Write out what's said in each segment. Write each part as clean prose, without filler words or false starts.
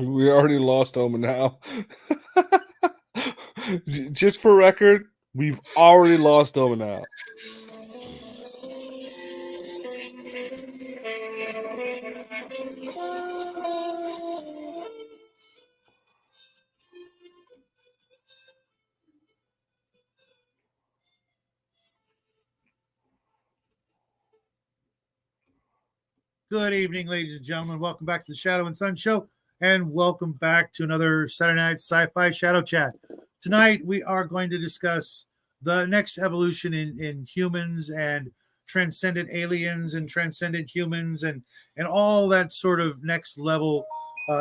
We already lost Omen now. Just for record, we've already lost Omen now. Good evening, ladies and gentlemen. Welcome back to the Shadow and Sun Show, and welcome back to another Saturday Night Sci-Fi Shadow Chat. Tonight, we are going to discuss the next evolution in humans and transcendent aliens and transcendent humans and all that sort of next level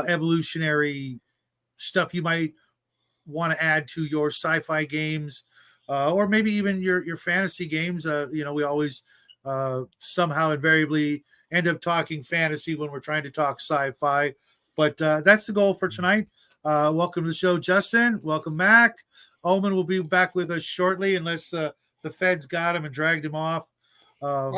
evolutionary stuff you might want to add to your sci-fi games, or maybe even your fantasy games. We always somehow invariably end up talking fantasy when we're trying to talk sci-fi, but that's the goal for tonight. Welcome to the show, Justin. Welcome, Mac. Omen will be back with us shortly, unless the feds got him and dragged him off for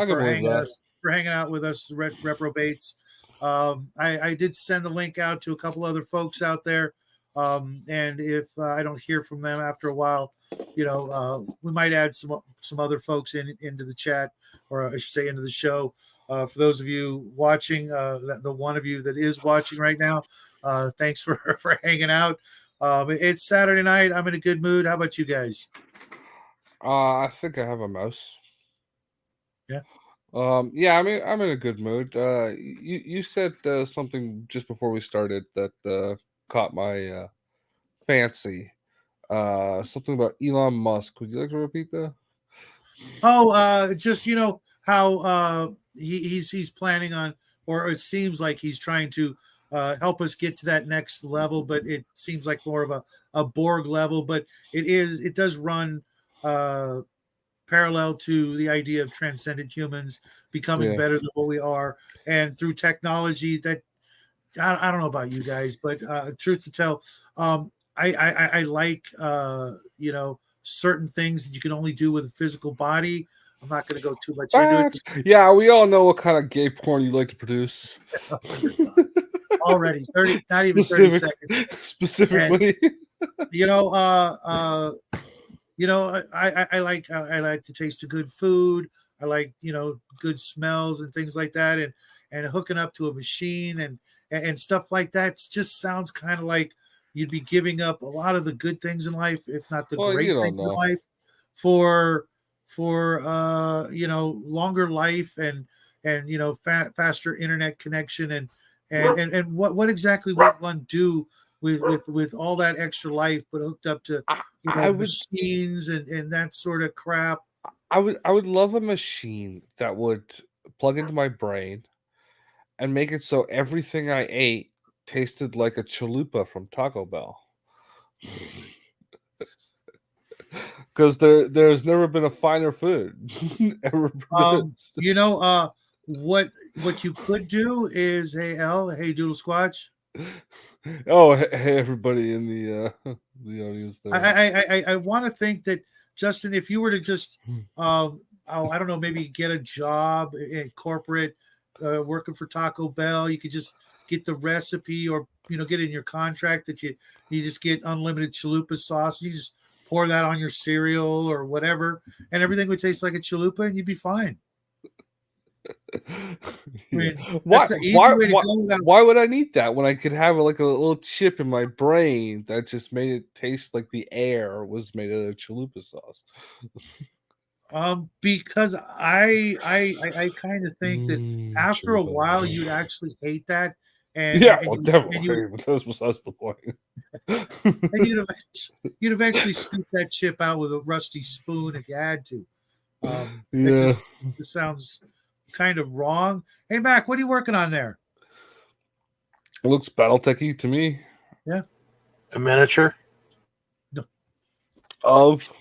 hanging out with us, reprobates. I did send the link out to a couple other folks out there. And if I don't hear from them after a while, we might add some other folks into the chat, or I should say into the show. For those of you watching, the one of you that is watching right now, thanks for hanging out. It's Saturday night. I'm in a good mood. How about you guys? I think I have a mouse. Yeah. Yeah, I'm in a good mood. You said something just before we started that caught my fancy. Something about Elon Musk. Would you like to repeat that? Oh, just how he's planning on, or it seems like he's trying to help us get to that next level, but it seems like more of a Borg level, but it does run parallel to the idea of transcendent humans becoming better than what we are, and through technology that I don't know about you guys, but truth to tell, I like certain things that you can only do with a physical body. I'm not going to go too much into it. Yeah, we all know what kind of gay porn you like to produce. Already 30, not even 30 seconds. Specifically. And, I like to taste a good food. I like good smells and things like that, and hooking up to a machine and stuff like that just sounds kind of like you'd be giving up a lot of the good things in life, if not the great things in life, for longer life and faster internet connection and what exactly would one do with all that extra life but hooked up to machines and that sort of crap. I would love a machine that would plug into my brain and make it so everything I ate tasted like a chalupa from Taco Bell. Because there's never been a finer food ever produced. What you could do is, hey Doodle Squatch. Oh, hey everybody in the audience there. I want to think that, Justin, if you were to just I don't know, maybe get a job in corporate, working for Taco Bell, you could just get the recipe, or get in your contract that you just get unlimited chalupa sauce. You just pour that on your cereal or whatever, and everything would taste like a chalupa, and you'd be fine. Why would I need that when I could have like a little chip in my brain that just made it taste like the air was made out of chalupa sauce? Because I kind of think that after a while you'd actually hate that, and definitely. But that's besides the point. And you'd eventually scoop that chip out with a rusty spoon if you had to. It just sounds kind of wrong. Hey, Mac, what are you working on there? It looks BattleTech-y to me. Yeah. A miniature? No. Of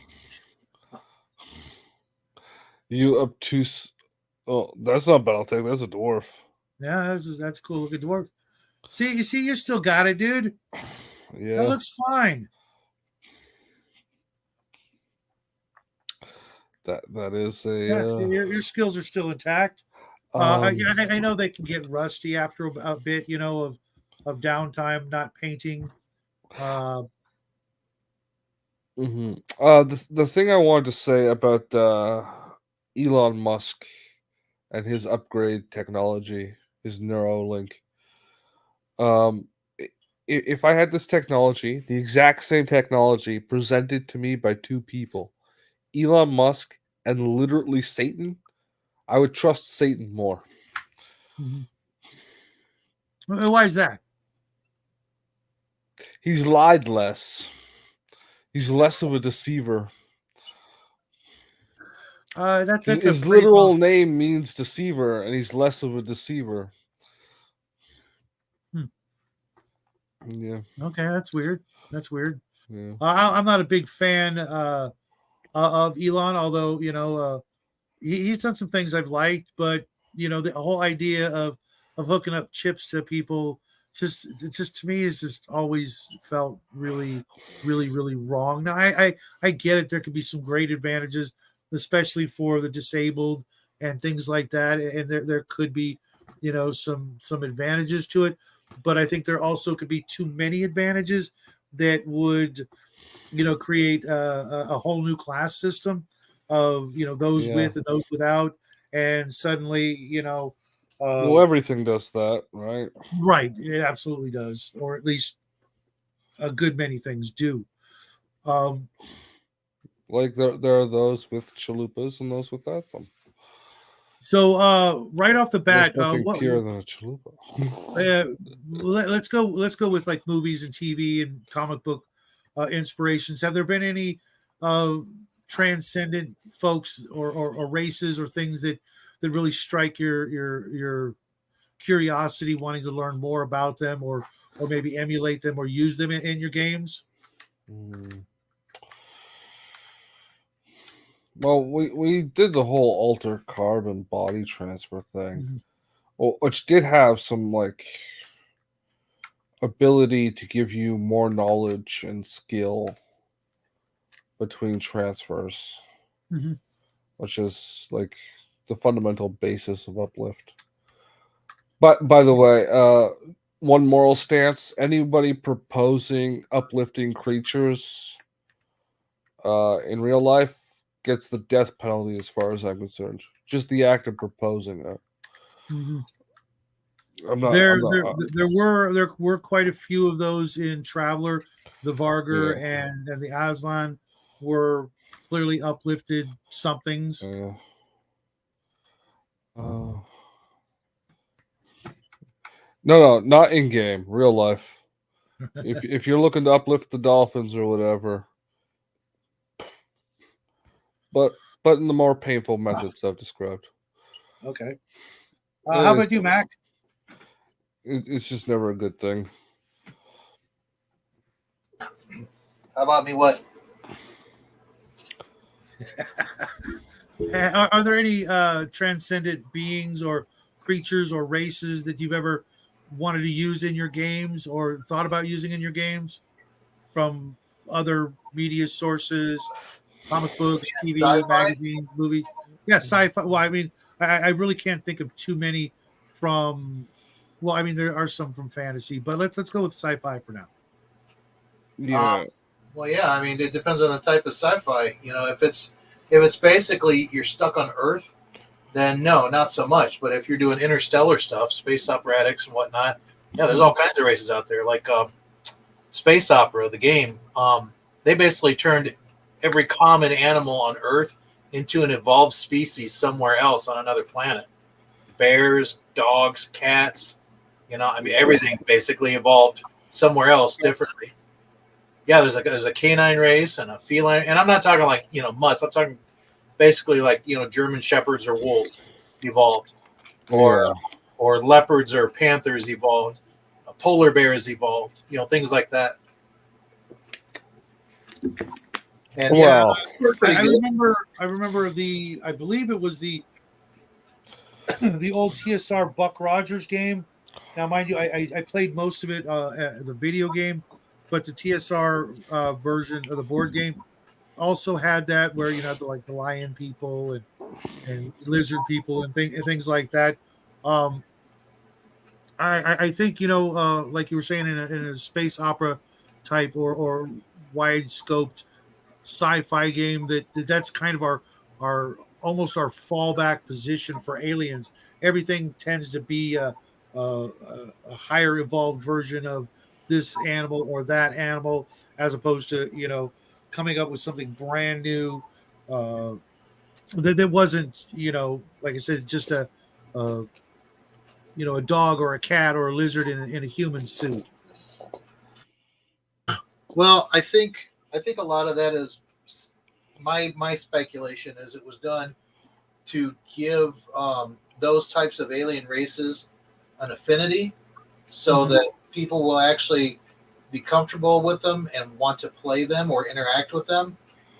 you obtuse. Oh, that's not BattleTech. That's a dwarf. Yeah, that's a cool looking dwarf. See, you still got it, dude. Yeah. That looks fine. That is a. Your skills are still intact. I know they can get rusty after a bit, of downtime, not painting. Uh, The thing I wanted to say about Elon Musk and his upgrade technology, his Neuralink. Um, if I had this technology, the exact same technology presented to me by two people, Elon Musk and literally Satan, I would trust Satan more. mhm. Why is that? He's lied less. He's less of a deceiver. That's a His pretty long. literal name means deceiver, and he's less of a deceiver. Hmm. Yeah, Okay, that's weird. That's weird. yeah, I'm not a big fan of Elon, although he's done some things I've liked, but the whole idea of hooking up chips to people just to me is just always felt really, really, really wrong. Now I get it. There could be some great advantages, especially for the disabled and things like that, and there could be some advantages to it, but I think there also could be too many advantages that would create a whole new class system of those yeah. with and those without, and suddenly uh, Well, everything does that, right? right, it absolutely does, or at least a good many things do. Um, Like there are those with chalupas and those without them. so right off the There's bat, nothing what purer than a chalupa. uh, let's go with like movies and TV and comic book inspirations. Have there been any uh, transcendent folks or races or things that really strike your curiosity, wanting to learn more about them, or maybe emulate them or use them in your games? Mm. Well, we did the whole alter carbon body transfer thing, Mhm, well, which did have some like ability to give you more knowledge and skill between transfers, mhm, which is like the fundamental basis of uplift. But by the way, one moral stance: anybody proposing uplifting creatures in real life gets the death penalty, as far as I'm concerned. Just the act of proposing it. mhm. I'm not. There, I'm not. there, there were quite a few of those in Traveler. The Vargur Yeah. and the Aslan were clearly uplifted somethings. Yeah. Uh, no, not in game. Real life. If you're looking to uplift the dolphins or whatever, but in the more painful methods I've described, Okay. How it, about you, Mac? it's just never a good thing. How about me? What? Are there any transcendent beings or creatures or races that you've ever wanted to use in your games or thought about using in your games from other media sources, comic books, TV, Sci-fi? magazines, movies? Yeah, sci-fi. Well, I mean, I really can't think of too many from. Well, I mean, there are some from fantasy, but let's go with sci-fi for now. Yeah. Well, yeah. I mean, it depends on the type of sci-fi. If it's basically you're stuck on Earth, then no, not so much. But if you're doing interstellar stuff, space operatics and whatnot, yeah, there's all kinds of races out there. Like Space Opera, the game. They basically turned every common animal on Earth into an evolved species somewhere else on another planet. Bears, dogs, cats. I mean, everything basically evolved somewhere else differently. Yeah, there's a canine race and a feline, and I'm not talking like mutts. I'm talking basically like German shepherds or wolves evolved, or Yeah. or leopards or panthers evolved, polar bears evolved. Things like that. And yeah, Well, we're I, pretty I good. remember. I remember the. I believe it was the old TSR Buck Rogers game. Now, mind you, I played most of it the video game, but the TSR version of the board game also had that where you had the lion people and lizard people and things like that. Um, I think like you were saying in a space opera type or wide scoped sci-fi game that's kind of our almost our fallback position for aliens. Everything tends to be a higher evolved version of this animal or that animal, as opposed to coming up with something brand new uh, that wasn't like I said just a a dog or a cat or a lizard in a human suit. Well, I think a lot of that is my speculation is it was done to give those types of alien races an affinity, so Mhm. that people will actually be comfortable with them and want to play them or interact with them.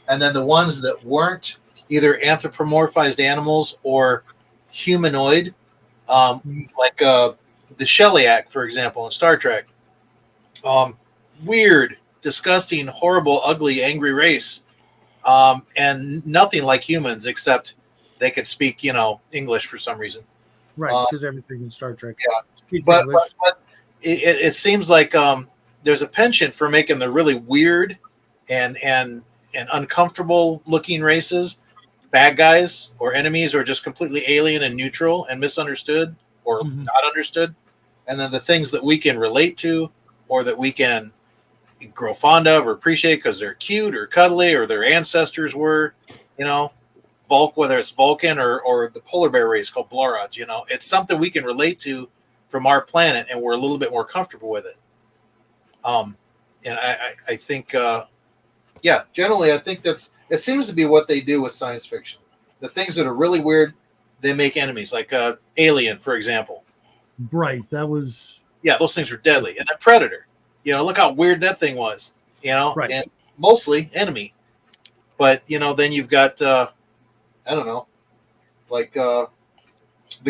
And then the ones that weren't either anthropomorphized animals or humanoid, like the Shellyak, for example, in Star Trek. Weird, disgusting, horrible, ugly, angry race, and nothing like humans except they could speak, English for some reason. Right, Uh, because everything in Star Trek yeah, speaks but, English. but it seems like there's a penchant for making the really weird and uncomfortable looking races bad guys or enemies, or just completely alien and neutral and misunderstood or Mhm. not understood. And then the things that we can relate to or that we can grow fond of or appreciate because they're cute or cuddly or their ancestors were, you know, whether it's Vulcan or the polar bear race called Blorods, it's something we can relate to from our planet, and we're a little bit more comfortable with it. And I think, yeah, generally, I think it seems to be what they do with science fiction. The things that are really weird, they make enemies, like Alien, for example. Right, that was Yeah, those things are deadly. And then Predator, look how weird that thing was, right. and mostly enemy. But, then you've got, I don't know, like the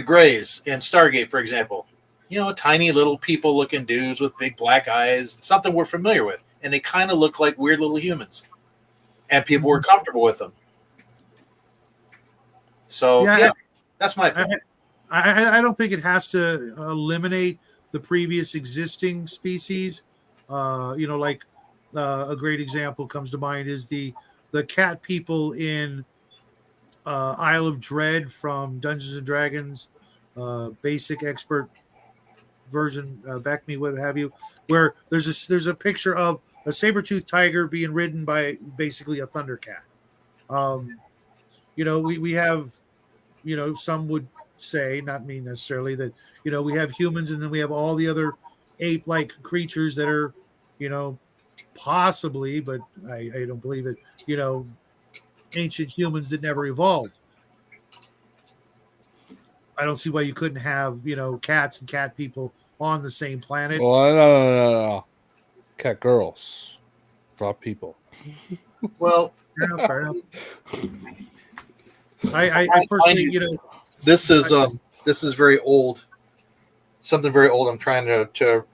Greys in Stargate, for example. Tiny little people looking dudes with big black eyes, something we're familiar with. And they kind of look like weird little humans. And people were comfortable with them. So, Yeah, yeah, that's my I, opinion. I don't think it has to eliminate the previous existing species. Like a great example comes to mind is the cat people in Isle of Dread from Dungeons and Dragons, basic expert version, back me what have you, where there's a picture of a saber-toothed tiger being ridden by basically a thundercat. We have, some would say, not me necessarily, that we have humans and then we have all the other ape-like creatures that are, possibly, but I don't believe it, ancient humans that never evolved. I don't see why you couldn't have, cats and cat people on the same planet. Well, no. Cat girls, not people. Well, Fair enough, fair enough. I mind personally, you, this is very old, something very old. I'm trying to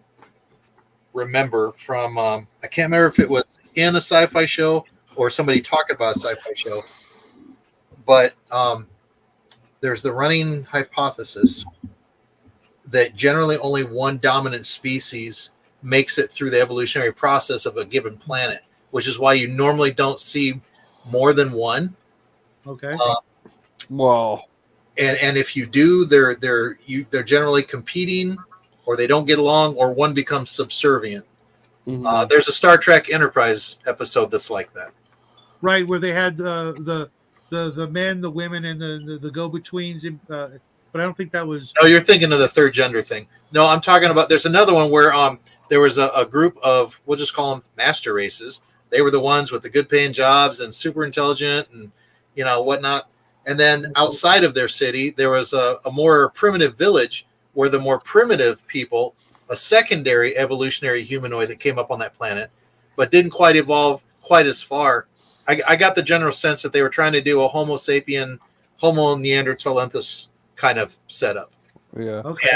remember from. I can't remember if it was in a sci-fi show or somebody talking about a sci-fi show, but there's the running hypothesis that generally only one dominant species makes it through the evolutionary process of a given planet, which is why you normally don't see more than one. okay. Uh, Well, and if you do, they're generally competing, or they don't get along, or one becomes subservient. mhm. There's a Star Trek Enterprise episode that's like that. Right, where they had the men, the women, and the go betweens. But I don't think that was. No, you're thinking of the third gender thing. No, I'm talking about. There's another one where there was a group of, we'll just call them master races. They were the ones with the good paying jobs and super intelligent and whatnot. And then outside of their city, there was a more primitive village where the more primitive people, a secondary evolutionary humanoid that came up on that planet, but didn't quite evolve quite as far. I got the general sense that they were trying to do a Homo sapien, Homo neanderthalensis kind of setup. Yeah. Okay.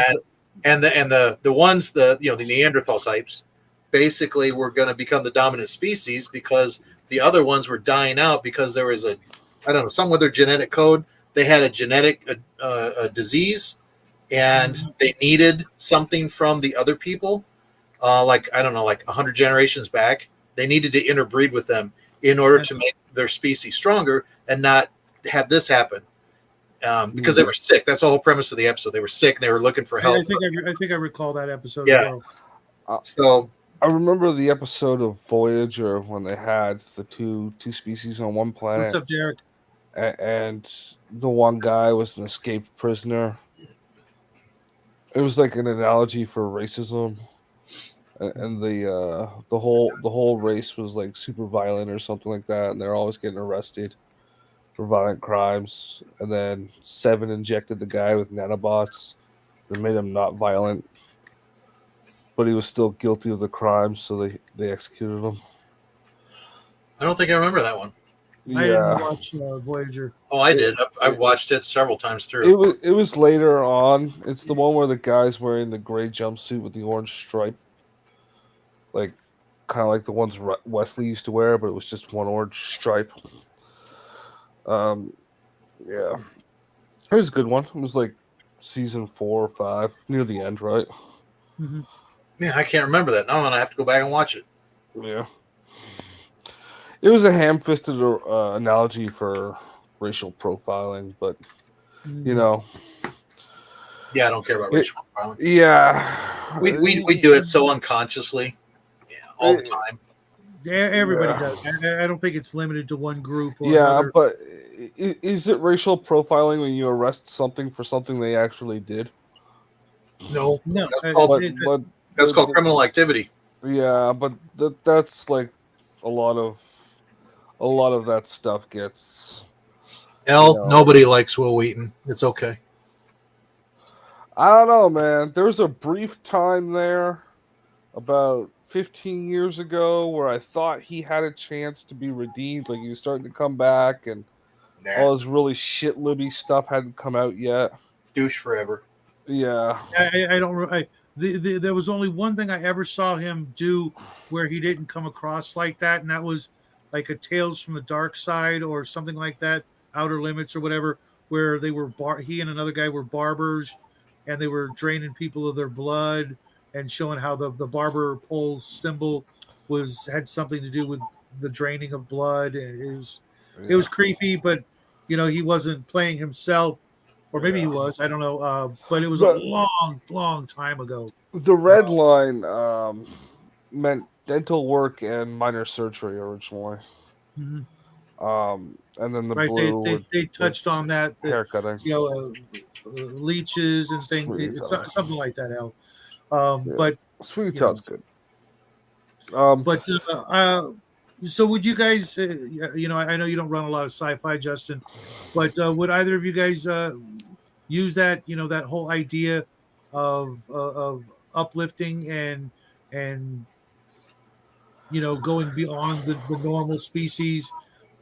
And the ones, the Neanderthal types basically were going to become the dominant species because the other ones were dying out because there was some with their genetic code. They had a genetic a disease and they needed something from the other people, like I don't know, like 100 generations back. They needed to interbreed with them in order to make their species stronger and not have this happen. Because they were sick. That's the whole premise of the episode. They were sick and they were looking for help. I think I recall that episode Yeah. as well. So I remember the episode of Voyager when they had the two species on one planet. What's up, Derek? And the one guy was an escaped prisoner. It was like an analogy for racism, and the whole race was like super violent or something like that, and they're always getting arrested for violent crimes. And then Seven injected the guy with nanobots that made him not violent, but he was still guilty of the crime, so they executed him. I don't think I remember that one. I didn't watch Voyager. Oh, I did. I've watched it several times through. It was later on. It's the one where the guy's wearing the gray jumpsuit with the orange stripe, like kind of like the ones Wesley used to wear, but it was just one orange stripe. Yeah, it was a good one. It was like season 4 or 5, near the end, right? Mm-hmm. Man, I can't remember that. Now I'm gonna have to go back and watch it. Yeah, it was a ham-fisted analogy for racial profiling, but you know. Yeah, I don't care about racial profiling. Yeah, we do it so unconsciously, all the time. Everybody does. I don't think it's limited to one group. Or yeah, another. But is it racial profiling when you arrest something for something they actually did? No, that's called criminal activity. Yeah, but that's like a lot of that stuff gets. Nobody likes Will Wheaton. It's okay. I don't know, man. There was a brief time there about 15 years ago where I thought he had a chance to be redeemed. Like he was starting to come back and all his really shit libby stuff hadn't come out yet. Douche forever. Yeah. I don't. There was only one thing I ever saw him do where he didn't come across like that, and that was like a Tales from the Dark Side or something like that, Outer Limits or whatever, where they were he and another guy were barbers, and they were draining people of their blood and showing how the barber pole symbol had something to do with the draining of blood. It was creepy, but he wasn't playing himself. Or maybe he was. I don't know. But it was a long, long time ago. The red line meant dental work and minor surgery originally. Mm-hmm. And then the blue. They touched on that. Haircutting. Leeches and things, something like that. But Sweet Tooth's good. But so would you guys? I know you don't run a lot of sci-fi, Justin, but would either of you guys use that? That whole idea of uplifting and going beyond the normal species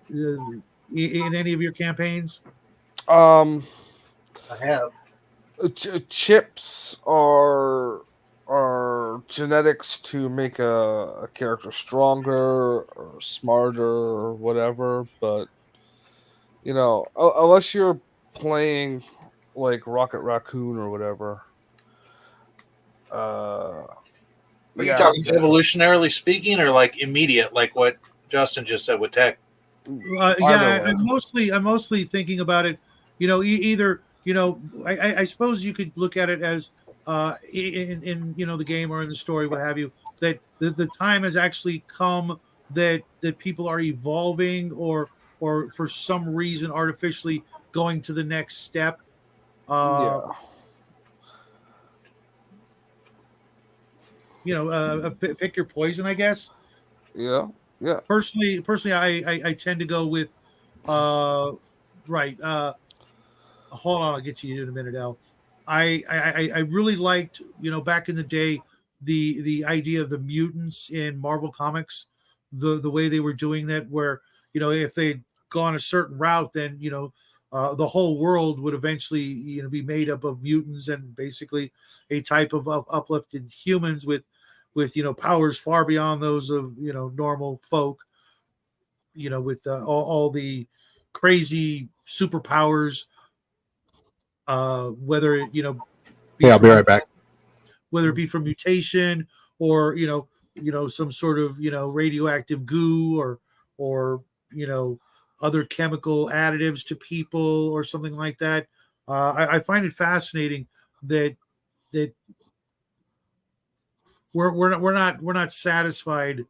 in any of your campaigns? I have. Chips are genetics to make a character stronger or smarter or whatever, but unless you're playing like Rocket Raccoon or whatever. Are you talking evolutionarily speaking, or like immediate, like what Justin just said with tech? I'm mostly thinking about it. Either I suppose you could look at it as in the game or in the story, what have you, that the time has actually come that people are evolving or for some reason artificially going to the next step. Pick your poison, I guess. Yeah. Personally, I tend to go with right. Hold on, I'll get you in a minute, Al. I really liked, back in the day, the idea of the mutants in Marvel Comics, the way they were doing that, where if they'd gone a certain route, then the whole world would eventually be made up of mutants and basically a type of uplifted humans with powers far beyond those of normal folk. With all the crazy superpowers. Whether Yeah, I'll be from right back. whether it be from mutation or some sort of radioactive goo or other chemical additives to people or something like that. I find it fascinating that that we're not satisfied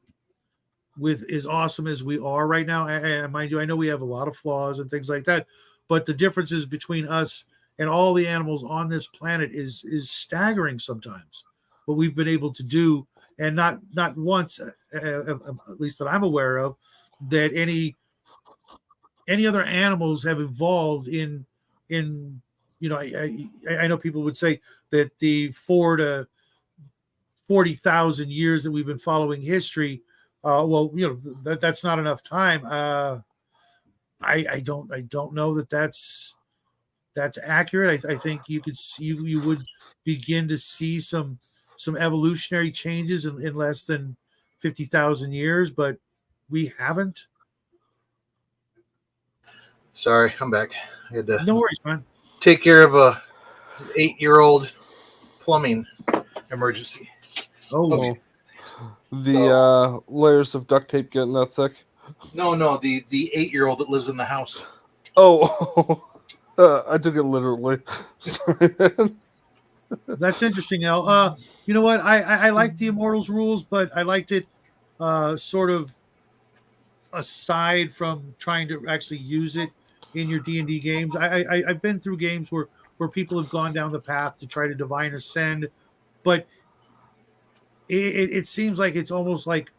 with as awesome as we are right now. And mind you, I know we have a lot of flaws and things like that, but the differences between us and all the animals on this planet is staggering sometimes. What we've been able to do, and not once, at least that I'm aware of, that any other animals have evolved in I know people would say that the 4 to 40,000 years that we've been following history, well, that's not enough time. I don't know that that's accurate. I think you would begin to see some evolutionary changes in less than 50,000 years, but we haven't. Sorry, I'm back. I had to No worries, man. take care of a 8-year-old plumbing emergency. Oh, Okay, Oh, the so layers of duct tape getting that thick. no, the 8-year-old that lives in the house. Oh, I took it literally. Sorry, man. that's interesting. Now, you know what? I like the Immortals rules, but I liked it sort of aside from trying to actually use it in your D&D games. I've been through games where people have gone down the path to try to divine ascend, but it seems like it's almost like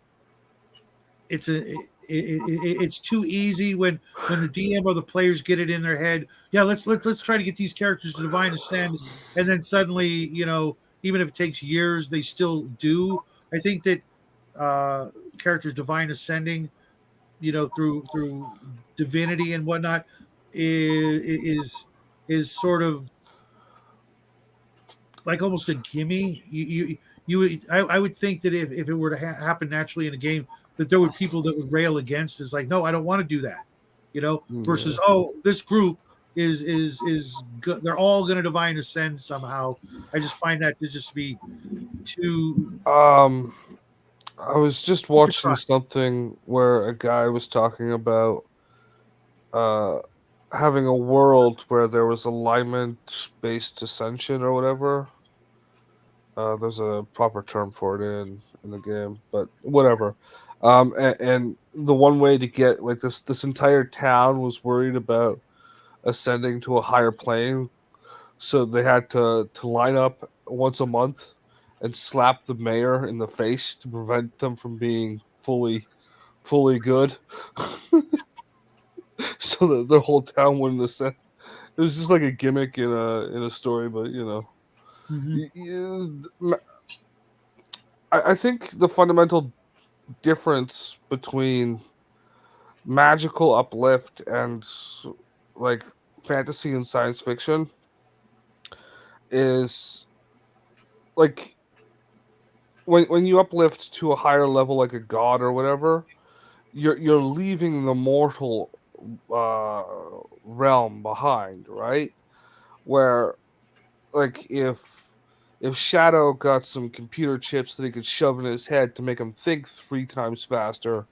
it's too easy when the DM or the players get it in their head. Yeah, let's try to get these characters to divine ascend, and then suddenly, even if it takes years, they still do. I think that characters divine ascending, through divinity and whatnot, is sort of like almost a gimme. I would think that if it were to happen naturally in a game, that there would people that would rail against. Is like, no, I don't want to do that. Yeah. Versus, oh, this group is good. They're all going to divine ascend somehow. I just find that to just be too. Um, I was just Take your watching try. something where a guy was talking about uh having a world where there was alignment based ascension or whatever. There's a proper term for it in the game, but whatever. And the one way to get like this entire town was worried about ascending to a higher plane, so they had to line up once a month and slap the mayor in the face to prevent them from being fully good, so that the whole town wouldn't ascend. It was just like a gimmick in a story, but Mm-hmm. y- I think the fundamental difference between magical uplift and like fantasy and science fiction is like when you uplift to a higher level like a god or whatever, you're leaving the mortal uh realm behind, right? Where like if Shadow got some computer chips that he could shove in his head to make him think 3 times faster,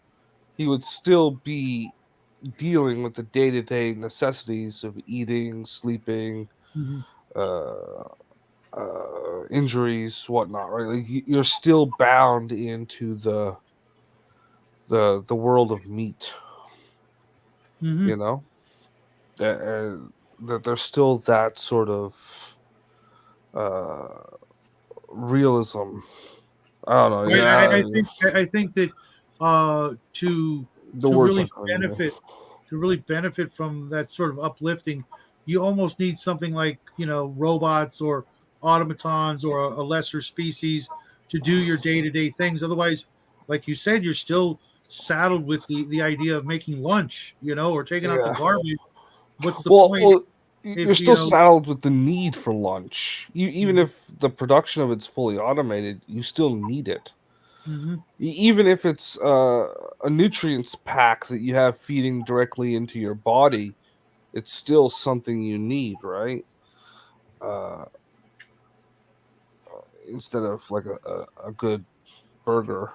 he would still be dealing with the day-to-day necessities of eating, sleeping, Mm-hmm. uh, injuries, whatnot. Right? Like you're still bound into the world of meat. Mm-hmm. You know that there's still that sort of uh, realism. I don't know. Right. Yeah, I think that to the to words really aren't coming to me. benefit from that sort of uplifting, you almost need something like robots or automatons or a lesser species to do your day to day things. Otherwise, like you said, you're still saddled with the idea of making lunch, or taking out the Yeah. garbage. What's the Well, point well, you're if still saddled with the need for lunch. Even Mhm, if the production of it's fully automated, you still need it. mhm, Even if it's a nutrients pack that you have feeding directly into your body, it's still something you need, right? Uh, instead of like a good burger,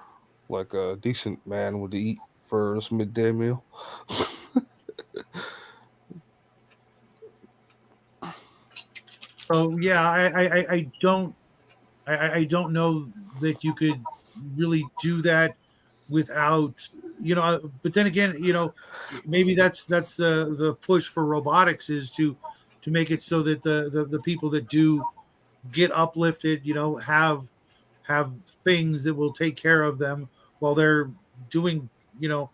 like a decent man would eat for his midday meal. So yeah, I don't I don't know that you could really do that without, but then again, maybe that's the push for robotics is to make it so that the people that do get uplifted, have things that will take care of them while they're doing, you know,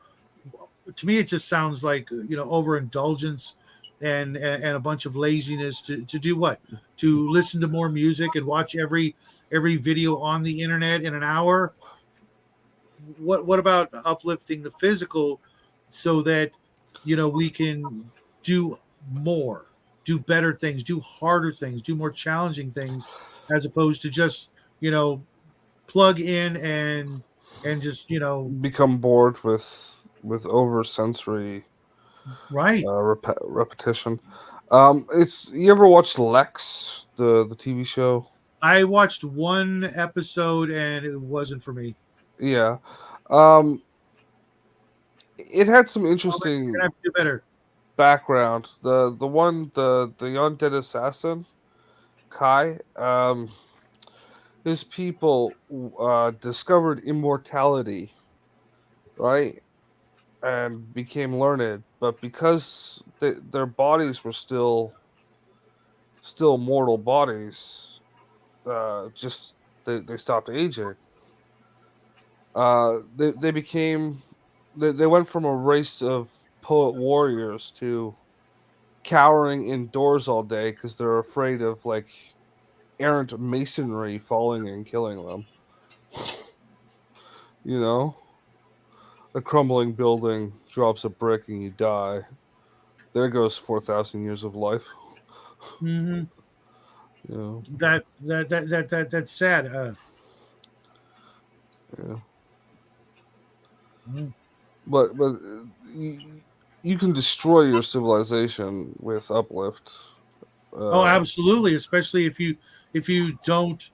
to me it just sounds like, overindulgence and a bunch of laziness to do what? To listen to more music and watch every video on the internet in an hour. What about uplifting the physical so that we can do more, do better things, do harder things, do more challenging things, as opposed to just plug in and just Become bored with over sensory right. repetition. It's you ever watched Lex, the TV show? I watched one episode and it wasn't for me. Yeah. Um, it had some Well, then you're gonna interesting have to do better. background. The undead assassin Kai. His people discovered immortality, right, and became learned. But because their bodies were still mortal bodies, just they stopped aging. They became they went from a race of poet warriors to cowering indoors all day because they're afraid of like errant masonry falling and killing them. You know, a crumbling building drops a brick and you die. There goes 4,000 years of life. Hmm. You know, That's sad. yeah. Mm. But you can destroy your civilization with uplift. Oh, Uh, absolutely. Especially if you don't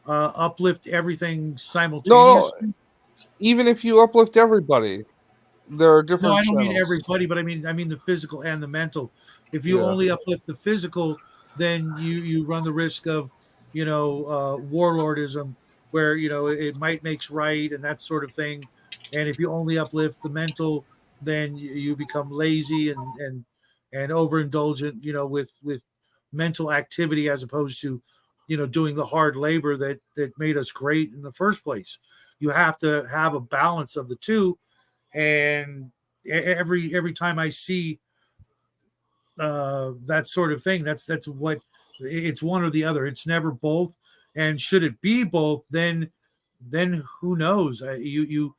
uplift everything no, no. simultaneously. Even if you uplift everybody, there are No, different I don't mean channels. everybody, but I mean the physical and the mental. If you Yeah. only uplift the physical, then you run the risk of warlordism, where it might makes right and that sort of thing. And if you only uplift the mental, then you become lazy and overindulgent, with mental activity as opposed to doing the hard labor that made us great in the first place. You have to have a balance of the two, and every time I see that sort of thing, that's what it's, one or the other. It's never both. And should it be both, then who knows? You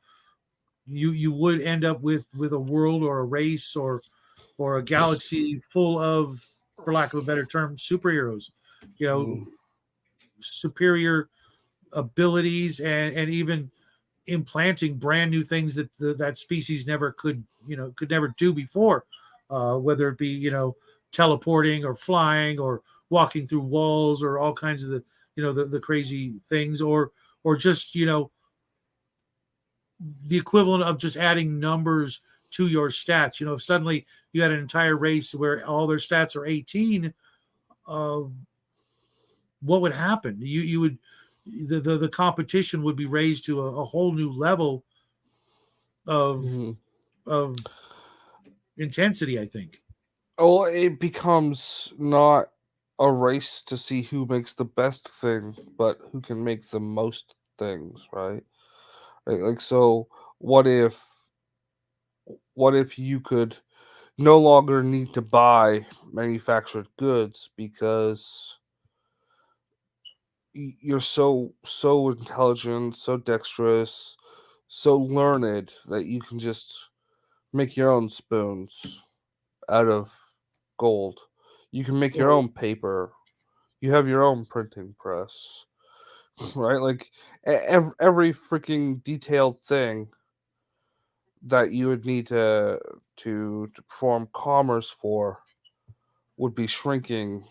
would end up with a world or a race or a galaxy full of, for lack of a better term, superheroes. You know, Mm. superior abilities and even implanting brand new things that species never could never do before, whether it be teleporting or flying or walking through walls or all kinds of the crazy things, or just the equivalent of just adding numbers to your stats. If suddenly you had an entire race where all their stats are 18, uh, what would happen? You would the competition would be raised to a whole new level of Mhm. of intensity, I think. Oh, it becomes not a race to see who makes the best thing, but who can make the most things, right? Like so, what if what if you could no longer need to buy manufactured goods because you're so intelligent, so dexterous, so learned that you can just make your own spoons out of gold. You can make your Or own paper. You have your own printing press, right? Like every freaking detailed thing that you would need to perform commerce for would be shrinking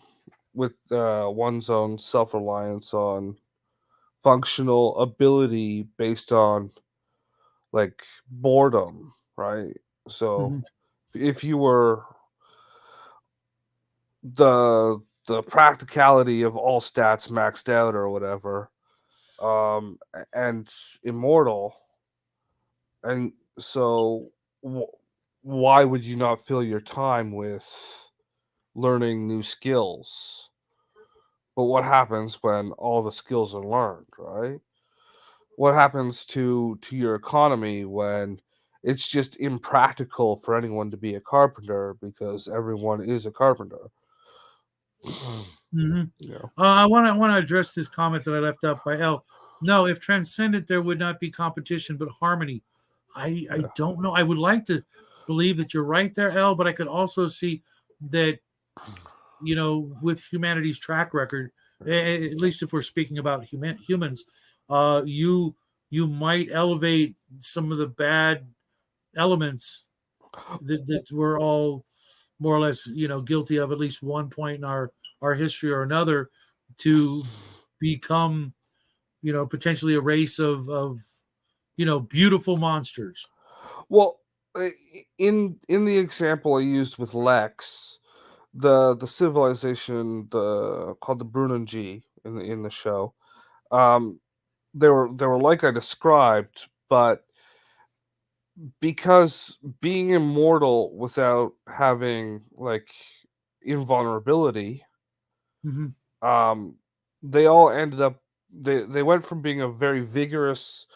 with one's own self reliance on functional ability based on like boredom, right? So Mhm. if you were the practicality of all stats maxed out or whatever, and immortal, and so why would you not fill your time with learning new skills? But what happens when all the skills are learned, right? What happens to your economy when it's just impractical for anyone to be a carpenter because everyone is a carpenter? Mhm. You know? I want to address this comment that I left up by L. No, if Transcendent, there would not be competition, but harmony. I Yeah. don't know. I would like to believe that you're right there, L, but I could also see that, with humanity's track record, at least if we're speaking about humans, you might elevate some of the bad elements that we're all more or less, guilty of at least one point in our history or another, to become, potentially a race of beautiful monsters. Well, in the example I used with Lex, the civilization called the Brunanji in the show, um, they were like I described, but because being immortal without having like invulnerability, Hmm. um, they all ended up they went from being a very vigorous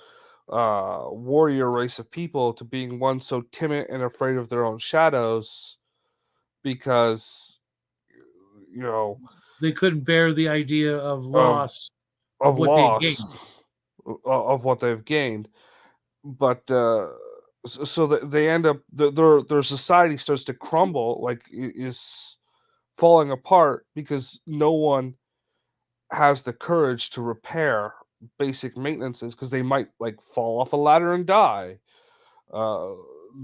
warrior race of people to being one so timid and afraid of their own shadows because you know They couldn't bear the idea of of loss of of what they loss gained. of what they've gained. But so they end up their society starts to crumble, like is falling apart because no one has the courage to repair basic maintenances because they might like fall off a ladder and die. Uh,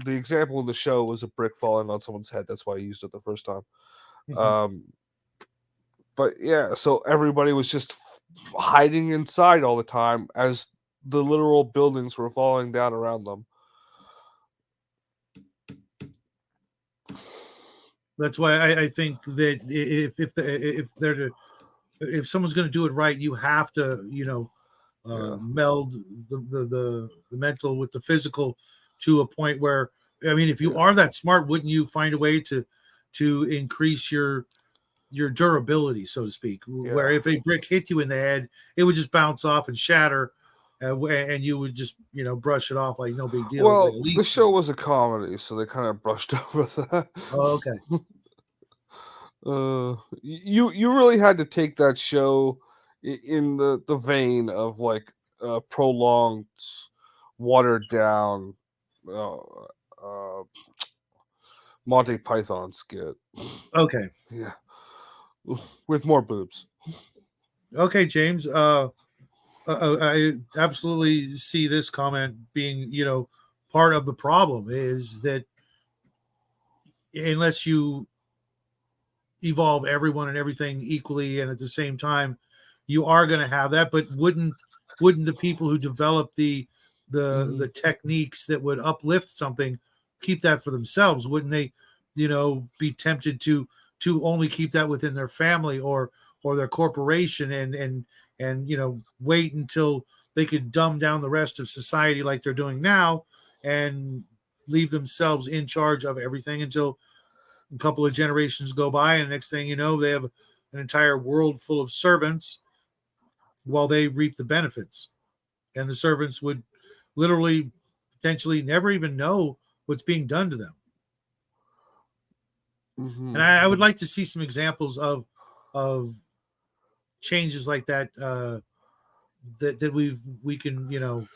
the example in the show was a brick falling on someone's head. That's why I used it the first time. Mhm. Um, but yeah, so everybody was just hiding inside all the time as the literal buildings were falling down around them. That's why I think that if someone's going to do it right, you have to, Yeah. meld the mental with the physical to a point where, I mean, if you Yeah. are that smart, wouldn't you find a way to increase your durability, so to speak, where Yeah. if a brick hit you in the head, it would just bounce off and shatter, and you would just, brush it off like no big deal, like a Well, leaf. the show was a comedy, so they kind of brushed over that. Oh, okay. You really had to take that show in the vein of like a prolonged, watered down, uh, uh, Monty Python skit. Okay. Yeah, with more boobs. Okay, James. I absolutely see this comment being, part of the problem is that unless you evolve everyone and everything equally and at the same time, you are going to have that. But wouldn't the people who develop the Mhm. techniques that would uplift something keep that for themselves? Wouldn't they, be tempted to only keep that within their family or their corporation and wait until they could dumb down the rest of society like they're doing now and leave themselves in charge of everything until a couple of generations go by, and next thing you know, they have an entire world full of servants while they reap the benefits. And the servants would literally, potentially never even know what's being done to them. And Mhm. I would like to see some examples of changes like that, that we can,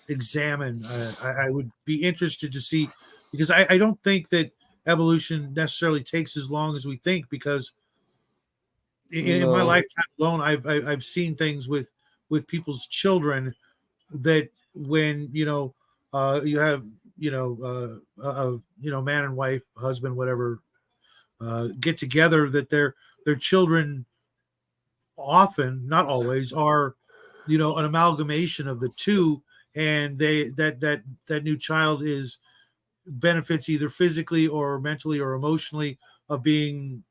examine. I would be interested to see, because I don't think that evolution necessarily takes as long as we think, because in my No. lifetime alone, I've seen things with people's children that when, you have, man and wife, husband, whatever, get together, that their children often, not always, are an amalgamation of the two, and that new child benefits either physically or mentally or emotionally of being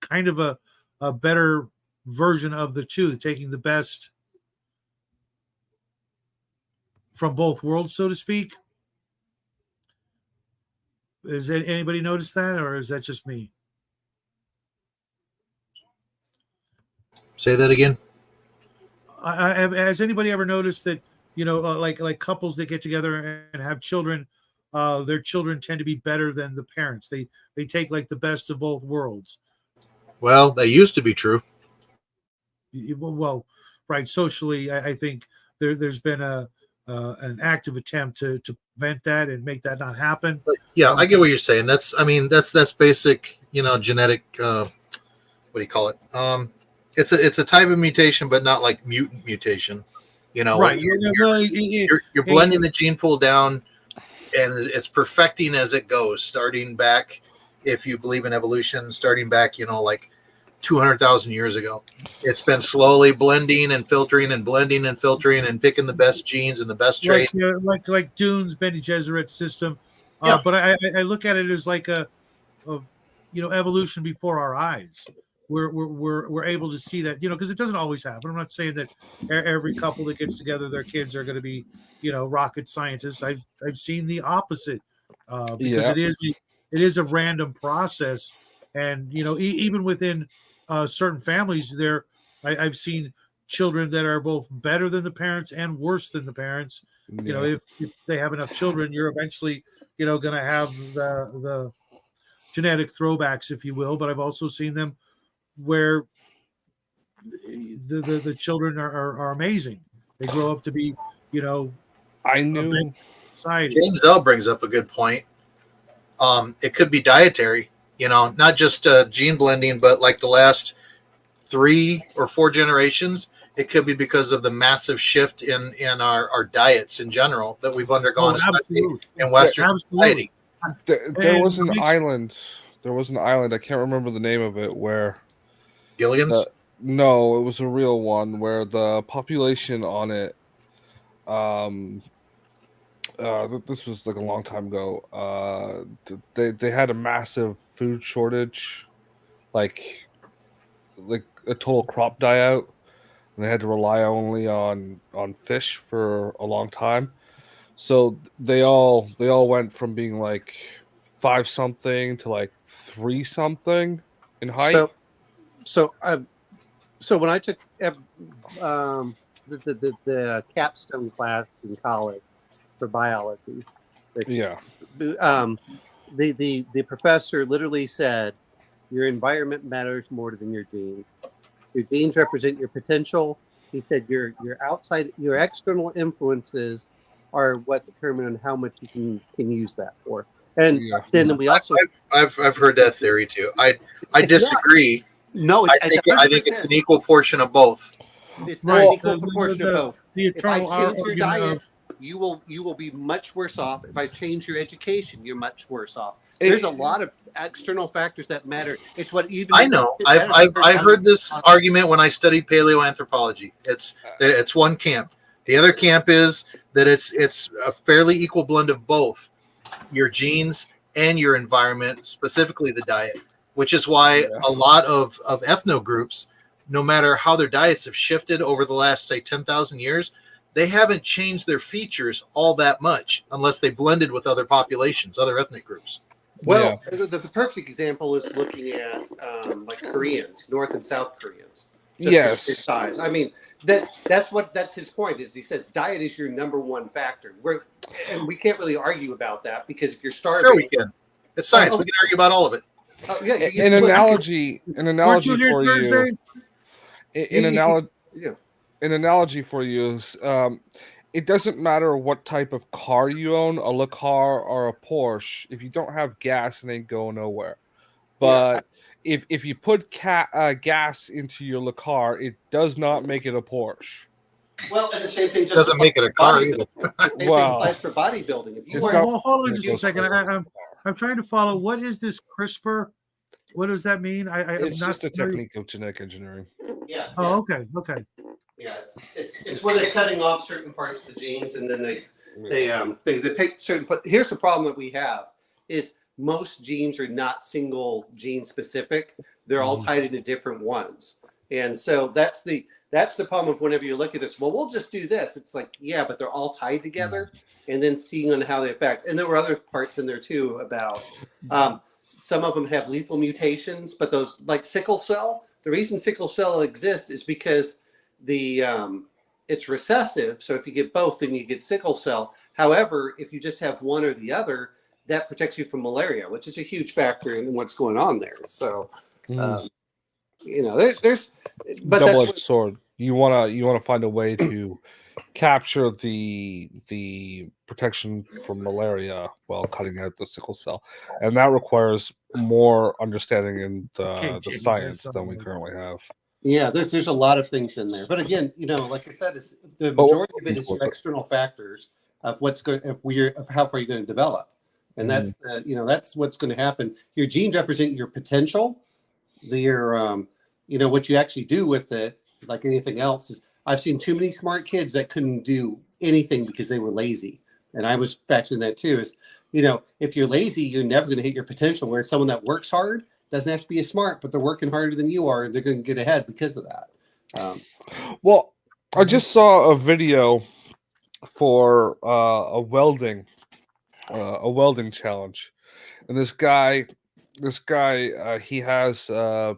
kind of a better version of the two, taking the best from both worlds, so to speak. Has anybody noticed that, or is that just me? Say that again. Has anybody ever noticed that like couples that get together and have children, their children tend to be better than the parents. They take like the best of both worlds. Well, that used to be true. Well, right. Socially, I think there's been an active attempt to prevent that and make that not happen. But yeah, I get what you're saying. That's basic, genetic. What do you call it? It's a type of mutation, but not like mutant mutation. Right. You're blending the gene pool down, and it's perfecting as it goes. Starting back, if you believe in evolution, starting back, like 200,000 years ago, it's been slowly blending and filtering and blending and filtering and picking the best genes and the best traits. Like Dune's Bene Gesserit system. Yeah. But I look at it as like a evolution before our eyes. We're able to see that, because it doesn't always happen. I'm not saying that every couple that gets together, their kids are going to be, rocket scientists. I've seen the opposite, because it is a random process, and even within certain families, I've seen children that are both better than the parents and worse than the parents. Yeah. If they have enough children, you're eventually going to have the genetic throwbacks, if you will. But I've also seen them where the children are amazing. They grow up to be, I knew society. James L brings up a good point. It could be dietary, not just gene blending, but like the last 3 or 4 generations, it could be because of the massive shift in our diets in general that we've undergone, especially in Western society. There was an island. There was an island. I can't remember the name of it. Where Gilligan's? No, it was a real one where the population on it. This was like a long time ago. They had a massive food shortage, like a total crop die out, and they had to rely only on fish for a long time. So they all went from being like 5 something to like 3 something in height. So when I took the capstone class in college for biology, Yeah. The professor literally said, your environment matters more than your genes. Your genes represent your potential. He said your external influences are what determine how much you can use that for. And then we also I've heard that theory too. I disagree. No, I think it's an equal portion of both. It's not an equal proportion of both. If I change your argument diet, you will be much worse off. If I change your education, you're much worse off. There's a lot of external factors that matter. It's what even I know. I've heard this argument when I studied paleoanthropology. It's one camp. The other camp is that it's a fairly equal blend of both your genes and your environment, specifically the diet, which is why a lot of ethno groups, no matter how their diets have shifted over the last, say, 10,000 years, they haven't changed their features all that much unless they blended with other populations, other ethnic groups. Well, the perfect example is looking at like Koreans, North and South Koreans. Yes. Their size. I mean, that's his point. Is he says diet is your number one factor. And we can't really argue about that because if you're starving, sure we can. It's science. We can argue about all of it. An analogy for you. An analogy for you is it doesn't matter what type of car you own, a Le Car or a Porsche. If you don't have gas, it ain't going nowhere. But if you put gas into your Le Car, it does not make it a Porsche. Well, and the same thing just doesn't make it a car either. The same thing applies for bodybuilding. If you hold on just a second. I'm trying to follow. What is this CRISPR? What does that mean? It's just a technique of genetic engineering. Yeah. Oh, okay. Yeah, it's where they're cutting off certain parts of the genes, and then they pick certain. But here's the problem that we have: is most genes are not single gene specific. They're all tied into different ones, and so that's the problem of whenever you look at this. Well, we'll just do this. It's like, yeah, but they're all tied together, and then seeing on how they affect. And there were other parts in there too about some of them have lethal mutations, but those like sickle cell. The reason sickle cell exists is because it's recessive. So if you get both, then you get sickle cell. However, if you just have one or the other, that protects you from malaria, which is a huge factor in what's going on there. So, there's but double-edged sword. You wanna find a way to capture the protection from malaria while cutting out the sickle cell, and that requires more understanding in the science than we currently have. Yeah, there's a lot of things in there, but again, like I said, it's the majority of it is your external factors of what's going of how far you're going to develop, and that's that's what's going to happen. Your genes represent your potential, your what you actually do with it. Like anything else, is I've seen too many smart kids that couldn't do anything because they were lazy, and I was factoring that too. Is if you're lazy, you're never going to hit your potential. Whereas someone that works hard doesn't have to be as smart, but they're working harder than you are, and they're going to get ahead because of that. Well, I just saw a video for a welding challenge, and this guy, he has a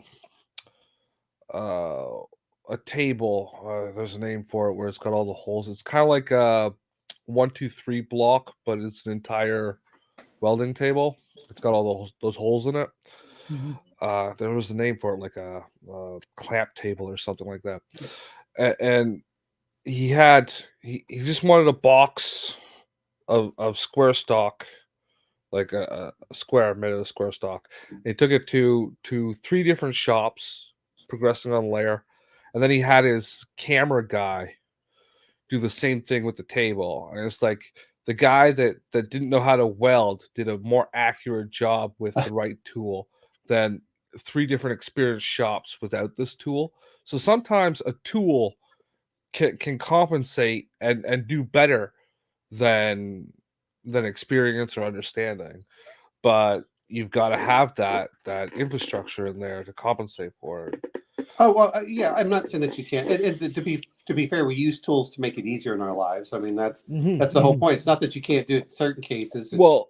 table. There's a name for it where it's got all the holes. It's kind of like a 1, 2, 3 block, but it's an entire welding table. It's got all those holes in it. There was a name for it, like a clamp table or something like that. And he just wanted a box of square stock, like a square made of square stock. He took it to 3 different shops, progressing on layer, and then he had his camera guy do the same thing with the table. And it's like the guy that didn't know how to weld did a more accurate job with the right tool than 3 different experienced shops without this tool. So sometimes a tool can compensate and do better than experience or understanding, but you've got to have that infrastructure in there to compensate for it. Oh well, yeah. I'm not saying that you can't. And to be fair, we use tools to make it easier in our lives. I mean, that's the whole point. It's not that you can't do it in certain cases. Well,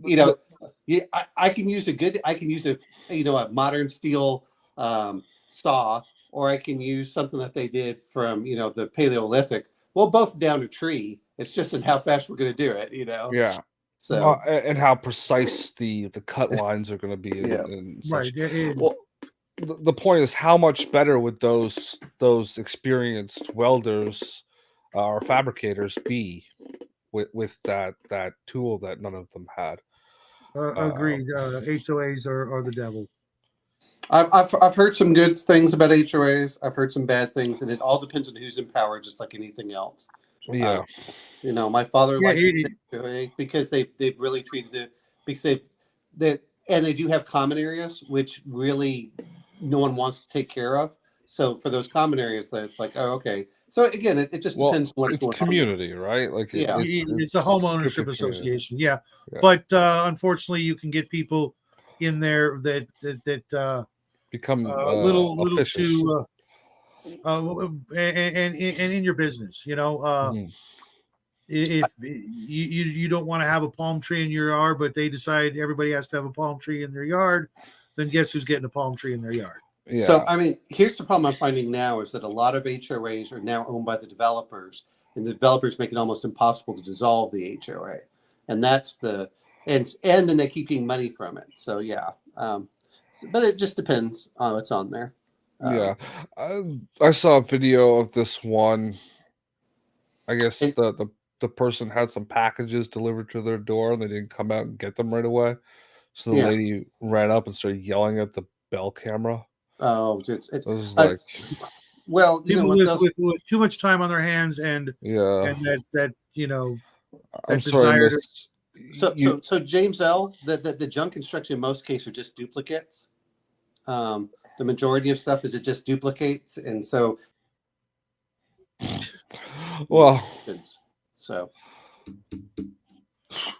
I can use a modern steel saw, or I can use something that they did from the Paleolithic. Well, both down a tree. It's just in how fast we're going to do it. Yeah. So and how precise the cut lines are going to be. Right. Well, the point is, how much better would those experienced welders or fabricators be with that tool that none of them had? Agreed. HOAs are the devil. I've heard some good things about HOAs. I've heard some bad things, and it all depends on who's in power, just like anything else. Yeah. My father likes HOA because they've really treated it, because they do have common areas which really no one wants to take care of. So for those common areas, that it's like, oh, okay. So again, it just depends on what's going on. Community, right? Like it's a home ownership association. Yeah. But unfortunately, you can get people in there that become a little too and in your business, if you don't want to have a palm tree in your yard, but they decide everybody has to have a palm tree in their yard, then guess who's getting a palm tree in their yard? Yeah. So, I mean, here's the problem I'm finding now is that a lot of HOAs are now owned by the developers, and the developers make it almost impossible to dissolve the HOA. And that's and then they keep getting money from it. So, yeah. But it just depends on what's on there. I saw a video of this one. I guess the person had some packages delivered to their door, and they didn't come out and get them right away. So the lady ran up and started yelling at the bell camera. Oh, it was like, well, with too much time on their hands, and that I'm sorry. So James L, the junk construction in most cases are just duplicates. The majority of stuff is it just duplicates, and so Well, So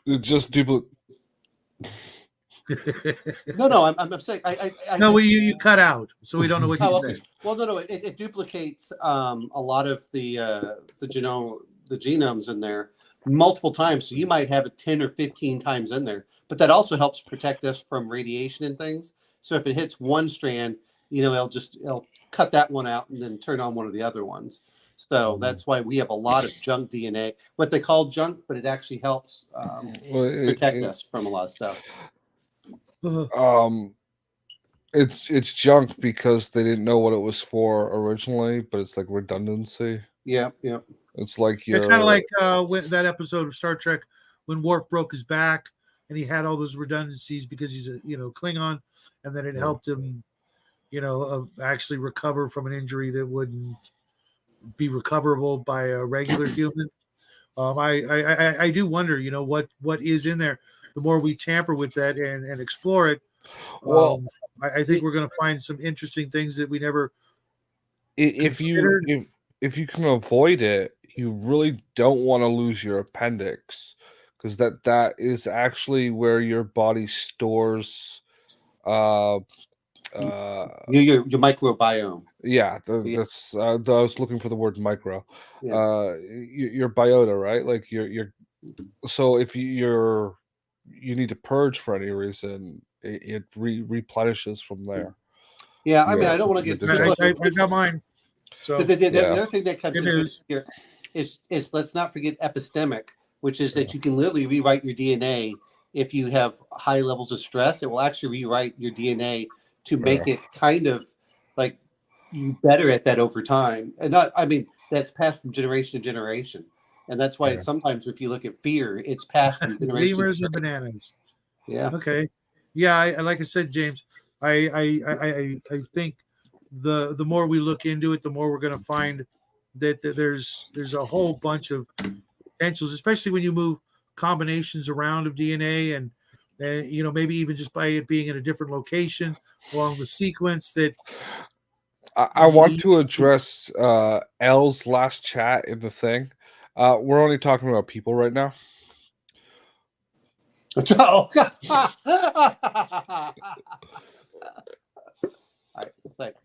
it just duplicate. no, I'm saying I No, you cut out, so we don't know what you Oh, said. okay. Well, no, it duplicates a lot of the genomes in there multiple times. So you might have it 10 or 15 times in there, but that also helps protect us from radiation and things. So if it hits one strand, it'll cut that one out and then turn on one of the other ones. So that's why we have a lot of junk DNA, what they call junk, but it actually helps protect us from a lot of stuff. It's junk because they didn't know what it was for originally, but it's like redundancy. Yeah. It's like Kind of like when that episode of Star Trek when Worf broke his back and he had all those redundancies because he's a Klingon, and then it helped him actually recover from an injury that wouldn't be recoverable by a regular human. I do wonder, what is in there. The more we tamper with that and explore it, well, I think we're going to find some interesting things that we never if considered. if you can avoid it, you really don't want to lose your appendix, because that is actually where your body stores Your microbiome. yeah, that's I was looking for the word micro. Yeah. Your biota, right? Like your so if you need to purge for any reason, it replenishes from there. Yeah, I mean, I don't want to Your get too much. I got mine. So The Yeah. other thing that comes It into is. it here is let's not forget epistemic, which is that you can literally rewrite your DNA if you have high levels of stress. It will actually rewrite your DNA to make it kind of like you better at that over time. And not, I mean, that's passed from generation to generation. And that's why Yeah. sometimes if you look at fear, it's passed from generation lemurs to and bananas. Yeah. Okay. Yeah, like I said, James, I think the more we look into it, the more we're going to find that there's a whole bunch of potentials, especially when you move combinations around of DNA and maybe even just by it being in a different location along the sequence that I want to address L's last chat in the thing. We're only talking about people right now. Oh. All right, thanks.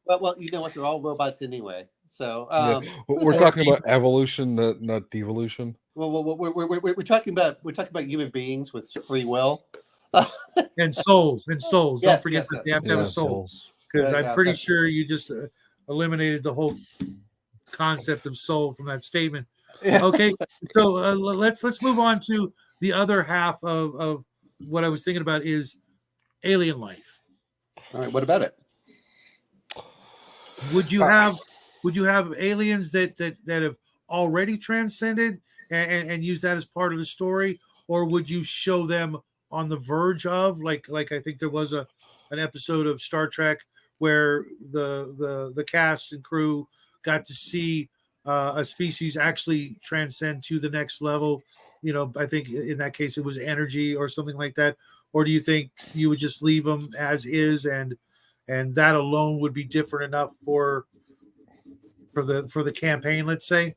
Well, you know what? They're all robots anyway. So Yeah. We're talking about evolution, not devolution. Well, we're talking about human beings with free will and souls. Don't Yes, forget that yes. they have to have a soul, because I'm pretty sure you just eliminated the whole concept of soul from that statement. Yeah. Okay, so let's move on to the other half of what I was thinking about is alien life. All right, what about it? Would you have aliens that have already transcended and use that as part of the story, or would you show them on the verge of like I think there was an episode of Star Trek where the cast and crew got to see a species actually transcend to the next level. I think in that case it was energy or something like that. Or do you think you would just leave them as is and that alone would be different enough for the campaign, let's say?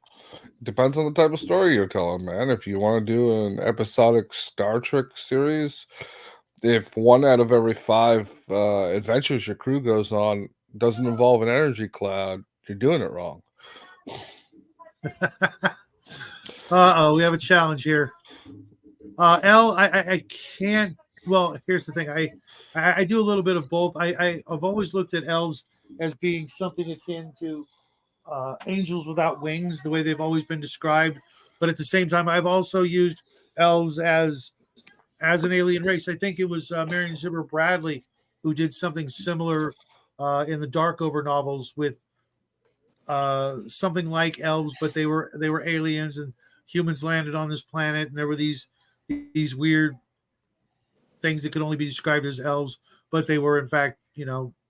Depends on the type of story you're telling, man. If you want to do an episodic Star Trek series, if 1 out of every 5 adventures your crew goes on doesn't involve an energy cloud, you're doing it wrong. We have a challenge here. L, I can't. Well, here's the thing. I do a little bit of both. I've always looked at elves as being something akin to angels without wings, the way they've always been described. But at the same time, I've also used elves as an alien race. I think it was Marion Zimmer Bradley who did something similar in the Darkover novels with something like elves, but they were aliens, and humans landed on this planet, and there were these weird things that could only be described as elves, but they were in fact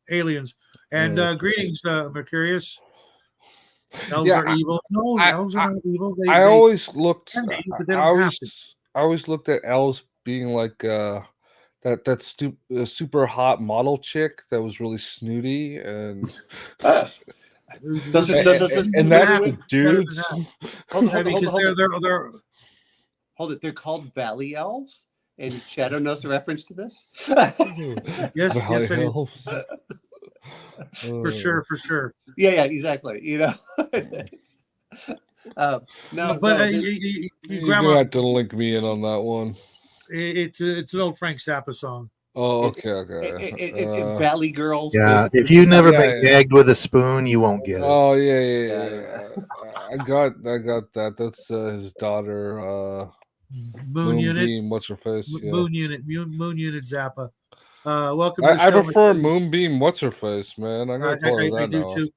aliens. And greetings, Mercurius. Elves are evil. No, elves are not evil. I always looked. But they don't have to. I always looked at elves being like that super hot model chick that was really snooty and. Those are- And, those are- and that's Better the than dudes. that. Hold I mean, on, because they're hold it. They're called Valley Elves, and Shadow knows the reference to this. yes, Valley yes, I do. Hills. For sure, for sure. Yeah, exactly. You know. No, But no. You're gonna Grandma, have to link me in on that one. it's an old Frank Zappa song. Oh, okay. Valley Girls. Yeah, basically. if you've never Yeah, been yeah. gagged with a spoon, you won't get it. Oh Yeah. yeah. I got that. That's his daughter, Moon Unit, Moonbeam. What's her face? Yeah. Moon Unit Zappa. Welcome to the I show. prefer Moonbeam. What's her face, man? I'm gonna call her I that do now. too.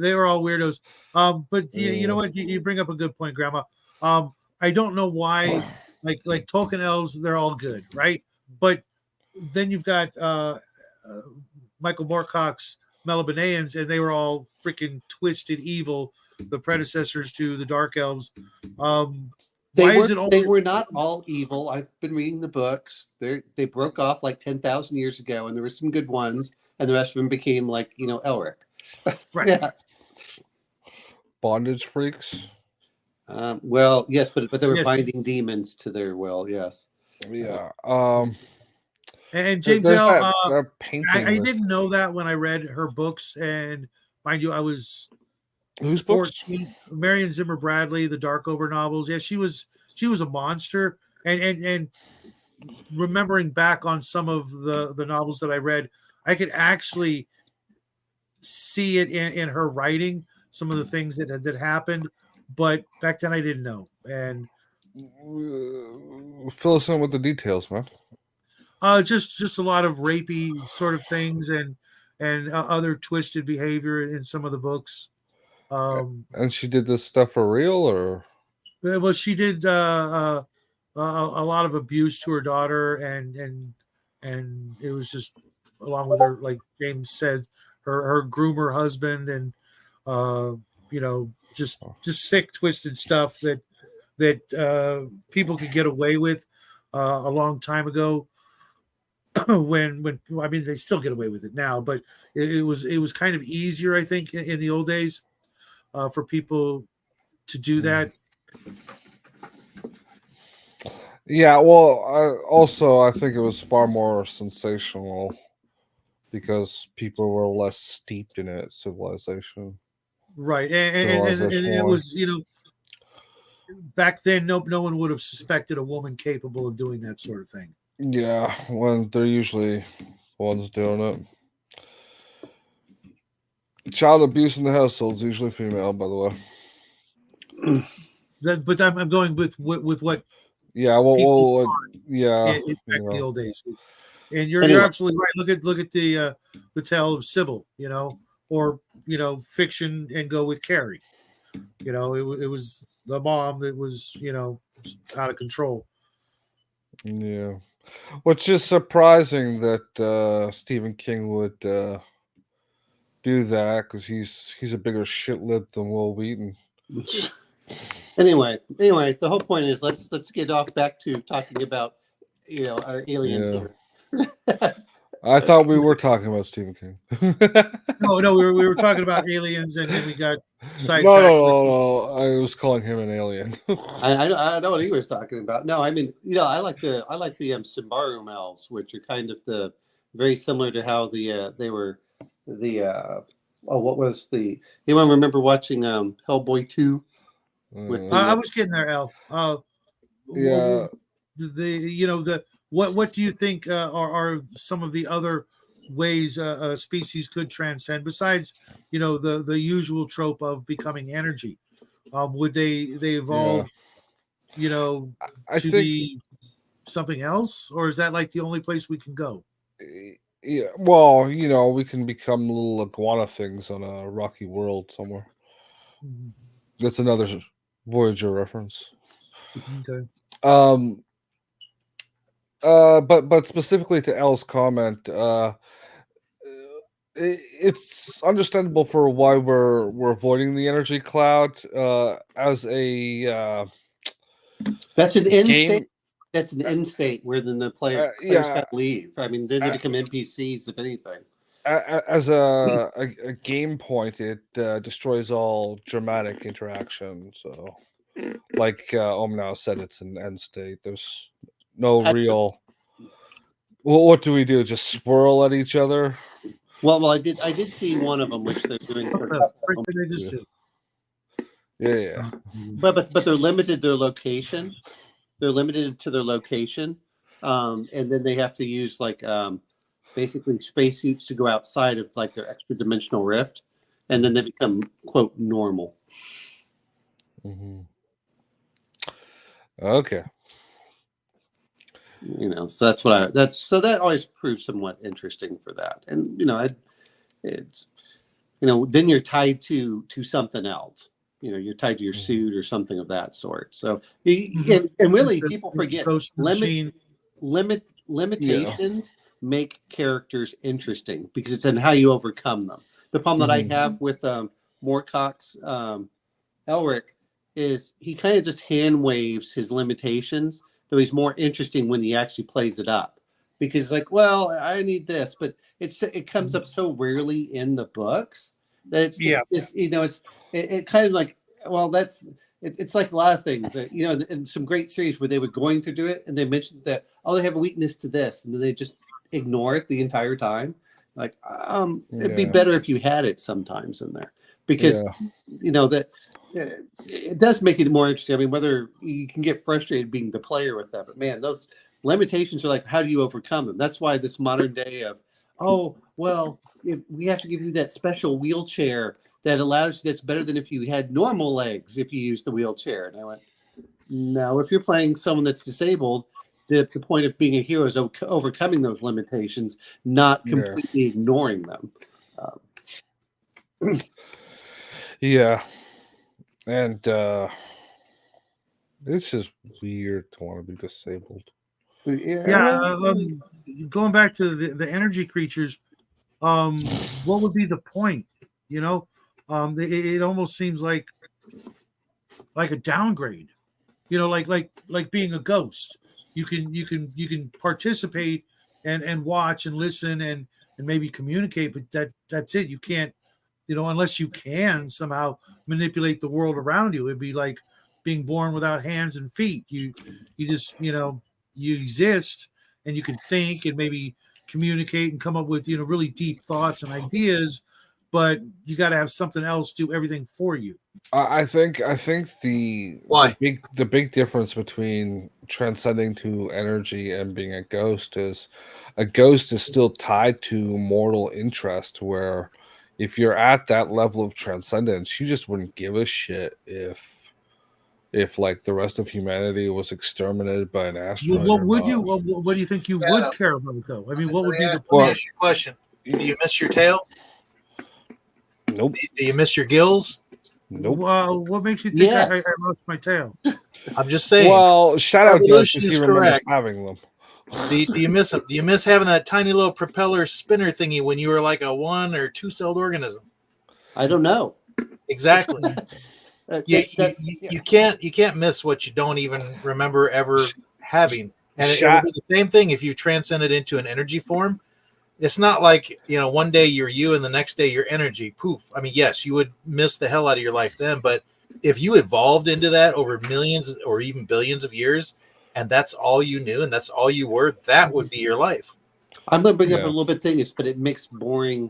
They were all weirdos. But you know Yeah. what? You bring up a good point, Grandma. I don't know why, like Tolkien elves, they're all good, right? But then you've got Michael Moorcock's Melibonians, and they were all freaking twisted evil, the predecessors to the Dark Elves. Why is it They only? were not all evil. I've been reading the books. They broke off like 10,000 years ago, and there were some good ones, and the rest of them became like Elric. Right. Yeah. Bondage freaks. Well, yes, but they were Yes. binding demons to their will. Yes. Yeah. And James there's L. that painting. I with- didn't know that when I read her books, and mind you, I was Whose books? 14. Marion Zimmer Bradley, the Darkover novels. Yeah, she was a monster. And remembering back on some of the novels that I read, I could actually see it in her writing, some of the things that happened. But back then I didn't know. And Fill us in with the details, man. just a lot of rapey sort of things and other twisted behavior in some of the books. And she did this stuff for real, or? Well, she did a lot of abuse to her daughter, and it was just along with her, like James said, her groomer husband, and just sick, twisted stuff that people could get away with a long time ago. when I mean, they still get away with it now, but it was kind of easier, I think, in the old days for people to do that. Yeah, well, I think it was far more sensational because people were less steeped in it. Civilization, Right, and it was, back then no one would have suspected a woman capable of doing that sort of thing. Yeah, when they're usually ones doing it. Child abuse in the household is usually female, by the way. But I'm going with what. Yeah, yeah. In back in the old days, and you're Anyway. absolutely right. Look at the tale of Sybil, or fiction, and go with Carrie. It was the mom that was out of control. Yeah, which is surprising that Stephen King would do that because he's a bigger shitlib than Will Wheaton. Anyway, the whole point is let's get off back to talking about our aliens Yeah. here. I thought we were talking about Stephen King. No, we were talking about aliens, and then we got sidetracked. No. I was calling him an alien. I know what he was talking about. No, I mean, I like the Symbaroum elves, which are kind of very similar to how they were what was anyone remember watching Hellboy 2? I was getting there, Al. Yeah. What do you think are some of the other ways a species could transcend besides the usual trope of becoming energy? Would they evolve I to think, be something else, or is that like the only place we can go? yeah, well, we can become little iguana things on a rocky world somewhere. That's another Voyager reference. Okay. But specifically to Elle's comment, it's understandable for why we're avoiding the energy cloud as a That's an end game. state. That's an end state where then the players Yeah. have to leave. I mean, then they become NPCs, if anything. As a game point, it destroys all dramatic interaction. So, like Omnau said, it's an end state. There's no real. Well, what do we do? Just swirl at each other? Well, I did see one of them, which they're doing. What the frick did I just do? Yeah. But they're limited their location. They're limited to their location, and then they have to use like basically spacesuits to go outside of like their extra dimensional rift, and then they become quote normal. Mm-hmm. Okay. So that's that always proves somewhat interesting for that, and it's then you're tied to something else. You're tied to your suit or something of that sort. So and really people forget limitations make characters interesting because it's in how you overcome them. The problem that I have with Moorcock's Elric is he kind of just hand waves his limitations, though he's more interesting when he actually plays it up. Because like, well, I need this, but it comes up so rarely in the books that it kind of like, well, it's like a lot of things that, in some great series where they were going to do it and they mentioned that, oh, they have a weakness to this, and then they just ignore it the entire time. Like, it'd be better if you had it sometimes in there because that it does make it more interesting. I mean, whether you can get frustrated being the player with that, but man, those limitations are like, how do you overcome them? That's why this modern day of, oh, well, we have to give you that special wheelchair that allows you, that's better than if you had normal legs if you use the wheelchair. And I went, no, if you're playing someone that's disabled, the point of being a hero is overcoming those limitations, not completely ignoring them. And it's just weird to want to be disabled. Going back to the energy creatures, what would be the point? It almost seems like a downgrade. Like being a ghost. You can participate and watch and listen and maybe communicate, but that's it. You can't, unless you can somehow manipulate the world around you. It'd be like being born without hands and feet. You just you exist and you can think and maybe communicate and come up with really deep thoughts and ideas, but you got to have something else do everything for you. I think the big difference between transcending to energy and being a ghost is still tied to mortal interest, where if you're at that level of transcendence, you just wouldn't give a shit if like the rest of humanity was exterminated by an asteroid. What do you think you would care about, though? I mean, what would be the point? Let me ask you a question. Do you miss your tail? Nope. Do you miss your gills? Nope. What makes you think I lost my tail? I'm just saying. Well, Shadow does because he remembers having them. Do you miss them? Do you miss having that tiny little propeller spinner thingy when you were like a 1 or 2 celled organism? I don't know. Exactly. You can't miss what you don't even remember ever having. And it would be the same thing if you transcended into an energy form. It's not like, one day you're you and the next day you're energy. Poof. I mean, yes, you would miss the hell out of your life then, but if you evolved into that over millions or even billions of years, and that's all you knew and that's all you were, that would be your life. I'm going to bring up a little bit thing, but it makes boring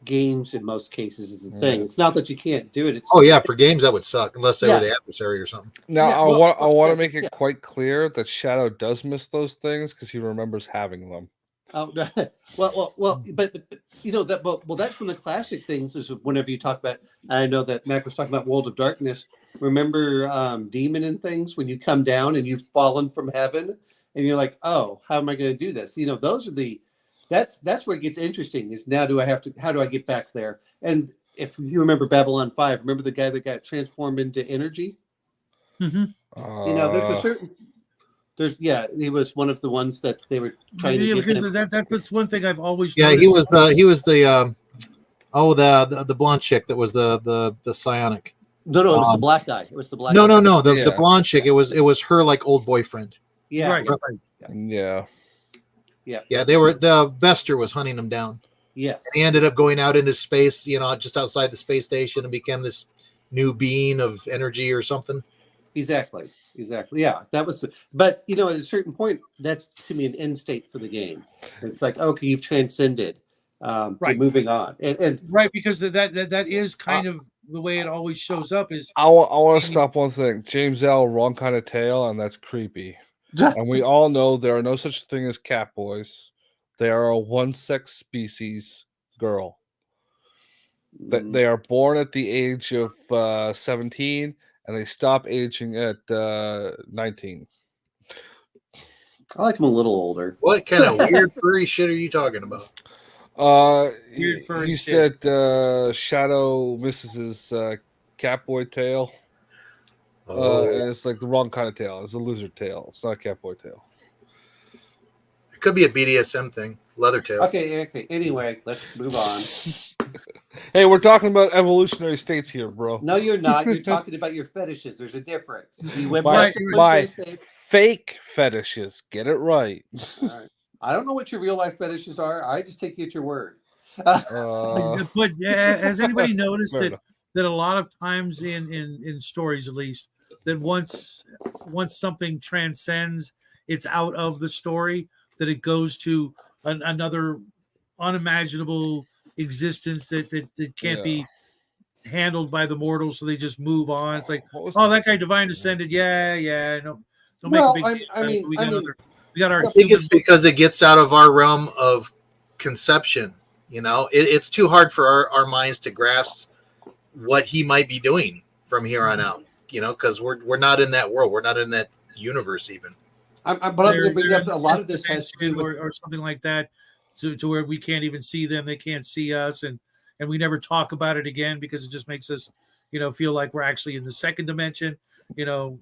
games in most cases is the thing. It's not that you can't do it. For games that would suck unless they were the adversary or something. Now I want to make it quite clear that Shadow does miss those things because he remembers having them. Oh well, but that's one of the classic things is whenever you talk about. I know that Mac was talking about World of Darkness. Remember Demon and things when you come down and you've fallen from heaven and you're like, oh, how am I going to do this? Those are that's where it gets interesting. Is now how do I get back there? And if you remember Babylon 5, remember the guy that got transformed into energy? Mm-hmm. There's a certain. He was one of the ones that they were trying to get because that's one thing I've always noticed. He was the blonde chick that was the psionic. No, it was the black guy. It was the black. No, the blonde chick. It was her like old boyfriend. Yeah, right. Yeah. They were the Bester was hunting them down. Yes. He ended up going out into space, just outside the space station, and became this new being of energy or something. Exactly. Yeah, that was. But at a certain point, that's to me an end state for the game. It's like, okay, you've transcended. You're Right. moving on, and Right, because that is kind of the way it always shows up. Is I want to stop one thing. James L. Wrong kind of tail, and that's creepy. And we all know there are no such thing as cat boys. They are a one-sex species girl. They are born at the age of 17, and they stop aging at 19. I like him a little older. What kind of weird furry shit are you talking about? Weird furry He shit. said Shadow misses his catboy tail. And it's like the wrong kind of tail. It's a lizard tail. It's not a catboy tail. It could be a BDSM thing. Leather tail. Okay. Anyway, let's move on. Hey, we're talking about evolutionary states here, bro. No, you're not. You're talking about your fetishes. There's a difference. You went My past evolutionary states. fake fetishes. Get it right. All right. I don't know what your real life fetishes are. I just take you at your word. But has anybody noticed Fair that a lot of times in stories, at least, that once something transcends, it's out of the story, that it goes to another unimaginable existence that can't be handled by the mortals, so they just move on. It's like, that guy divine descended. Yeah. No, don't make a big deal. We got our. I think it's because it gets out of our realm of conception. It's too hard for our minds to grasp what he might be doing from here on out. Because we're not in that world. We're not in that universe even. But I'm going to bring up a lot of this has to do with, or something like that, to where we can't even see them, they can't see us, and we never talk about it again because it just makes us, feel like we're actually in the second dimension,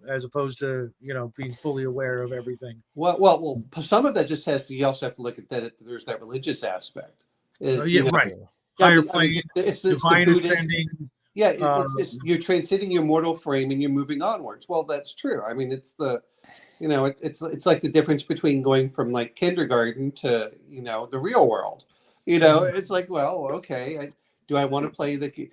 as opposed to being fully aware of everything. Well, some of that just has to. You also have to look at that. There's that religious aspect. Right. Higher plane, it's divine the Buddhist. ascending. Yeah, it's you're transcending your mortal frame and you're moving onwards. Well, that's true. I mean, it's the, it's like the difference between going from like kindergarten to the real world. It's like, well, okay, do I want to play the,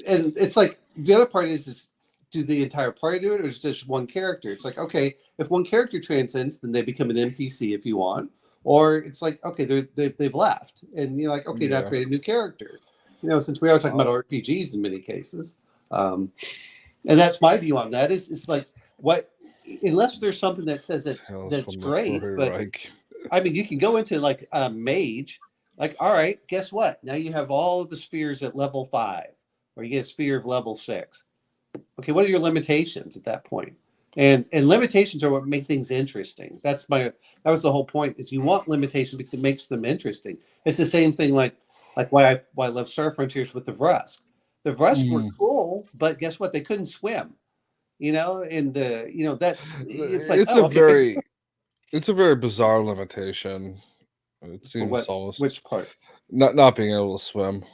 and it's like the other part is do the entire party do it, or is it just one character? It's like, okay, if one character transcends, then they become an NPC if you want, or it's like, okay, they've left, and you're like, okay, now create a new character. Since we are talking about RPGs in many cases, and that's my view on that. It's like unless there's something that says that's great, but I mean, you can go into like a mage, like, all right, guess what? Now you have all of the spheres at level 5, or you get a sphere of level 6. Okay, what are your limitations at that point? And limitations are what make things interesting. That was the whole point, is you want limitations because it makes them interesting. It's the same thing like why I love Star Frontiers with the Vrusk. The Vrusk were cool, but guess what? They couldn't swim. And that's it's a very bizarre limitation. It seems almost which part? Not being able to swim.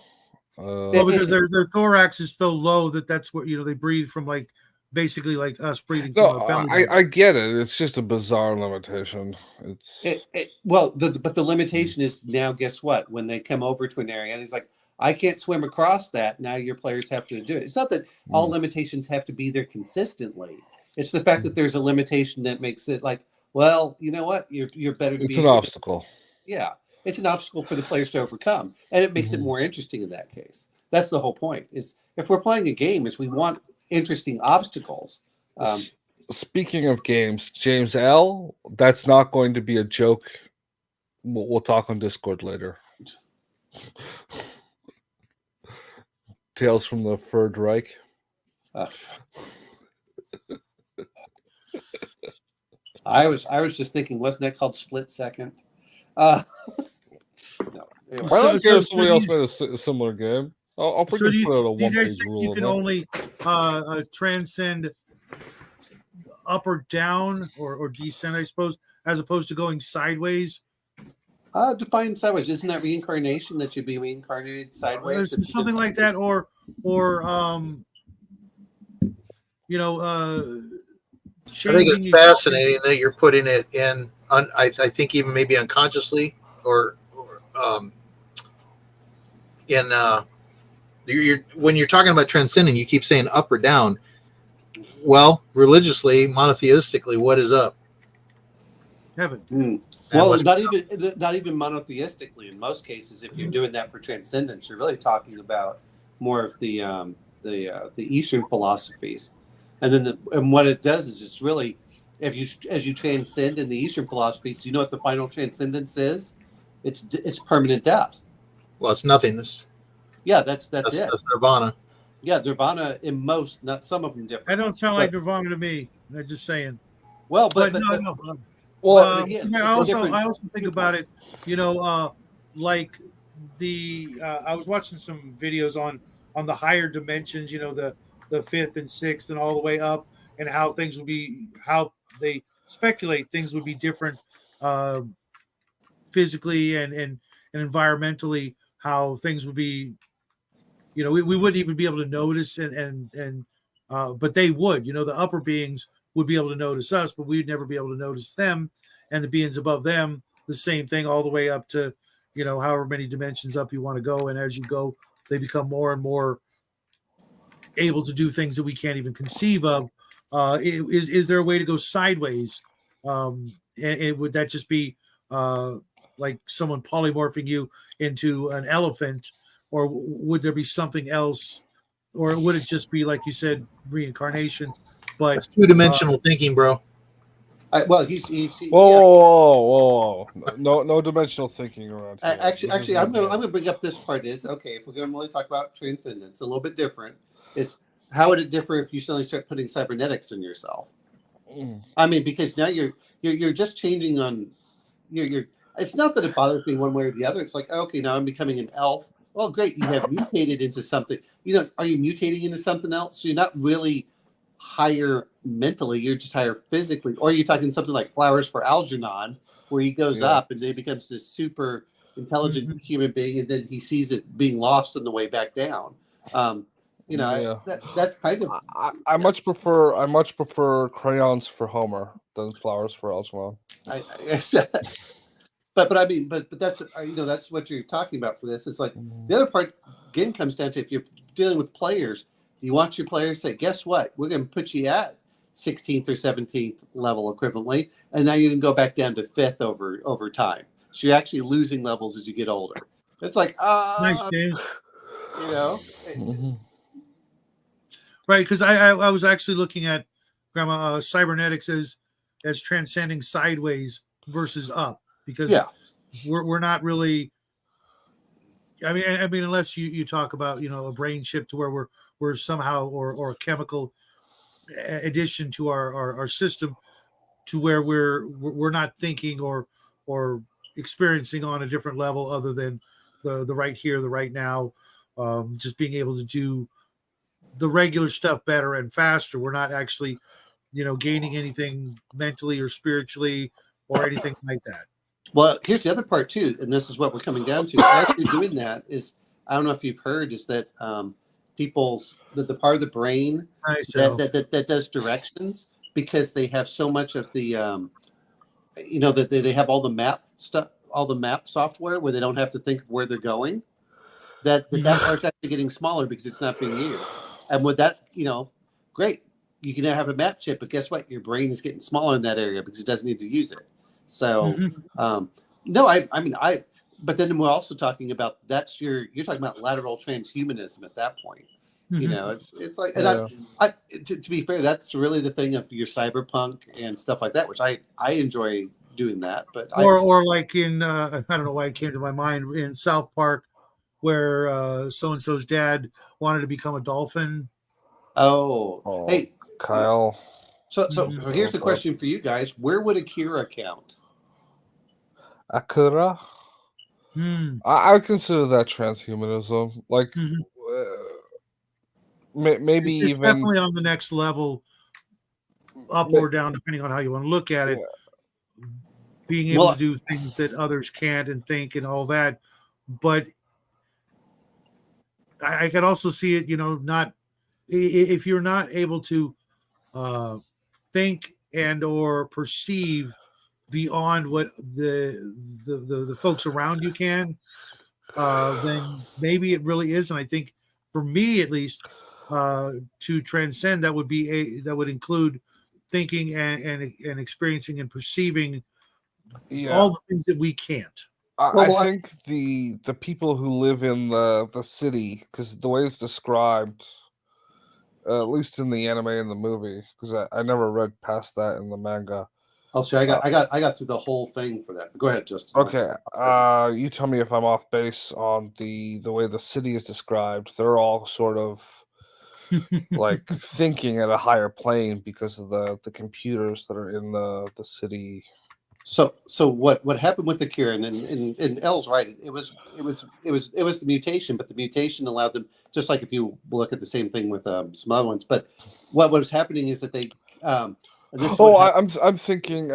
Because their thorax is so low that's what they breathe from, like basically like us breathing from our belly. I get it. It's just a bizarre limitation. But the limitation is now, guess what? When they come over to an area and it's like, I can't swim across that. Now your players have to do it. It's not that all limitations have to be there consistently. It's the fact that there's a limitation that makes it like, well, you know what? You're better. It's an obstacle. Yeah, it's an obstacle for the players to overcome, and it makes it more interesting in that case. That's the whole point. Is if we're playing a game, is we want interesting obstacles. Speaking of games, James L., that's not going to be a joke. We'll talk on Discord later. Tales from the Third Reich. I was just thinking, wasn't that called Split Second? No. Anyway. I don't care if somebody else made a similar game. I'll put it out a one-page rule. You can only transcend up or down or descend, I suppose, as opposed to going sideways. Define sideways. Isn't that reincarnation, that you'd be reincarnated sideways? Something like that, or I think it's fascinating that you're putting it in. I think even maybe unconsciously, or in when you're talking about transcending, you keep saying up or down. Well, religiously, monotheistically, what is up? Heaven. And Well, what's not even monotheistically. In most cases, if you're doing that for transcendence, you're really talking about more of the Eastern philosophies, and then and what it does is it's really as you transcend in the Eastern philosophy. Do you know what the final transcendence is? It's permanent death. well, it's nothingness. Yeah, that's it. That's nirvana. Yeah, nirvana in most, not some of them different. That don't sound like Nirvana to me. I'm just saying. Well, But but no. Well, again, I it's a also different think viewpoint. about it. Like I was watching some videos on the higher dimensions. The fifth and sixth and all the way up, and how things would be, how they speculate things would be different, uh, physically and environmentally. How things would be. We wouldn't even be able to notice, but they would. The upper beings would be able to notice us, but we'd never be able to notice them, and the beings above them, the same thing, all the way up to, however many dimensions up you want to go, and as you go, they become more and more able to do things that we can't even conceive of. Is there a way to go sideways? And would that just be like someone polymorphing you into an elephant, or would there be something else, or would it just be like you said, reincarnation? But That's two-dimensional thinking, bro. Well, he's whoa. No dimensional thinking around here. Actually, I'm gonna bring up this part. Is okay if we're going to really talk about transcendence, a little bit different. Is how would it differ if you suddenly start putting cybernetics in yourself? I mean, because now you're just changing on you're. It's not that it bothers me one way or the other. It's like, okay, now I'm becoming an elf. Well, great, you have mutated into something. Are you mutating into something else? So you're not really higher mentally, you're just higher physically. Or you're talking something like Flowers for Algernon, where he goes up and then becomes this super intelligent human being, and then he sees it being lost on the way back down. That's kind of. I much prefer crayons for Homer than flowers for Algernon. But I mean, but that's that's what you're talking about for this. It's like the other part again comes down to if you're dealing with players, do you want your players to say, guess what? We're going to put you at 16th or 17th level equivalently, and now you can go back down to 5th over time. So you're actually losing levels as you get older. It's like, nice, James. Right, because I was actually looking at Grandma cybernetics as transcending sideways versus up, because we're not really. I mean, unless you talk about a brain chip to where we're somehow or a chemical addition to our system, to where we're not thinking or experiencing on a different level other than the right here, the right now, just being able to do the regular stuff better and faster. We're not actually gaining anything mentally or spiritually or anything like that. Well, here's the other part too, and this is what we're coming down to. As you're doing that, is I don't know if you've heard, is that people's the part of the brain that does directions, because they have so much of the that they have all the map stuff, all the map software where they don't have to think of where they're going. That part's actually getting smaller because it's not being used. And with that, great, you can have a map chip, but guess what? Your brain is getting smaller in that area because it doesn't need to use it. So, no, I mean, but then we're also talking about you're talking about lateral transhumanism at that point. It's like, and to be fair, that's really the thing of your cyberpunk and stuff like that, which I enjoy doing that. But or like in I don't know why it came to my mind in South Park, where so and so's dad wanted to become a dolphin. Oh, hey, Kyle. So here's a question for you guys: where would Akira count? Akira? I would consider that transhumanism. Like, maybe it's even definitely on the next level, up or down, depending on how you want to look at it. Being able to do things that others can't and think and all that, but I could also see it. Not if you're not able to think and or perceive beyond what the folks around you can. then maybe it really is. And I think for me, at least, to transcend, that would include thinking and experiencing and perceiving Yeah. all the things that we can't. I think the people who live in the city, because the way it's described, at least in the anime and the movie, because I never read past that in the manga. I'll say I got through the whole thing for that. But go ahead, Justin. Okay, you tell me if I'm off base on the way the city is described. They're all sort of like thinking at a higher plane because of the computers that are in the city. So what happened with the cure and L's right. It was the mutation, but the mutation allowed them, just like if you look at the same thing with some other ones. But what was happening is that they and this is Oh, what happened. I'm thinking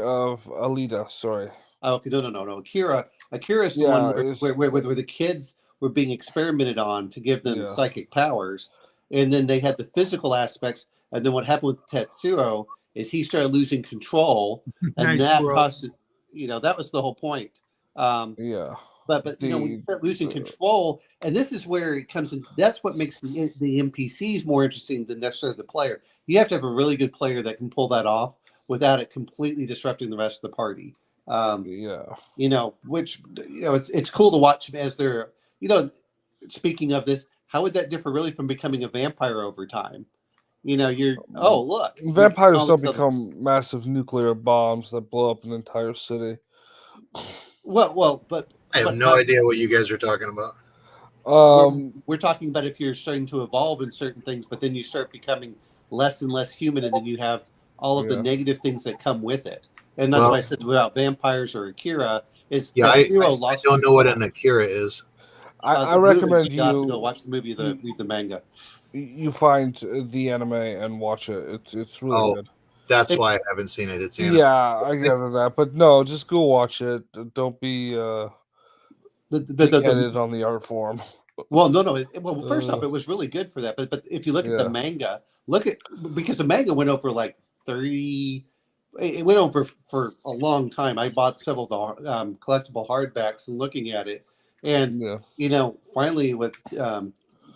of Alita. Sorry. Oh, okay, no. Akira is the one Yeah, where the kids were being experimented on to give them yeah, psychic powers, and then they had the physical aspects. And then what happened with Tetsuo is he started losing control, and Nice that squirrel. caused, that was the whole point. Um, yeah. but when you The start losing control, and this is where it comes in. That's what makes the NPCs more interesting than necessarily the player. You have to have a really good player that can pull that off without it completely disrupting the rest of the party. yeah. Which it's cool to watch as they're speaking of this, how would that differ really from becoming a vampire over time? You're look, Vampires all don't this other become massive nuclear bombs that blow up an entire city. but I have no idea what you guys are talking about. we're talking about if you're starting to evolve in certain things, but then you start becoming less and less human, and then you have all of the Yeah. negative things that come with it. And that's Well- why I said about vampires or Akira is Yeah, I Tetsuo lost don't know what an control. Akira is. I The movie, recommend you have to go you watch the movie, read the manga. you find the anime and watch it. It's really Oh, good. that's why I haven't seen it. It's anime. Yeah, I gather that, but no, just go watch it. Don't be The headed on the art form. Well, no. Well, first off, Uh, it was really good for that. But if you look at the Yeah. manga, because the manga went over like 30. It went over for a long time. I bought several of the collectible hardbacks and looking at it, and Yeah. finally with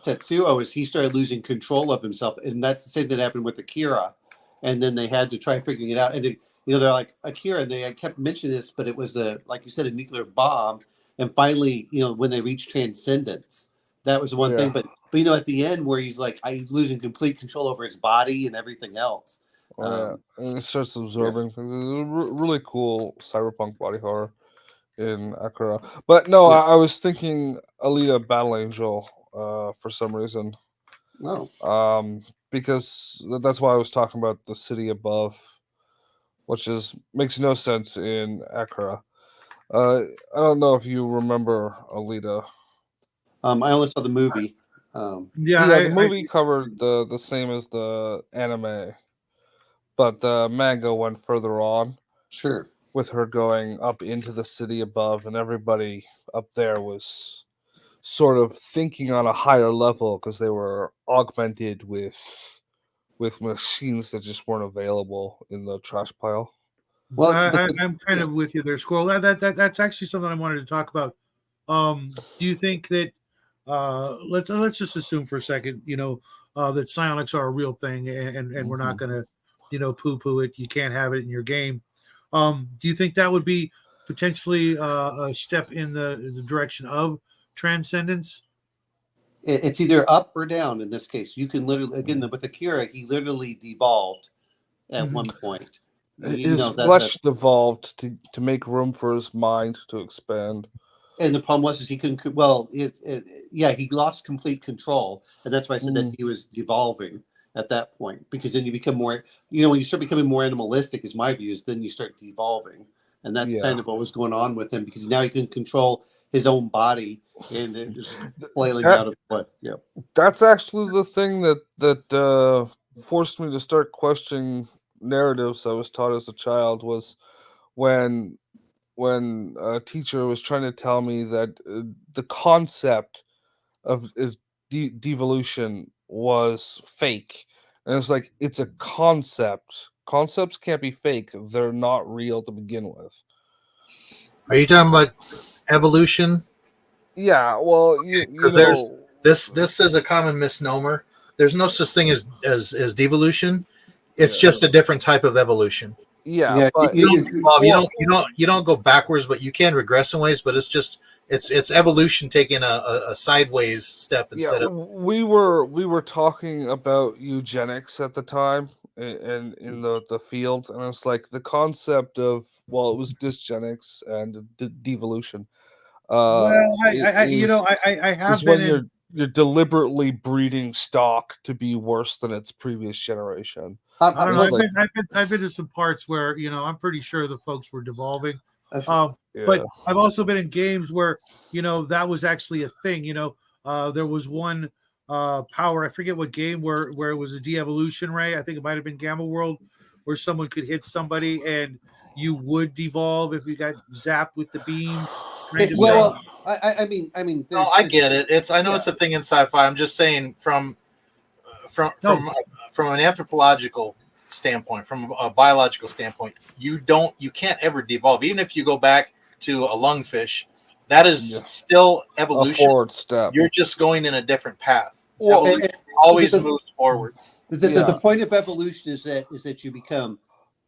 Tetsuo is he started losing control of himself, and that's the same thing that happened with Akira, and then they had to try figuring it out. And they're like Akira, and I kept mentioning this, but it was like you said, a nuclear bomb. And finally, when they reached transcendence, that was the one thing. Yeah. But at the end where he's like he's losing complete control over his body and everything else. Yeah. And it starts absorbing things. It's a really cool cyberpunk body horror in Akira. But no, Yeah. I was thinking Alita Battle Angel for some reason. Oh. Because that's why I was talking about the city above, which makes no sense in Akira. I don't know if you remember Alita. I only saw the movie. Yeah, the movie covered the same as the anime, but the manga went further on. Sure. With her going up into the city above, and everybody up there was sort of thinking on a higher level because they were augmented with machines that just weren't available in the trash pile. Well, I'm kind of with you there, Squirrel. That's actually something I wanted to talk about. Do you think that let's just assume for a second, that psionics are a real thing, and we're not going to, poo-poo it. You can't have it in your game. Do you think that would be potentially a step in the direction of transcendence? It's either up or down in this case. You can literally, again, with Akira, he literally devolved at one point. His flesh devolved to make room for his mind to expand. And the problem was he couldn't. He lost complete control, and that's why I said that he was devolving at that point. Because then you become more, when you start becoming more animalistic, is my view, is then you start devolving, and that's kind of what was going on with him because now he can control his own body and it just flailing out of what. Yeah, that's actually the thing that forced me to start questioning narratives I was taught as a child. Was when a teacher was trying to tell me that the concept of devolution was fake, and it's like, it's a concept. Concepts can't be fake. They're not real to begin with. Are you talking about evolution? Yeah, well, you Because know, this is a common misnomer. There's no such thing as devolution. It's yeah, just a different type of evolution. yeah, Yeah, but You don't evolve, well, you don't go backwards, but you can regress in ways. But it's evolution taking a sideways step yeah, instead of we were talking about eugenics at the time, and in the field, and it's like the concept of, well, it was dysgenics and devolution. Well, Is I is have been when in. you're deliberately breeding stock to be worse than its previous generation. I don't know. It's like, I've been to some parts where I'm pretty sure the folks were devolving. I've- yeah, But I've also been in games where that was actually a thing. There was one power. I forget what game where it was a de-evolution ray. I think it might have been Gamma World, where someone could hit somebody and you would devolve if you got zapped with the beam, kind of thing. well, I mean, no, I get it. I know it's a thing in sci-fi. I'm just saying from No. from from an anthropological standpoint, from a biological standpoint, you can't ever devolve. Even if you go back to a lungfish, that is Yeah. still a evolution. forward step. You're just going in a different path. Well, Evolution always moves forward. The point of evolution is that you become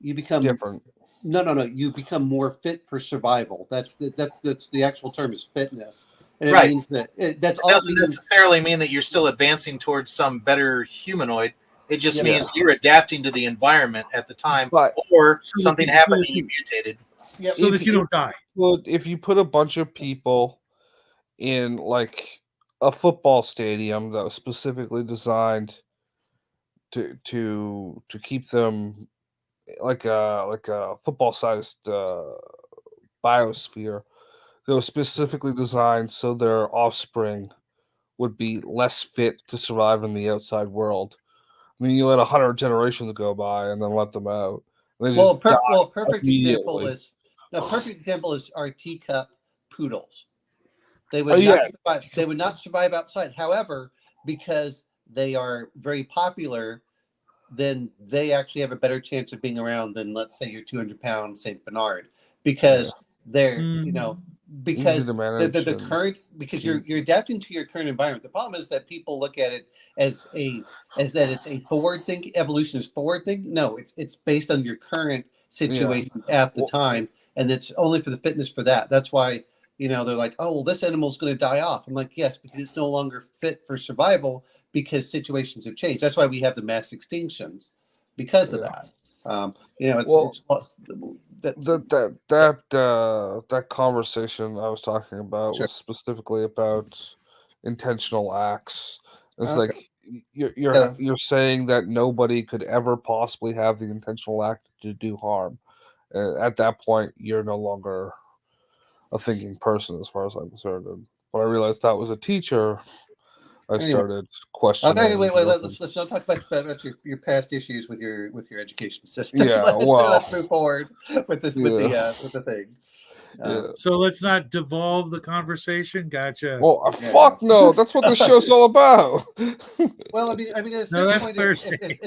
different. no, you become more fit for survival. That's the actual term is fitness, and it Right. means that's It all it doesn't means. necessarily mean that you're still advancing towards some better humanoid. It just Yeah. means you're adapting to the environment at the time, But or So that something you- happened so and you mutated. Yep. so if that you don't die. if you put a bunch of people in like a football stadium that was specifically designed to keep them like a football sized biosphere that was specifically designed so their offspring would be less fit to survive in the outside world. I mean, you let 100 generations go by and then let them out. And they just die Perfect example immediately. is our teacup poodles. They Oh would yeah, not survive. They would not survive outside. However, because they are very popular, then they actually have a better chance of being around than, let's say, your 200-pound Saint Bernard, because they're Mm. easy to the manage. current, because Mm. you're adapting to your current environment. The problem is that people look at it as that it's a forward think. Evolution is forward think. No, it's based on your current situation at the Well, time, and it's only for the fitness for that. That's why they're like, oh well, this animal's going to die off. I'm like, yes, because it's no longer fit for survival because situations have changed. That's why we have the mass extinctions because of yeah. that. It's Well, it's that's that conversation I was talking about sure. was specifically about intentional acts. It's Okay. like you're Yeah. you're saying that nobody could ever possibly have the intentional act to do harm. And at that point, you're no longer a thinking person, as far as I'm concerned. And when I realized that was a teacher, I Anyway. started questioning. Okay, wait. and Let's not talk about your past issues with your education system. Yeah, let's well, move forward with this with the thing. yeah. So let's not devolve the conversation. Gotcha. Well, Yeah. fuck no. That's what the show's all about. Well, at a No, certain that's point, Thursday.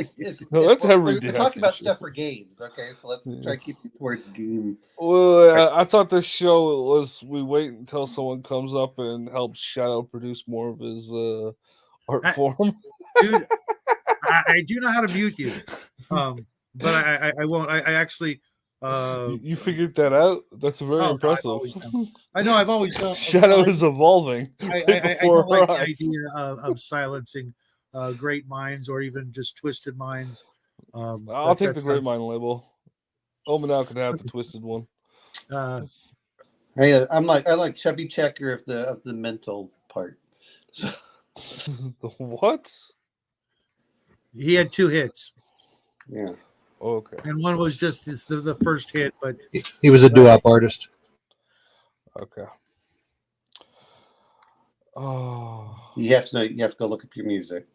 No, that's every we're day. talking about stuff for games. Okay, so let's Yeah. try to keep it towards game. Well, I thought this show was we wait until someone comes up and helps Shadow produce more of his art I- form. Dude, I do know how to mute you. But I won't. I actually You figured that out? That's very no, I've impressive. always done. I know I've always done. Shadow is evolving I right before don't like our the eyes. idea of silencing great minds or even just twisted minds. I'll take the Great Mind label. Omanau could have the twisted one. Hey, I like chubby checker of the mental part. So, The what? He had 2 hits, yeah. Okay. and one was just the first hit. But He was a doo-wop artist. Okay. Oh, You have to know. You have to go look up your music.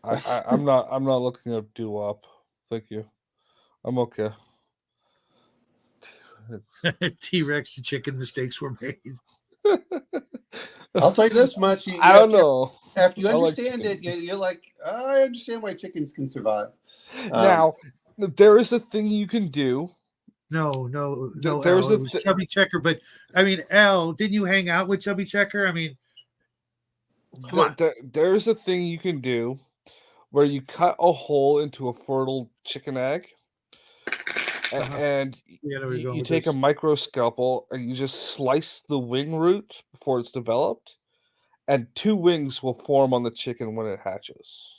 I'm not looking up doo-wop. Thank you. I'm okay. T-Rex chicken mistakes were made. I'll tell you this much: I don't know. After you I like understand it, chicken. you're like, oh, I understand why chickens can survive. Now, there is a thing you can do. No, There's Al, it was Chubby Checker. But I mean, Al, didn't you hang out with Chubby Checker? I mean, Come on. There's a thing you can do where you cut a hole into a fertile chicken egg, Uh-huh. and Yeah, I know where you're going you with take a this. microscalpel and you just slice the wing root before it's developed, and 2 wings will form on the chicken when it hatches.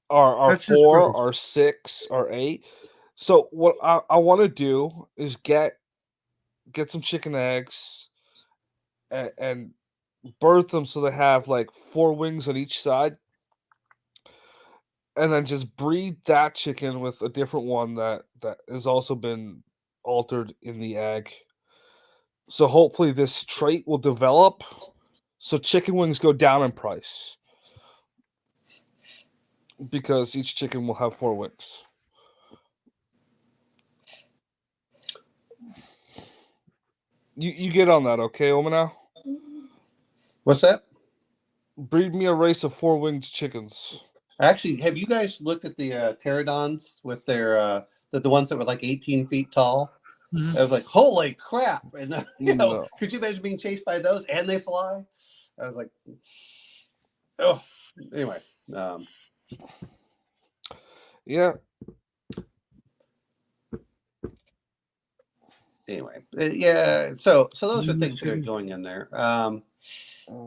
Are That's just 4, gross. are 6, are 8. So what I wanna do is get some chicken eggs and birth them so they have, like, 4 wings on each side, and then just breed that chicken with a different one that has also been altered in the egg. So hopefully this trait will develop, so chicken wings go down in price because each chicken will have 4 wings. You get on that, okay, Omanow? What's that? Breed me a race of 4-winged chickens. Actually, have you guys looked at the pterodons with their the ones that were like 18 feet tall? Mhm. I was like, holy crap! And No. could you imagine being chased by those and they fly? I was like, oh, anyway. Yeah. Anyway, yeah. So those are things that are going in there.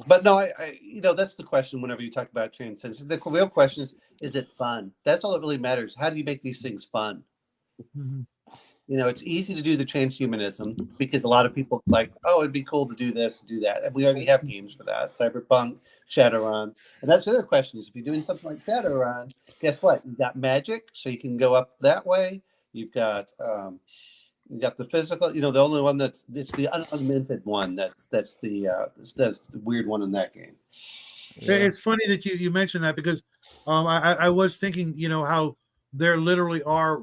But no, I that's the question. Whenever you talk about transcendence, the real question is it fun? That's all that really matters. How do you make these things fun? Mhm. It's easy to do the transhumanism because a lot of people like, oh, it'd be cool to do this, do that, and we already have games for that. Cyberpunk, Shadowrun, and that's the other question: is if you're doing something like Shadowrun, guess what? You've got magic, so you can go up that way. You've got the physical. The only one it's the unlimited one. That's the weird one in that game. Yeah. It's funny that you mentioned that because I was thinking, how there literally are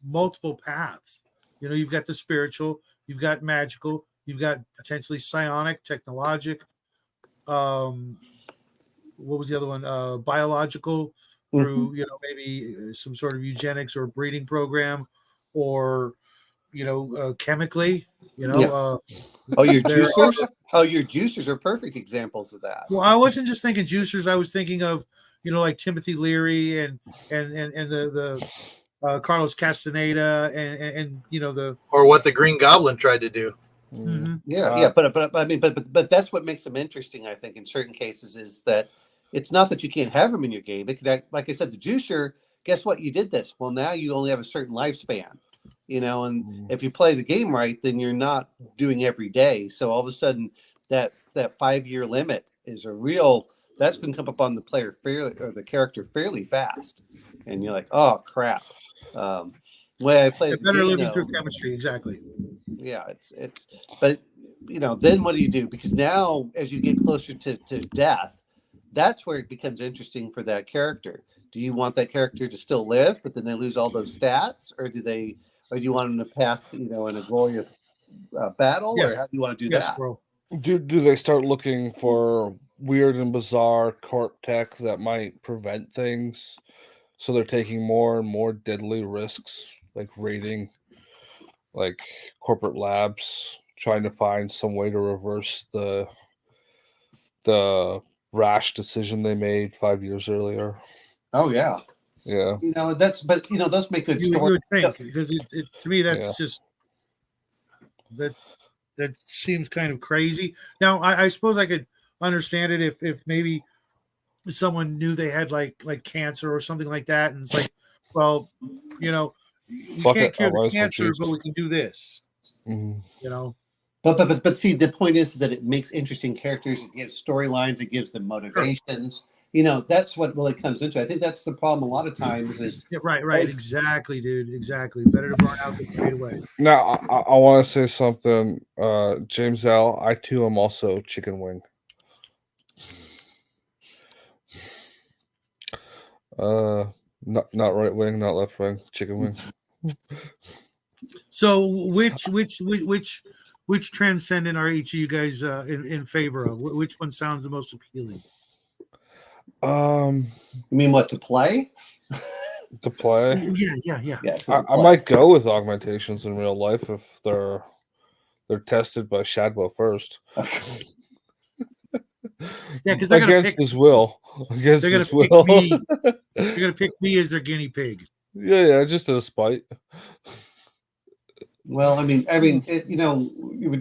multiple paths. You've got the spiritual, you've got magical, you've got potentially psionic, technologic. What was the other one? Biological, through maybe some sort of eugenics or breeding program, or chemically. Yeah. Oh, your there are, juicers. Oh, your juicers are perfect examples of that. well, I wasn't just thinking juicers. I was thinking of like Timothy Leary and the Carlos Castaneda and the Or what the Green Goblin tried to do. Mhm. Yeah. But I mean, but that's what makes them interesting. I think in certain cases is that it's not that you can't have them in your game. It could, like I said, the juicer. Guess what? You did this. Well, now you only have a certain lifespan. And if you play the game right, then you're not doing every day. So all of a sudden, that 5-year limit is a real. That's going to come up on the player fairly or the character fairly fast, and you're like, oh crap. Way I play as a better game, living though, through chemistry, exactly. yeah, it's but then what do you do? Because now as you get closer to death, that's where it becomes interesting for that character. Do you want that character to still live, but then they lose all those stats, or do you want them to pass, in a glorious battle, Yeah. or how do you want to do Yes, that? bro. Do they start looking for weird and bizarre corp tech that might prevent things? So they're taking more and more deadly risks, like raiding like corporate labs, trying to find some way to reverse the rash decision they made 5 years earlier. Oh yeah, Yeah. those make good You stories. would think, because to me that's Yeah. just that seems kind of crazy. Now I suppose I could understand it if maybe someone knew they had like cancer or something like that, and it's like, well, we Fuck can't it. I cure the might as well cancer, choose. but we can do this. Mhm. But see, the point is that it makes interesting characters. It gives storylines. It gives them motivations. That's what really comes into it. I think that's the problem a lot of times is Yeah, right, as- exactly, dude, exactly. Better to burn out than fade away. Now I want to say something, James L. I too am also chicken wing. Not right wing, not left wing, chicken wing. So which transcendent are each of you guys in favor of? Which one sounds the most appealing? you mean what to play? To play. Yeah. Yeah, I might go with augmentations in real life if they're tested by Shadwell first. Yeah, because they're gonna against pick. his will. Against They're gonna his pick will. me. They're gonna pick me as their guinea pig. Yeah, just a spite. Well, when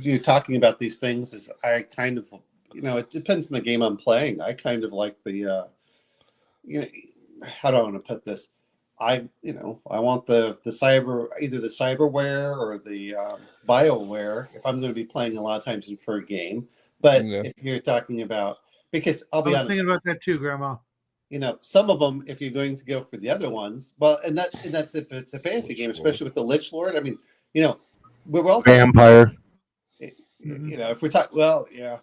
you're talking about these things, is I kind of, it depends on the game I'm playing. I kind of like the, how do I want to put this? I want the cyber, either the cyberware or the bioware. If I'm going to be playing a lot of times for a game, but Yeah. if you're talking about, because I'll I be was honest, thinking about that too, Grandma. some of them, if you're going to go for the other ones, well, and that's if it's a fantasy Lich game, Lord. especially with the Lich Lord. I mean, we're all Vampire. if we're talking, well, yeah,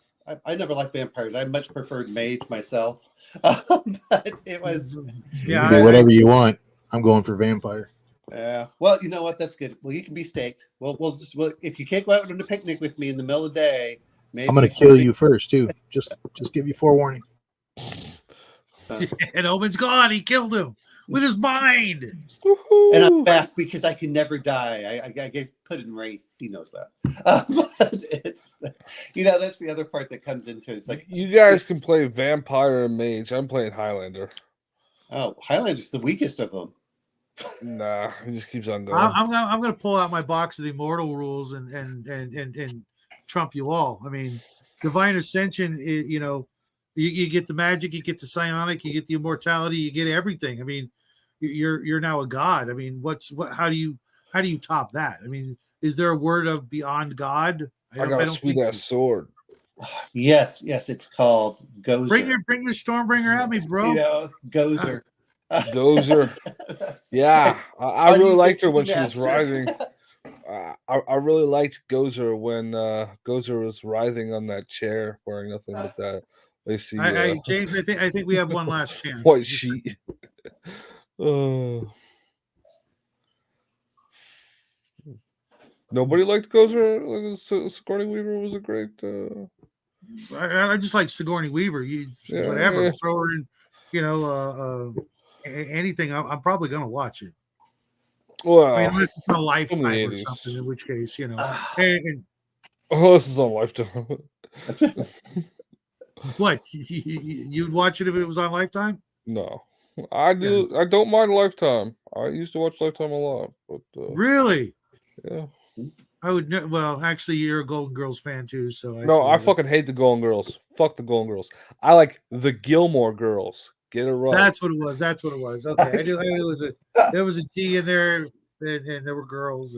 I never liked vampires. I much preferred mage myself, but it was, You Yeah, can do whatever you want. I'm going for vampire. well, you know what? That's good. Well, you can be staked. We'll if you can't go out on a picnic with me in the middle of the day, maybe I'm going to kill you first too. Just give you forewarning. and Omen's gone. He killed him with his mind. And I'm Woohoo! back because I can never die. I get put in Wraith. He knows that. But it's, that's the other part that comes into it. It's like, You guys can play vampire and mage. I'm playing Highlander. oh, Highlander's the weakest of them. Nah, he just keeps on going. I'm gonna pull out my box of the immortal rules and trump you all. I mean, divine ascension is, you get the magic, you get the psionic, you get the immortality, you get everything. I mean, you're now a god. I mean, how do you top that? I mean, is there a word of beyond God? I got a sweet ass sword. Yes, it's called Gozer. Bring your Stormbringer at me, bro. Gozer. Gozer. Yeah, I really liked her when she was writhing. I really liked Gozer when Gozer was writhing on that chair, wearing nothing but that. They see James, I think we have one last chance. white sheet. Nobody liked Gozer. Like, Sigourney Weaver was a great. I just like Sigourney Weaver. Whatever, throw her in, anything. I'm probably gonna watch it. Well, I mean, unless it's a Lifetime or 80s. something, in which case, and this is on Lifetime. what you'd watch it if it was on Lifetime? No, I do. Yeah. I don't mind Lifetime. I used to watch Lifetime a lot, but really, yeah. I would. Well, actually, you're a Golden Girls fan too, so I fucking hate the Golden Girls. Fuck the Golden Girls. I like the Gilmore Girls. Get it right. That's what it was. Okay, I knew there was a G in there, and there were girls.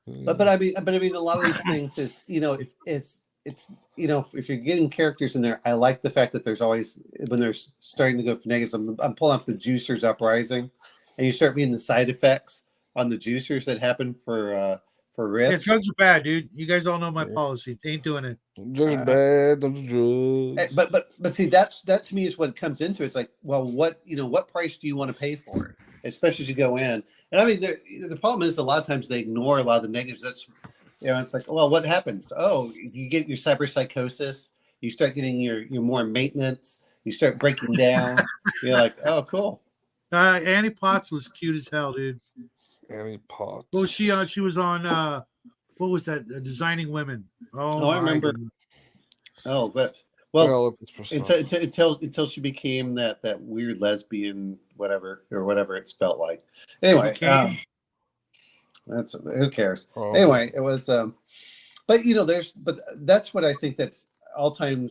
But I mean, a lot of these things is, if it's if you're getting characters in there, I like the fact that there's always, when they're starting to go for negatives, I'm pulling up the Juicers Uprising, and you start reading the side effects on the Juicers that happen for rifts. Yeah, drugs are bad, dude. You guys all know my policy. They ain't doing it. Drugs are bad. Drugs. But see, that to me is what it comes into. It's like, well, what price do you want to pay for it, especially as you go in. And I mean, the problem is a lot of times they ignore a lot of the negatives. That's, it's like, well, what happens? Oh, you get your cyberpsychosis. You start getting your more maintenance. You start breaking down. You're like, oh, cool. Annie Potts was cute as hell, dude. Annie Potts. Well, she was on what was that? Designing Women. Oh, I remember. God. Oh, but until she became that weird lesbian whatever it's spelt like. Anyway, that's, who cares? Oh. Anyway, it was but that's what I think that's all too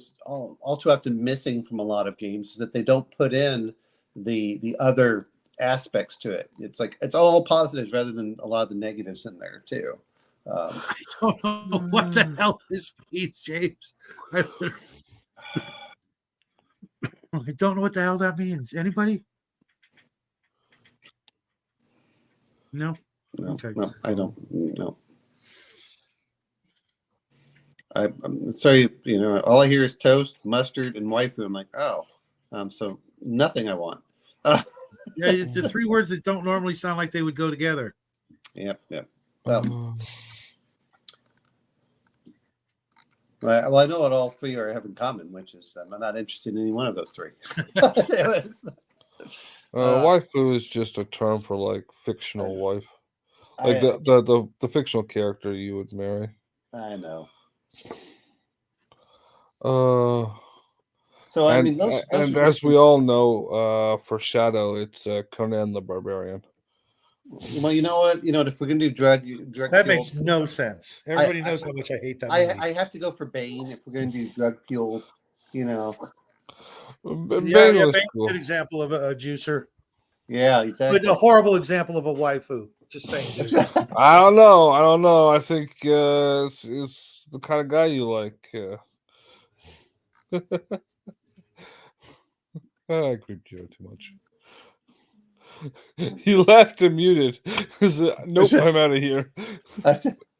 often missing from a lot of games, is that they don't put in the other aspects to it. It's like it's all positives rather than a lot of the negatives in there too. I don't know what the hell this means, James. I don't know what the hell that means. Anybody? No. Okay. No, I don't. No. I'm sorry. All I hear is toast, mustard, and waifu. I'm like, oh, so nothing I want. Yeah, it's the three words that don't normally sound like they would go together. Yep. Well, I know what all three have in common, which is I'm not interested in any one of those three. Waifu is just a term for like fictional wife, like the fictional character you would marry. I know. So I And mean, those and are as we all know, for Shadow, it's Conan the Barbarian. well, you know what? If we're gonna do drug That fueled, makes no sense. Everybody knows how much I hate that movie. I have to go for Bane if we're gonna do drug fueled. Yeah, Bane yeah, was Bane's a cool. good example of a juicer, Yeah, but exactly. a horrible example of a waifu. Just saying, dude. I don't know. I don't know. I think it's the kind of guy you like. I creeped you out too much. He laughed and muted. Nope, I'm out of here.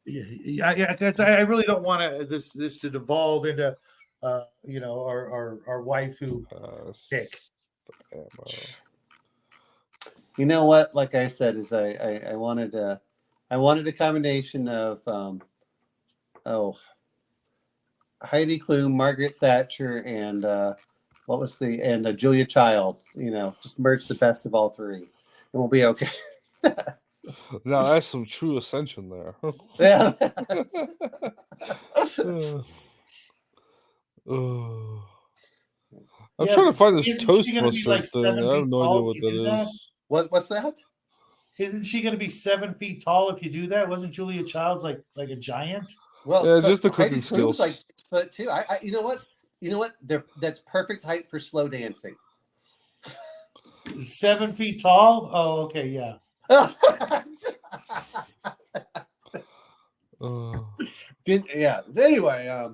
Yeah, 'cause I really don't want this to devolve into, our waifu pick. Ammo. You know what? Like I said, is I wanted a combination of Heidi Klum, Margaret Thatcher, and Julia Child. Just merge the best of all three, and we'll be okay. Now that's some true ascension there. Yeah. I'm trying to find this Isn't she toast gonna be mustard like thing. I 7 have feet no idea tall what if you that do that? is. What's that? Isn't she going to be 7 feet tall if you do that? Wasn't Julia Child's like a giant? Well, Yeah, so just the Heidi cooking Klum's skills. like 6 foot too. You know what? That's perfect height for slow dancing. 7 feet tall? Oh, okay, yeah. Yeah. Anyway,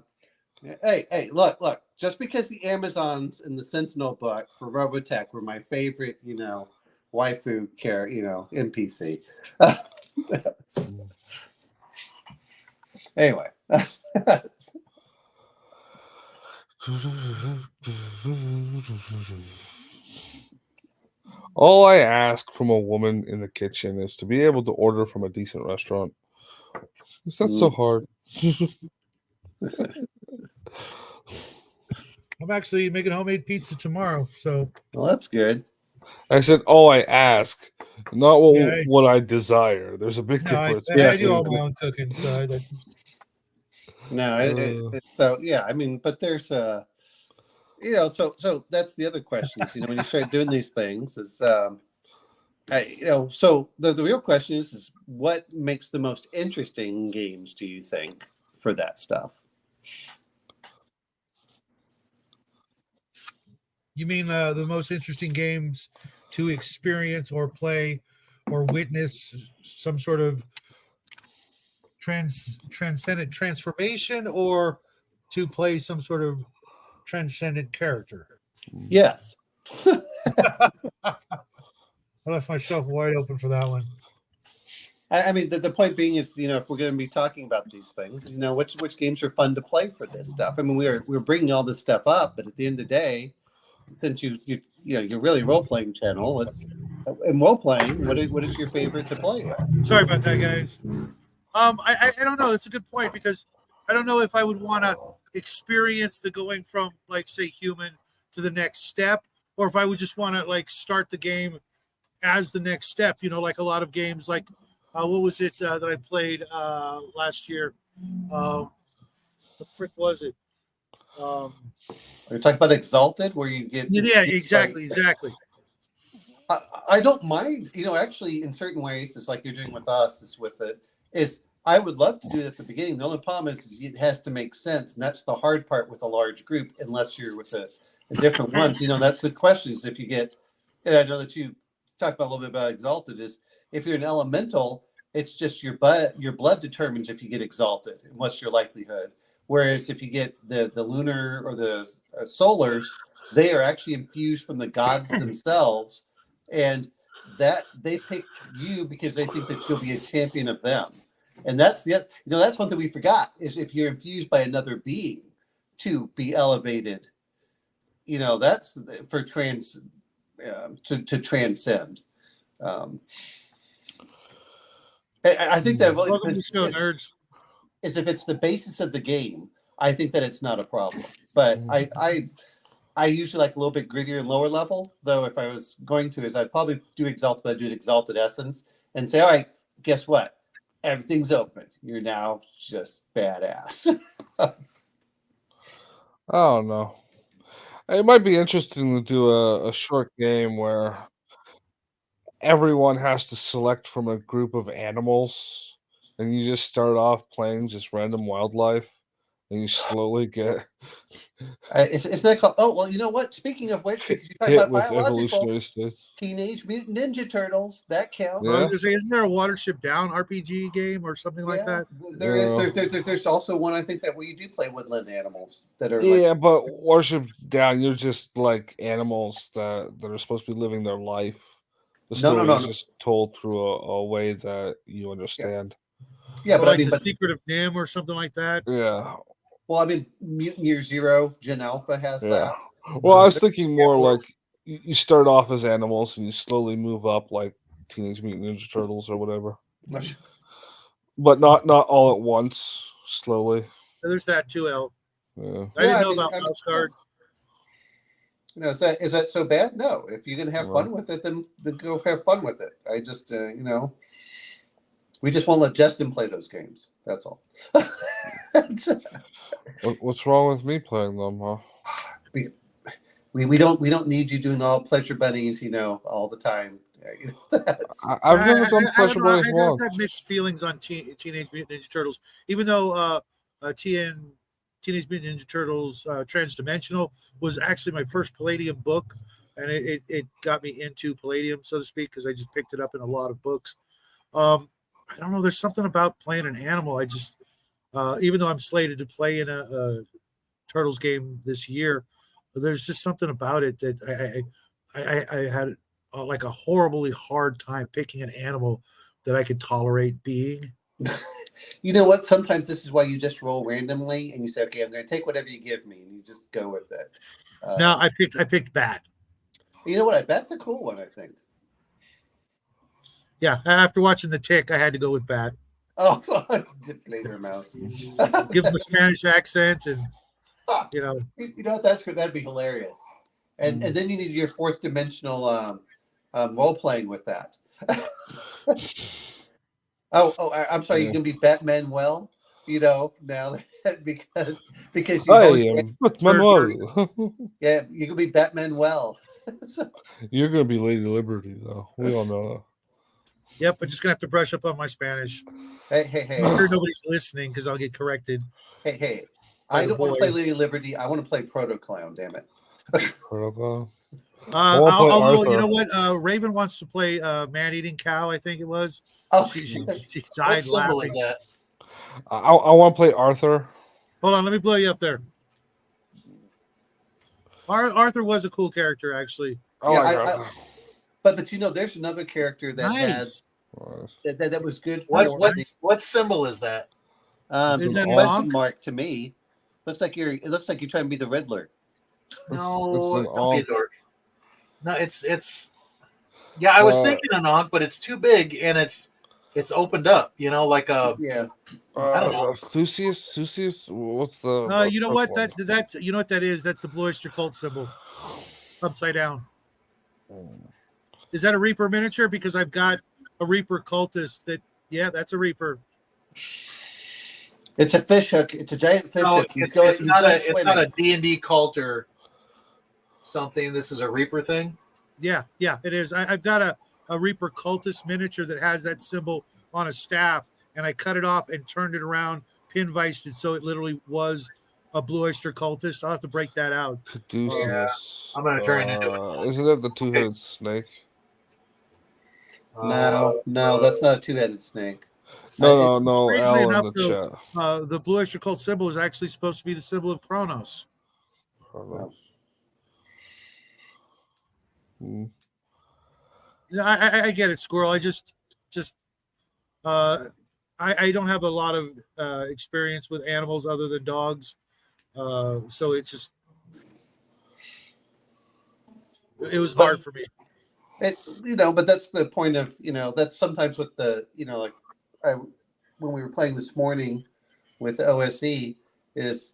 hey, look. Just because the Amazons and the Sentinel book for Robotech were my favorite, waifu NPC. Anyway. All I ask from a woman in the kitchen is to be able to order from a decent restaurant. Is that so hard? I'm actually making homemade pizza tomorrow, so Well, that's good. I said, "All I ask, not Yeah, what I desire." There's a big no, I difference. do all my own cooking, so that's No, so yeah, I mean, but there's so that's the other questions. When you start doing these things, is so the real question is what makes the most interesting games? Do you think for that stuff? You mean the most interesting games to experience or play or witness some sort of transcendent transformation, or to play some sort of transcendent character? Yes. I left myself wide open for that one. I mean, the point being is, if we're going to be talking about these things, which games are fun to play for this stuff. I mean, we're bringing all this stuff up, but at the end of the day, since you're really role playing channel, in role playing. What is your favorite to play with? Sorry about that, guys. I don't know. It's a good point, because I don't know if I would want to experience the going from, like, say, human to the next step, or if I would just want to, like, start the game as the next step. Like a lot of games, like what was it that I played last year? The frick was it? Are you talking about Exalted, where you get? Yeah, exactly. I don't mind. Actually, in certain ways, it's like you're doing with us. I would love to do it at the beginning. The only problem is it has to make sense, and that's the hard part with a large group. Unless you're with a different ones, that's the question. Is if you get, and I know that you talked about a little bit about Exalted. Is if you're an elemental, it's just your blood determines if you get exalted and what's your likelihood. Whereas if you get the lunar or the solars, they are actually infused from the gods themselves, and that they pick you because they think that you'll be a champion of them. And that's that's one thing we forgot, is if you're infused by another being to be elevated, that's for to transcend. I think that Welcome to the show, nerds. is if it's the basis of the game, I think that it's not a problem. But I usually like a little bit grittier and lower level. Though if I was going to, I'd probably do Exalted, but I'd do an Exalted Essence and say, all right, guess what? Everything's open. You're now just badass. I don't know. It might be interesting to do a short game where everyone has to select from a group of animals, and you just start off playing just random wildlife, and you slowly get It's that called? Oh well, you know what? Speaking of which, because you talked hit about with biological evolutionary states. Teenage Mutant Ninja Turtles, that Well, I was Yeah. counts. gonna say, isn't there a Watership Down RPG game or something like Yeah, that? there is. Yeah. There's also one I think that where you do play woodland animals that are like Yeah, but worship down, you're just like animals that are supposed to be living their life. The story is no. just told through a way that you Yeah, understand. yeah, Or but I like mean, the but Secret of Nim or something like that. Yeah, well, I mean, Mutant Year Zero, Gen Alpha has yeah. that. Well, I was There's thinking a more handful like you start off as animals and you slowly move up like Teenage Mutant Ninja Turtles or whatever, of- but not all at once. Slowly. There's that too, L. Yeah. I Yeah, didn't know about Mouse yeah. Guard. No, is that so bad? No. If you're gonna have No. fun with it, then go have fun with it. I just we just won't let Justin play those games. That's all. What's wrong with me playing them, huh? we don't need you doing all pleasure bunnies, all the time. I've never done I don't Pleasure know. Buddies I've once. got mixed feelings on Teenage Mutant Ninja Turtles, even though Teenage Mutant Ninja Turtles Transdimensional was actually my first Palladium book, and it got me into Palladium, so to speak, because I just picked it up in a lot of books. I don't know. There's something about playing an animal. I just, even though I'm slated to play in a Turtles game this year, there's just something about it that I had like a horribly hard time picking an animal that I could tolerate being. You know what? Sometimes this is why you just roll randomly and you say, "Okay, I'm going to take whatever you give me," and you just go with it. No, I picked Bat. You know what? I bet's a cool one. I think. Yeah, after watching The Tick, I had to go with Bat. Oh, flavor mouse. Give him a Spanish accent, and You know what? That'd be hilarious. And then you need your fourth dimensional role playing with that. I'm sorry. You can be Batman. Well, now because you I host. am Manuel. Yeah, you can be Batman. Well. You're gonna be Lady Liberty, though. We all know that. Yep, I'm just gonna have to brush up on my Spanish. Hey. I'm sure nobody's listening because I'll get corrected. Hey. By I the don't want to boy. play Lady Liberty. I want to play Proto Clown. Damn it. Protocol. I wanna play Although Arthur. you know what, Raven wants to play Man-Eating Cow. I think it was. Oh, She What died symbol laughing. is that? I want to play Arthur. Hold on, let me blow you up there. Arthur was a cool character, actually. I Yeah, like I- Arthur. but there's another character that Nice. that was good for What symbol is that? Isn't that question Ankh? mark to me. It looks like you're trying to be the Riddler. No, an don't be a Ankh. dork. No, it's. Yeah, I was Uh, thinking an Ankh, but it's too big and it's opened up. Like a. Yeah. I don't know. Thusius. What's the? You know what? Pokemon? That's you know what that is. That's the Blue Oyster Cult symbol, upside down. Is that a Reaper miniature? Because I've got a Reaper cultist. Yeah, that's a Reaper. It's a fish hook. It's a giant fish No, hook. it's not a swimming. D&D cult or something. This is a Reaper thing. Yeah, it is. I've got a Reaper cultist miniature that has that symbol on a staff, and I cut it off and turned it around, pin viced it, so it literally was a Blue Oyster cultist. I'll have to break that out. Caduceus. I'm gonna turn into it. Isn't that the two-headed snake? No, that's not a two-headed snake. No. Strangely Al in enough, the though, chat. the Blue Oyster Cult symbol is actually supposed to be the symbol of Kronos. Chronos. I get it, Squirrel. I just I don't have a lot of experience with animals other than dogs, so it was hard for me. But that's the point of that's sometimes with the when we were playing this morning with OSE is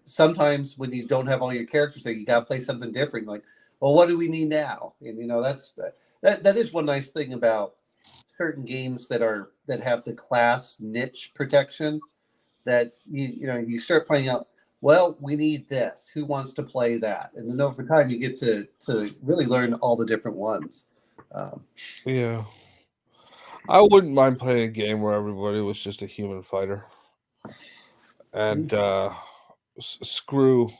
sometimes when you don't have all your characters there, you got to play something different. Like, well, what do we need now? And that is one nice thing about certain games that have the class niche protection that you start finding out. well, we need this. Who wants to play that? And then over time, you get to really learn all the different ones. Yeah. I wouldn't mind playing a game where everybody was just a human fighter. And screw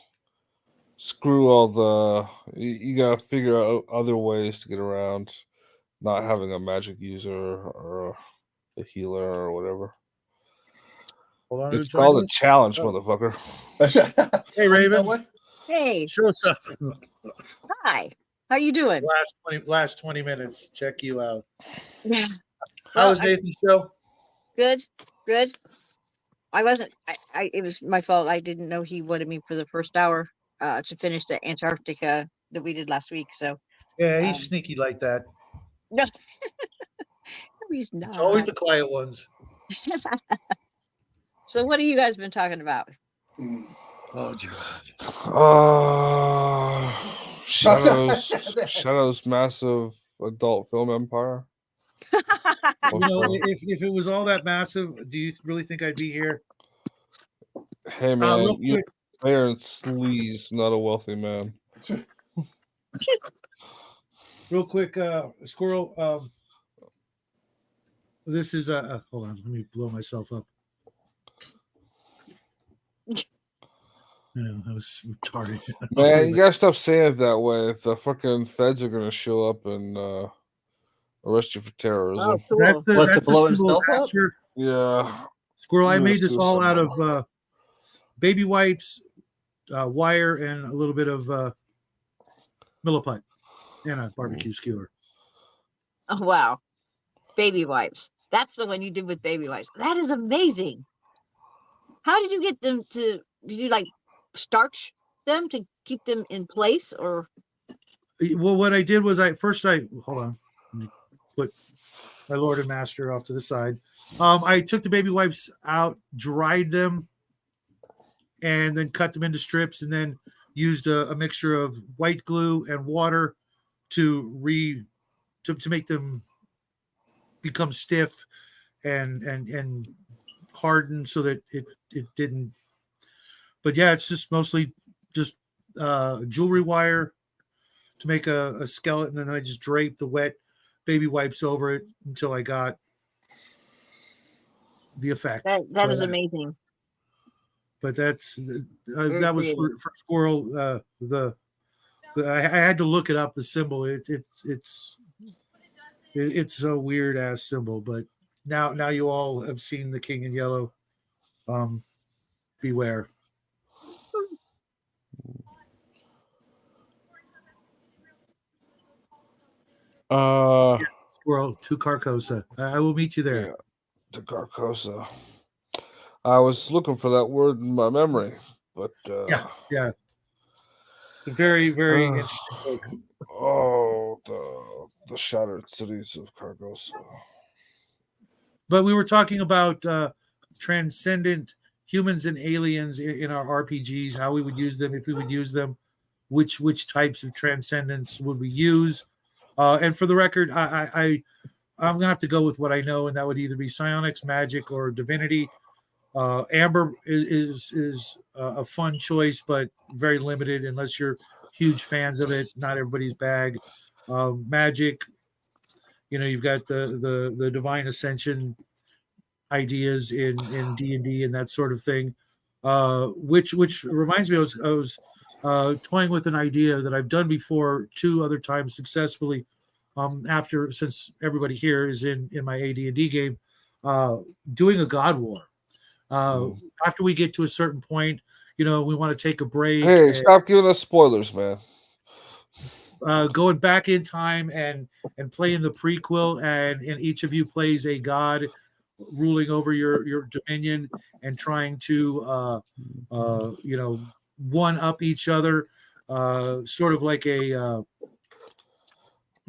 all the you gotta figure out other ways to get around not having a magic user or a healer or whatever. Hold on, It's who's joining called a us? challenge, Oh. motherfucker. Hey, Well, you know Raven. what? Hey, Show us up. hi. How you doing? Last 20 minutes. Check you out. Yeah. How Well, was Nathan's show? good, good. I wasn't. It was my fault. I didn't know he wanted me for the first hour to finish the Antarctica that we did last week. So Yeah, he's um, sneaky like that. no, he's It's always not. the quiet ones. So what have you guys been talking about? Oh, dear God. Shadow's massive adult film empire. You know, if it was all that massive, do you really think I'd be here? Hey man, Real you're quick, a player in sleaze, not a wealthy man. Squirrel. This is hold on, let me blow myself up. I know, I was retarded. Man, you gotta stop saying it that way. The fucking feds are gonna show up and arrest you for terrorism. Oh, cool. That's the What, to that's the blow symbol of himself up? Asher. Yeah. Squirrel. I You're made a this all out suicide of baby wipes, wire, and a little bit of milliput and a barbecue skewer. Oh wow, baby wipes. That's the one you did with baby wipes. That is amazing. How did you get them to? Did you like starch them to keep them in place, or? Well, what I did was I hold on, let me put my Lord and Master off to the side. I took the baby wipes out, dried them, and then cut them into strips, and then used a mixture of white glue and water to make them become stiff and harden so that it didn't. But yeah, it's just mostly just jewelry wire to make a skeleton, and then I just draped the wet baby wipes over it until I got the effect. That is amazing. But that's Very that was creative. for Squirrel. I had to look it up. The symbol it's a weird ass symbol, but now you all have seen the King in Yellow. Beware. Squirrel to Carcosa. I will meet you there. Yeah, to Carcosa. I was looking for that word in my memory, but Yeah. It's a very, very interesting book. Oh, the shattered cities of Carcosa. But we were talking about transcendent humans and aliens in our RPGs, how we would use them, if we would use them, which types of transcendence would we use? And for the record, I'm gonna have to go with what I know, and that would either be psionics, magic, or divinity. Amber is a fun choice, but very limited unless you're huge fans of it. Not everybody's bag. Magic, you've got the divine ascension ideas in D&D and that sort of thing. Which reminds me, I was toying with an idea that I've done before 2 other times successfully. Since everybody here is in my AD&D game, doing a God War. After we get to a certain point, we want to take a break. Hey, stop giving us spoilers, man. Going back in time and playing the prequel, and each of you plays a god ruling over your dominion and trying to one up each other, sort of like a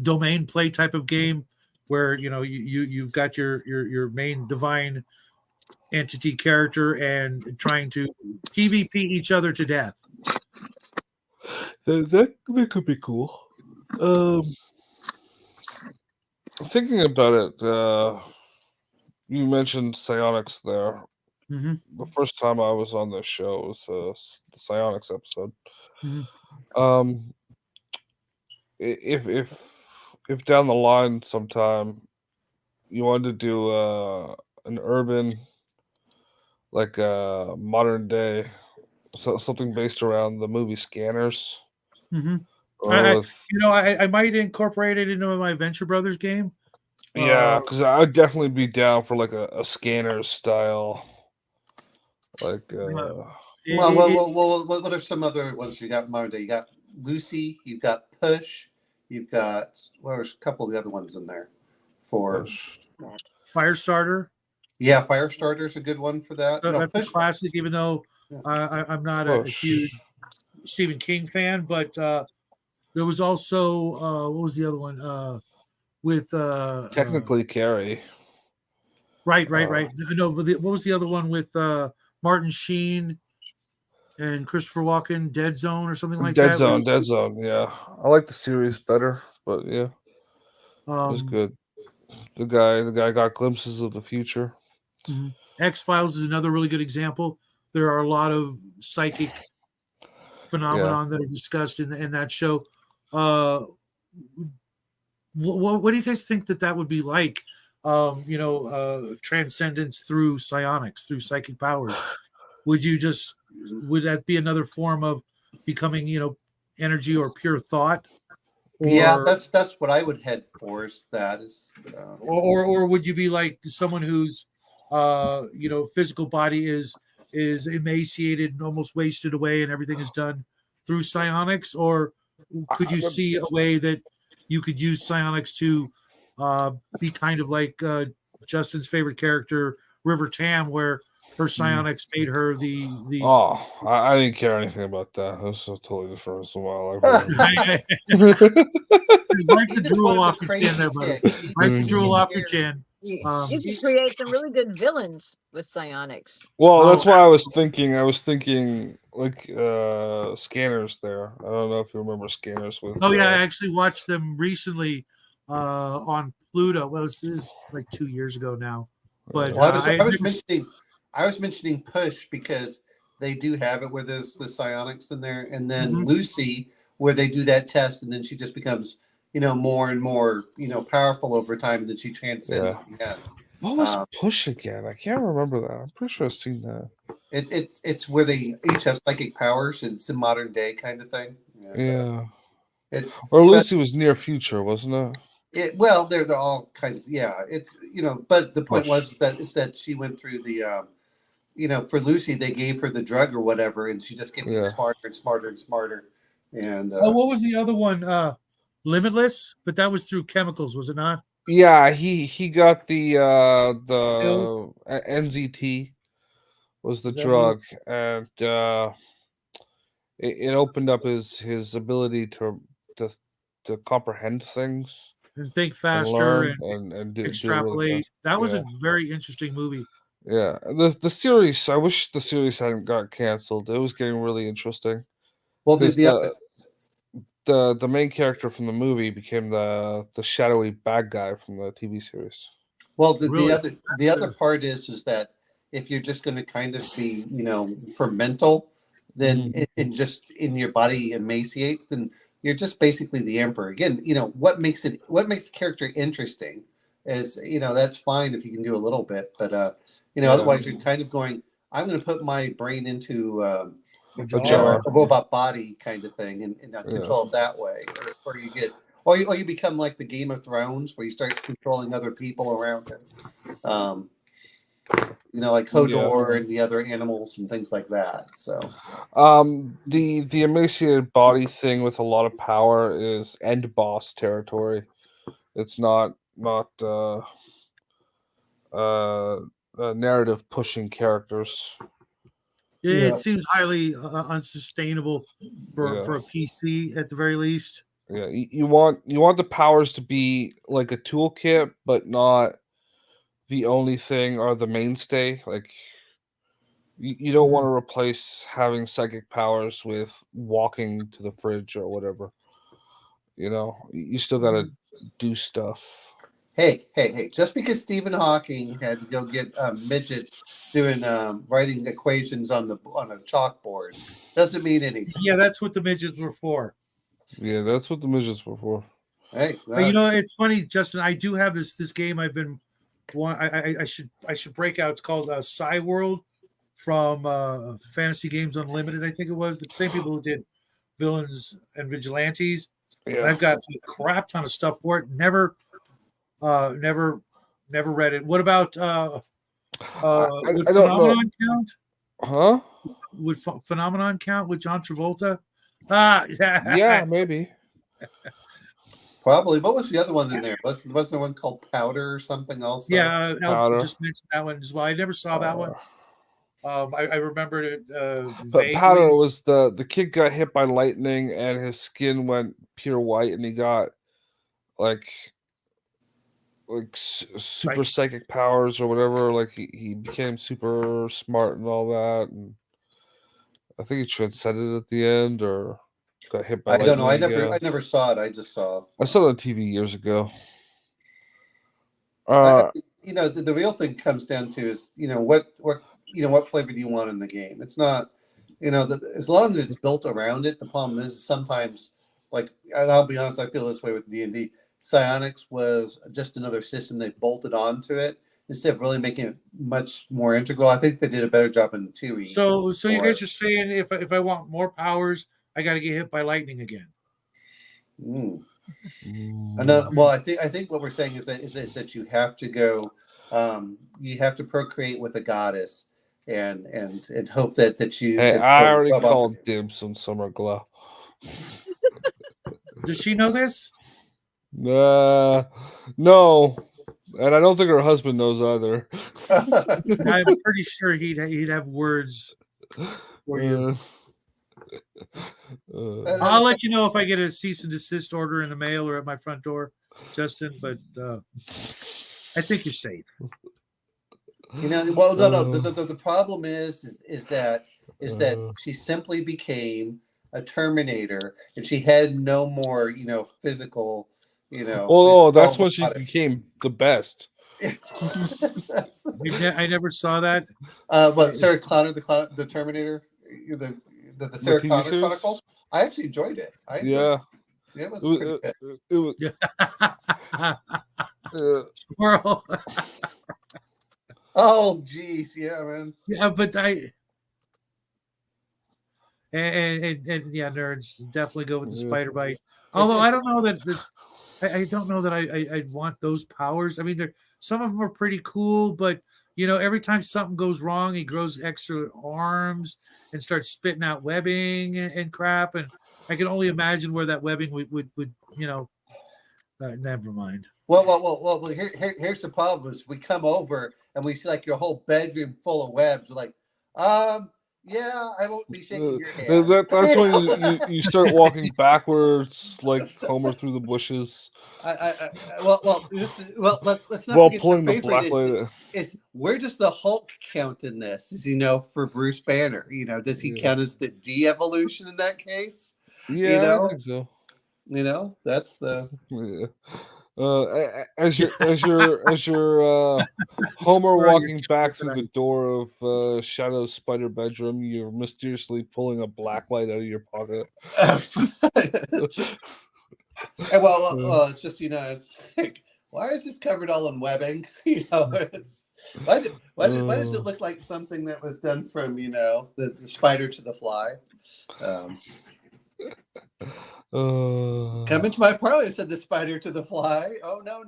domain play type of game where you've got your main divine entity character and trying to PvP each other to death. That could be cool. Thinking about it, you mentioned psionics there. Mm-hmm. The first time I was on this show was the psionics episode. Mm-hmm. Um, if down the line sometime you wanted to do an urban, like modern day, something based around the movie Scanners, Mm-hmm. or with I might incorporate it into my Venture Brothers game. yeah, because I'd definitely be down for like a Scanners style, like What are some other ones you got modern day? You got Lucy, you've got Push, you've got there's a couple of the other ones in there for push. Firestarter. yeah, Firestarter's a good one for that. No, That's a Push. classic, even though Yeah. I'm not a Push. huge Stephen King fan, but there was also what was the other one with Technically, Carrie. right. No, but what was the other one with Martin Sheen and Christopher Walken, Dead Zone or something like Dead that? Zone, Dead Zone. Yeah, I like the series better, but yeah, it was Um, good. The guy got glimpses of the future. X Files is another really good example. There are a lot of psychic Yeah, phenomenon that are discussed in that show. Uh, what do you guys think that would be like? Transcendence through psionics, through psychic powers. Would that be another form of becoming, energy or pure thought, Yeah, or that's what I would head for. Is that is or would you be like someone whose physical body is emaciated and almost wasted away and everything is done through psionics, or could you see a way that you could use psionics to be kind of like Justin's favorite character River Tam, where her psionics made her the Oh, I didn't care anything about that. It was so totally different from what I like. wipe he the just drool wanted off the your chin crazy there, buddy. kick. He Wipe the didn't drool off your care. chin. You could create some really good villains with psionics. Well, that's Oh, what I was thinking. I was thinking like Scanners there. I don't know if you remember Scanners with Oh yeah, I actually watched them recently on Pluto. Well, it was like 2 years ago now, but Well, I was mentioning Push because they do have it where there's the psionics in there, and then Mhm. Lucy where they do that test, and then she just becomes more and more powerful over time, and then she transcends yeah. at the end. What was Um, Push again? I can't remember that. I'm pretty sure I've seen that. it's where they each have psychic powers, and it's a modern day kind of thing. And Yeah. it's Or but Lucy was near future, wasn't it? well, they're all kind of it's but the point Push. was that she went through the for Lucy, they gave her the drug or whatever, and she just kept getting Yeah. smarter and smarter and smarter. And Oh, what was the other one? Limitless, but that was through chemicals, was it not? Yeah, he got the Pill? NZT was the Is that what drug, and it opened up his ability to to comprehend things and think and faster learn and and do really extrapolate. fast. That was Yeah, a very interesting movie. yeah. The series. I wish the series hadn't got canceled. It was getting really interesting well, because the other the main character from the movie became the shadowy bad guy from the TV series. well Really, the other part is that if you're just going to kind of be for mental, then Mhm. and just in your body emaciates, then you're just basically the emperor again. What makes the character interesting is that's fine if you can do a little bit, but Yeah, otherwise you're kind of going. I'm going to put my brain into a Jar. jar. a robot body kind of thing, and Yeah. control it that way, or you get, or you become like the Game of Thrones, where you start controlling other people around him, like Yeah. Hodor and the other animals and things like that. So The emaciated body thing with a lot of power is end boss territory. It's not narrative pushing characters. It seems highly unsustainable Yeah, for a PC at the very least. yeah. You want the powers to be like a toolkit, but not the only thing or the mainstay. Like you don't want to replace having psychic powers with walking to the fridge or whatever. You still got to do stuff. Hey! Just because Stephen Hawking had to go get midgets doing writing equations on a chalkboard doesn't mean anything. Yeah, that's what the midgets were for. Yeah, that's what the midgets were for. Hey, But you know, it's funny, Justin. I do have this game. I've been I should break out. It's called Sci World from Fantasy Games Unlimited. I think it was the same people who did Villains and Vigilantes. And Yeah. I've got a crap ton of stuff for it. Never read it. What about would I don't know. Phenomenon count? Huh? Would Phenomenon count with John Travolta? Ah, Yeah, maybe. probably. What was the other one in there? Was the one called Powder or something else? yeah. Al Powder. just mentioned that one as well. I never saw that one. I remembered it But vaguely. Powder was the kid got hit by lightning and his skin went pure white and he got like super psychic powers or whatever. Like he became super smart and all that. And I think he transcended at the end or got hit by I lightning. don't know. again. I never saw it. I just saw. I saw it on TV years ago. You know, the real thing comes down to is what flavor do you want in the game? It's not, as long as it's built around it. The problem is sometimes, like, and I'll be honest, I feel this way with D&D. Psionics was just another system they bolted onto it instead of really making it much more integral. I think they did a better job in 2E. So you guys are saying if I want more powers, I got to get hit by lightning again. Well, I think what we're saying is that you have to go, you have to procreate with a goddess, and hope that you. Hey, I already called dibs on Summer Glow. Does she know this? No, and I don't think her husband knows either. I'm pretty sure he'd have words for you. I'll let you know if I get a cease and desist order in the mail or at my front door, Justin. But I think you're safe. Well, no. The problem is that she simply became a Terminator, and she had no more, physical, Oh, that's when she became the best. I never saw that. What Sarah Connor, the Terminator, the Sarah Connor Chronicles? I actually enjoyed it. It was pretty good. It was. Squirrel. Oh, geez, yeah, man. Yeah, but and yeah, nerds definitely go with the spider bite. Although I don't know that I don't know that I'd want those powers. I mean, some of them are pretty cool, but every time something goes wrong, he grows extra arms and starts spitting out webbing and crap. And I can only imagine where that webbing would never mind. Well. Here's the problem: is we come over and we see like your whole bedroom full of webs. We're like, yeah, I won't be shaking your hand. That's when you start walking backwards, like Homer through the bushes. Let's not while forget pulling the the black favorite is where does the Hulk count in this? Is for Bruce Banner? Does he count as the de-evolution in that case? Yeah, I think so. That's the. Yeah. As your Homer walking back through the door of Shadow's spider bedroom, you're mysteriously pulling a black light out of your pocket. Well, it's just it's like, why is this covered all in webbing? It's why does it look like something that was done from the spider to the fly? Come into my parlor, said the spider to the fly. Oh no.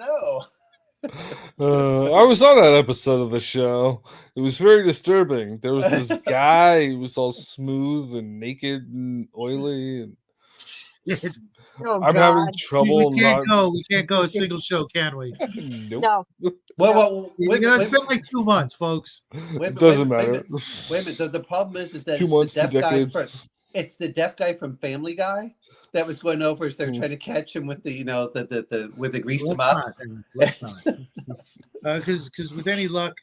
I was on that episode of the show. It was very disturbing. There was this guy. He was all smooth and naked and oily. And I'm having trouble. We can't go a single show, can we? Nope. No. Well, it's been like 2 months, folks. Doesn't matter. Wait a minute. The problem is that 2 months, 2 decades. It's the deaf guy from Family Guy that was going over as they're trying to catch him with the where they greased him up. Let's not. Because with any luck,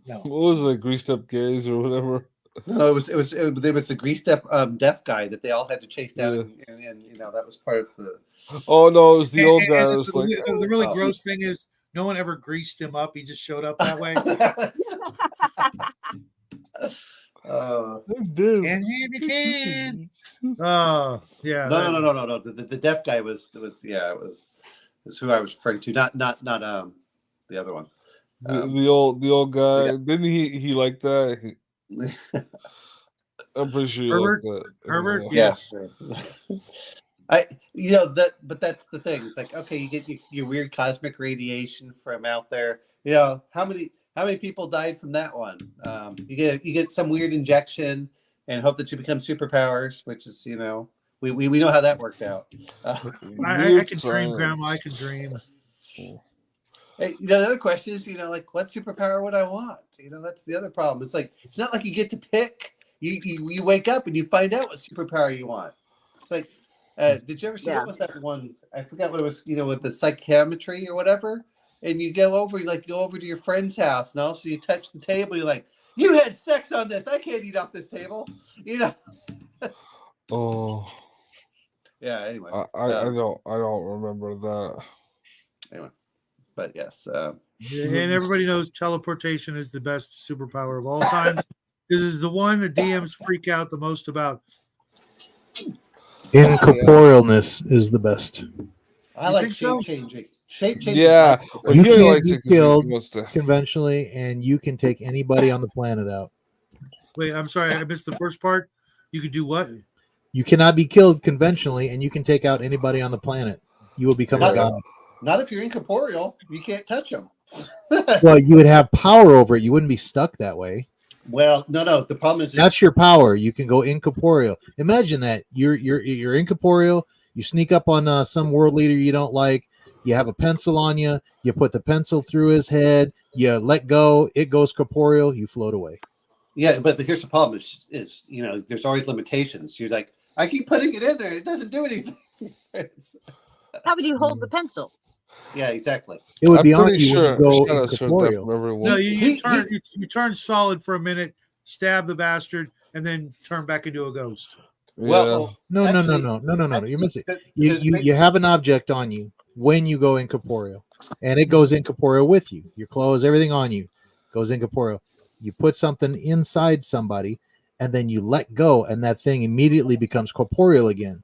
no. What was it, greased up gays or whatever? No, it was there was the greased up deaf guy that they all had to chase down, and you know that was part of the. Oh no, it was the old guy. And It was like, the really oh. gross thing is no one ever greased him up. He just showed up that way. dude. And here we can. Oh yeah. No. The deaf guy was who I was referring to. Not the other one. The old guy. yeah. Didn't he like that? I'm pretty sure you Herbert? like that. Herbert? Yeah. Yes. But that's the thing. It's like, okay, you get your weird cosmic radiation from out there. You know, how many people died from that one? You get some weird injection and hope that you become superpowers, which is, you know, we know how that worked out. I can dream, Grandma. I can dream. Hey, you know, the other question is, you know, like, what superpower would I want? You know, that's the other problem. It's like, it's not like you get to pick. You wake up and you find out what superpower you want. It's like, did you ever see what was that one? I forgot what it was. You know, with the psychometry or whatever. And you go over to your friend's house, and also you touch the table. You're like, you had sex on this. I can't eat off this table. You know. Oh. Yeah. Anyway, I don't remember that. Anyway, but yes. And everybody knows teleportation is the best superpower of all times. This is the one that DMs freak out the most about. Incorporealness is the best. I You like think so? shape-changing. Shape-changing. Yeah. Well, You he only can't likes be it 'cause he killed wants to. conventionally, and you can take anybody on the planet out. Wait, I'm sorry, I missed the first part. You could do what? You cannot be killed conventionally, and you can take out anybody on the planet. You will become a god. Not if you're incorporeal. You can't touch them. Well, you would have power over it. You wouldn't be stuck that way. Well, no. The problem is That's your power. You can go incorporeal. Imagine that you're incorporeal. You sneak up on some world leader you don't like. You have a pencil on you. You put the pencil through his head. You let go. It goes corporeal. You float away. Yeah, but here's the problem: is you know, there's always limitations. You're like, I keep putting it in there. It doesn't do anything. How would you hold the pencil? Yeah, exactly. It would I'm be on pretty you sure. when you go Shadow's heard that incorporeal. from everyone. No, you turn solid for a minute, stab the bastard, and then turn back into a ghost. Well, No. You're missing. You have an object on you when you go incorporeal, and it goes incorporeal with you. Your clothes, everything on you goes incorporeal. You put something inside somebody, and then you let go, and that thing immediately becomes corporeal again.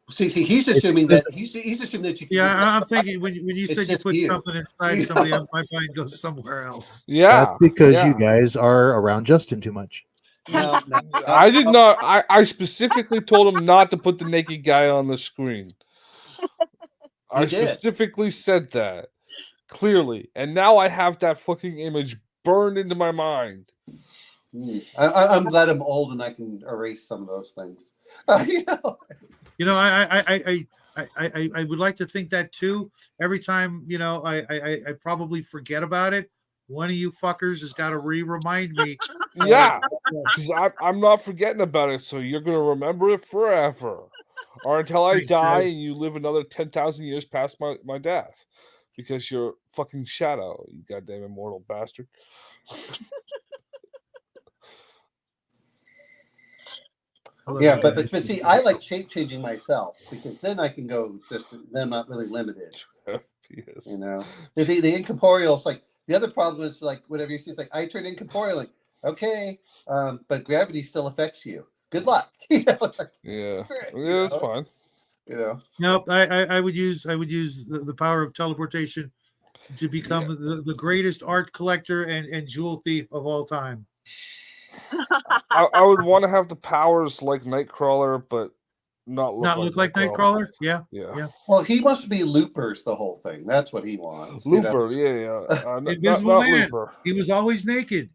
See, he's assuming that he's assuming that you. Can Yeah, I'm thinking when you said you just put you. something inside somebody, my mind goes somewhere else. Yeah. That's because you guys are around Justin too much. No, I did not. I specifically told him not to put the naked guy on the screen. I You did. specifically said that clearly, and now I have that fucking image burned into my mind. I'm glad I'm old and I can erase some of those things. You know, I would like to think that too. Every time, you know, I probably forget about it. One of you fuckers has got to remind me. Yeah, because I'm not forgetting about it, so you're gonna remember it forever, or until I Thanks, die guys. and you live another 10,000 years past my death, because you're fucking Shadow, you goddamn immortal bastard. Yeah, but see, I like shape changing myself because then I can go then I'm not really limited. Yes. You know, the incorporeal is like the other problem is like whatever you see, it's like I turn incorporeal, like okay, but gravity still affects you. Good luck. You know, like, Yeah, you it's know? fine. You know, Nope, I would use the power of teleportation to become the greatest art collector and jewel thief of all time. I would want to have the powers like Nightcrawler, but not look like Nightcrawler. Yeah. Well, he must be loopers the whole thing. That's what he wants. Looper, yeah. Invisible not Man. Looper. He was always naked.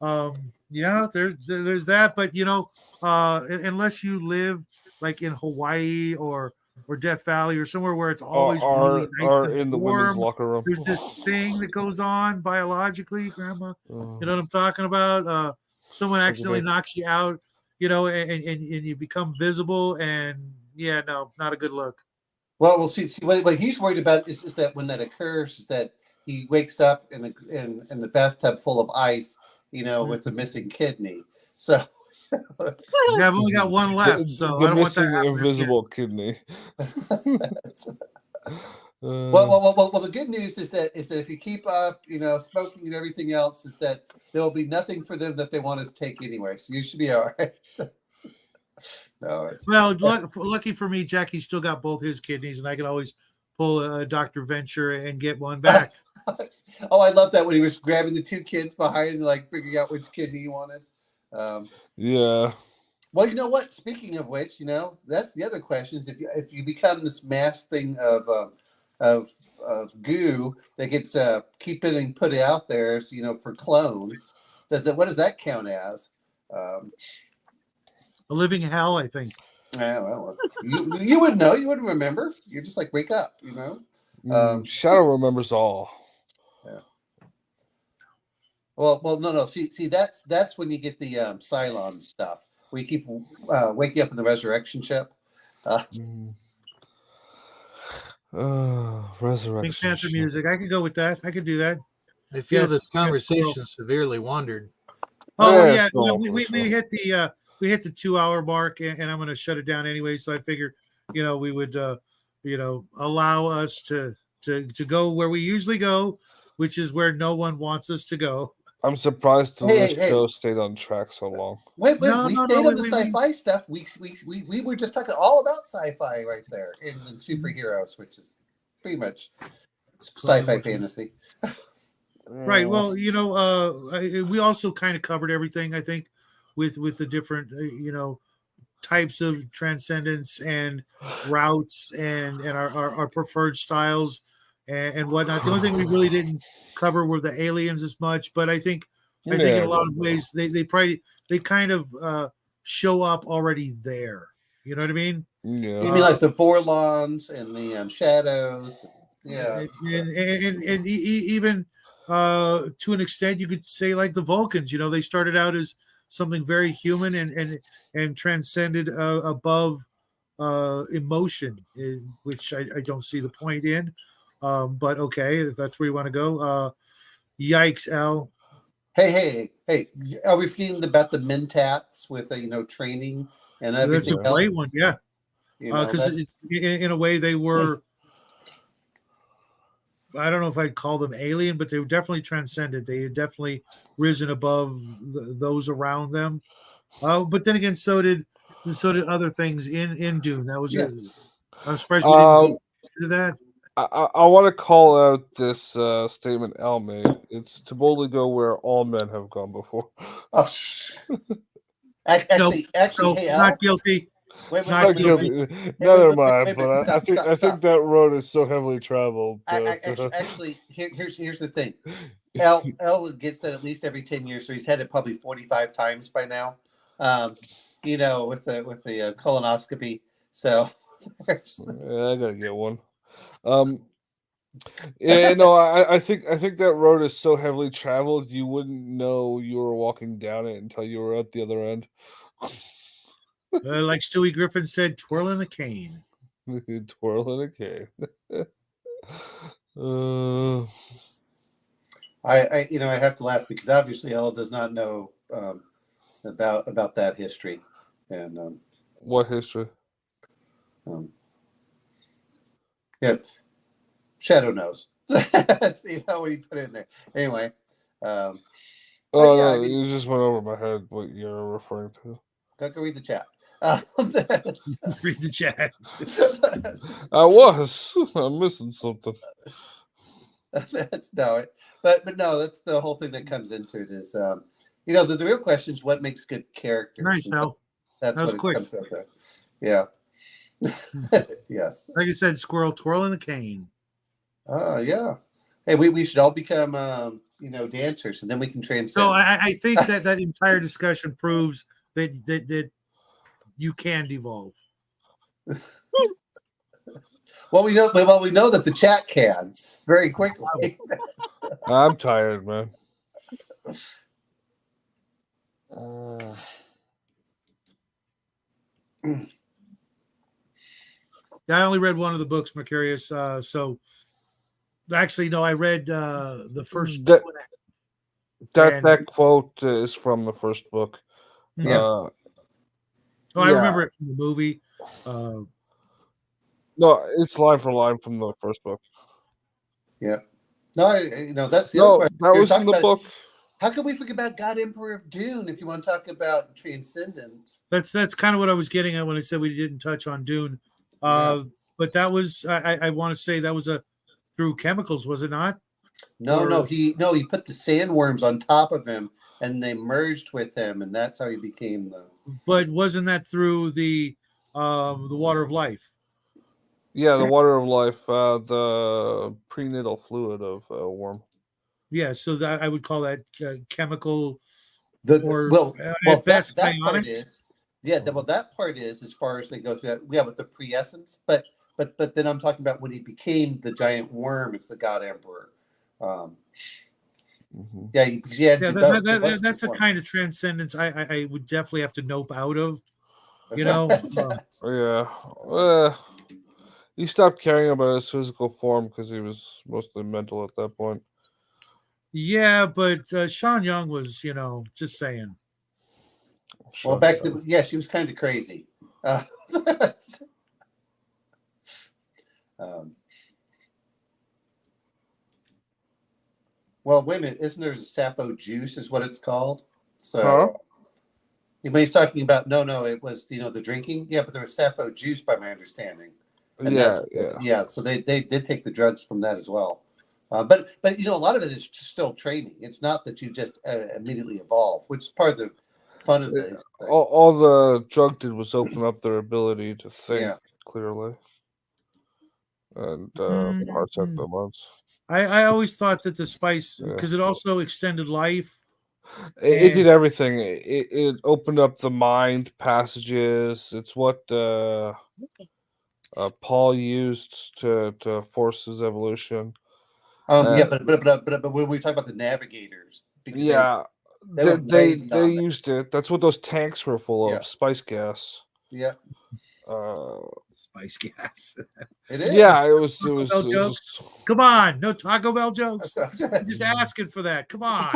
Yeah, there's that, but you know, unless you live like in Hawaii or Death Valley or somewhere where it's always really nice or and in the warm, women's locker room. there's this thing that goes on biologically, Grandma. You know what I'm talking about? Someone accidentally knocks you out, you know, and you become visible, and yeah, no, not a good look. Well, we'll see. What he's worried about is that when that occurs, is that he wakes up in the bathtub full of ice, you know, with a missing kidney. So Yeah, I've only got one left, so the I don't want that. missing invisible kidney. well, the good news is that if you keep up, smoking and everything else, is that there will be nothing for them that they want to take anyway. So you should be all right. No, Well, lucky for me, Jackie's still got both his kidneys, and I can always pull a Dr. Venture and get one back. Oh, I love that when he was grabbing the two kids behind and like figuring out which kidney he wanted. Yeah. Well, you know what? Speaking of which, that's the other question: is if you become this mass thing of goo that gets keep getting put out there, for clones, what does that count as? A living hell, I think. Yeah, well, you would know. You would remember. You're just like, wake up, Shadow remembers all. Yeah. Well, no. See, that's when you get the Cylon stuff. We keep waking up in the resurrection ship. Resurrection. Pink Panther music. I could go with that. I could do that. I feel Yes, this conversation severely wandered. Oh Yeah, yeah, it's all we personal. hit the 2-hour mark, and I'm going to shut it down anyway. So I figured, we would allow us to go where we usually go, which is where no one wants us to go. I'm surprised Hey. the show stayed on track so long. Wait, No, we no, stayed no, on the sci-fi stuff. We were just talking all about sci-fi right there in superheroes, which is pretty much sci-fi fantasy. Right. Well, we also kind of covered everything, I think, with the different types of transcendence and routes and our preferred styles and whatnot. The only thing we really didn't cover were the aliens as much, but I think in a lot of ways they kind of show up already there. You know what I mean? Yeah. You mean like the Vorlons and the shadows? Yeah. And even to an extent, you could say like the Vulcans. They started out as something very human and transcended above emotion, which I don't see the point in. But okay, if that's where you want to go. Yikes, Al. Hey! Are we forgetting about the Mentats with training and everything That's a great one, yeah. Because in a way they were. I don't know if I'd call them alien, but they were definitely transcended. They had definitely risen above those around them. But then again, so did other things in Dune. That was I'm surprised we didn't go into that. I want to call out this statement Al made. It's to boldly go where all men have gone before. Oh, actually, nope. hey, Al, not guilty. Wait, Not guilty. Neither am I, but stop, I think that road is so heavily traveled. Actually, here's the thing. L gets that at least every 10 years, so he's had it probably 45 times by now. With the colonoscopy. So I gotta get one. I think that road is so heavily traveled you wouldn't know you were walking down it until you were at the other end. Like Stewie Griffin said, twirling a cane. Twirling a cane. I have to laugh because obviously Ella does not know about that history. And what history? Shadow knows. See what he put in there. Anyway. It just went over my head what you're referring to. Go read the chat. Read the chat. I'm missing something. That's the whole thing that comes into it is the real question is what makes good characters. Nice, Al. That's that was what quick. Comes out there. Yeah. Yes. Like you said, squirrel twirling a cane. Yeah. Hey, we should all become dancers, and then we can transcend. So I think that entire discussion proves that you can devolve. Well, we know that the chat can very quickly. I'm tired, man. I only read one of the books, Mercurius. So actually, no, I read the first that quote is from the first book. Yeah. Uh, I yeah. remember it from the movie. No, it's line for line from the first book. Yeah. No, that's the other No, question. that You're was from talking the about book. how can we forget about God Emperor of Dune if you want to talk about Transcendent? That's kind of what I was getting at when I said we didn't touch on Dune. Yeah. But that was I want to say that was through chemicals, was it not? No, he put the sandworms on top of him and they merged with him, and that's how he became the. But wasn't that through the water of life? Yeah, the water of life, the prenatal fluid of a worm. Yeah, so that I would call that chemical. Well, If that that's part ionic. is, yeah. That part is as far as they go through that. Yeah, with the pre-essence, but then I'm talking about when he became the giant worm. It's the God Emperor. Yeah, because he had That's the kind of transcendence I would definitely have to nope out of. You know, Yeah. He stopped caring about his physical form because he was mostly mental at that point. yeah, but Sean Young was, just saying. Well, back then, yeah, she was kind of crazy. Well, wait a minute. Isn't there a Sappho juice is what it's called? So when he's talking about, no, it was, the drinking. Yeah, but there was Sappho juice by my understanding. And yeah. So they did take the drugs from that as well. But a lot of it is still training. It's not that you just immediately evolve, which is part of the fun of these things. All the drug did was open up their ability to think clearly and parts at the months. I always thought that the spice, because it also extended life. It did everything. It opened up the mind passages. It's what Paul used to force his evolution. But when we talk about the navigators, because they used it. That's what those tanks were full of, spice gas. Yeah. Spice gas. It is. Yeah, it was jokes. Come on, no Taco Bell jokes. I'm just asking for that. Come on.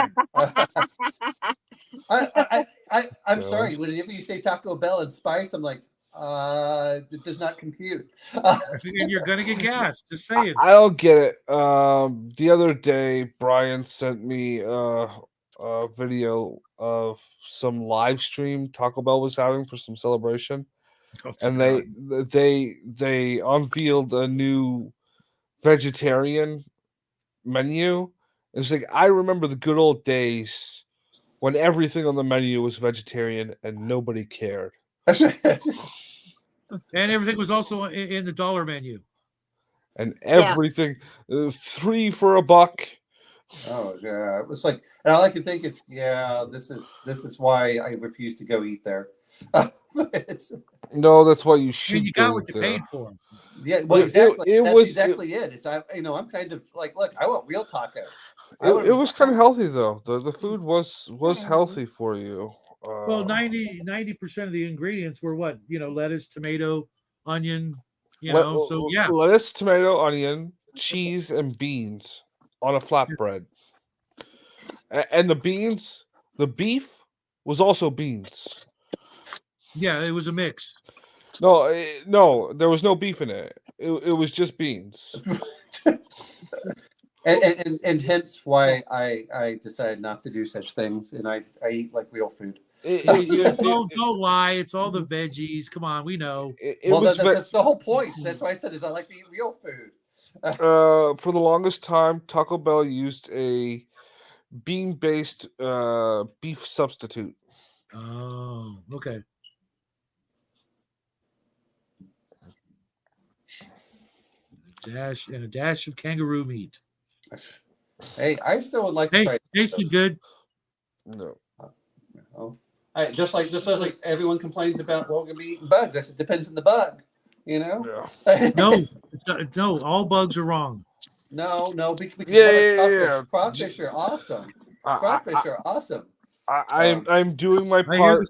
I'm sorry. Whenever you say Taco Bell and spice, I'm like, it does not compute. And you're gonna get gas. Just saying. I don't get it. The other day, Brian sent me a video of some live stream Taco Bell was having for some celebration, and they unveiled a new vegetarian menu. It's like, I remember the good old days when everything on the menu was vegetarian and nobody cared. And everything was also in the dollar menu. And everything, 3 for $1. Oh yeah, it was like, and all I could think is, this is why I refuse to go eat there. No, that's why you should. You got what you paid for. Yeah, well, exactly. That's exactly it. It's I'm kind of like, look, I want real tacos. It was kind of healthy though. The food was healthy for you. Well, 90% of the ingredients were what? Lettuce, tomato, onion. So yeah, lettuce, tomato, onion, cheese, and beans on a flatbread. And the beef was also beans. Yeah, it was a mix. No, there was no beef in it. It was just beans. and hence why I decided not to do such things, and I eat like real food. Don't lie. It's all the veggies. Come on, we know. That's the whole point. That's why I said is I like to eat real food. For the longest time, Taco Bell used a bean-based beef substitute. Oh, okay. A dash of kangaroo meat. Hey, I still would like to try. Tasted good. No. Oh, just like everyone complains about going to be eating bugs. I said, depends on the bug, Yeah. No, all bugs are wrong. No, because crawfish are awesome. Crawfish are awesome. I'm doing my part.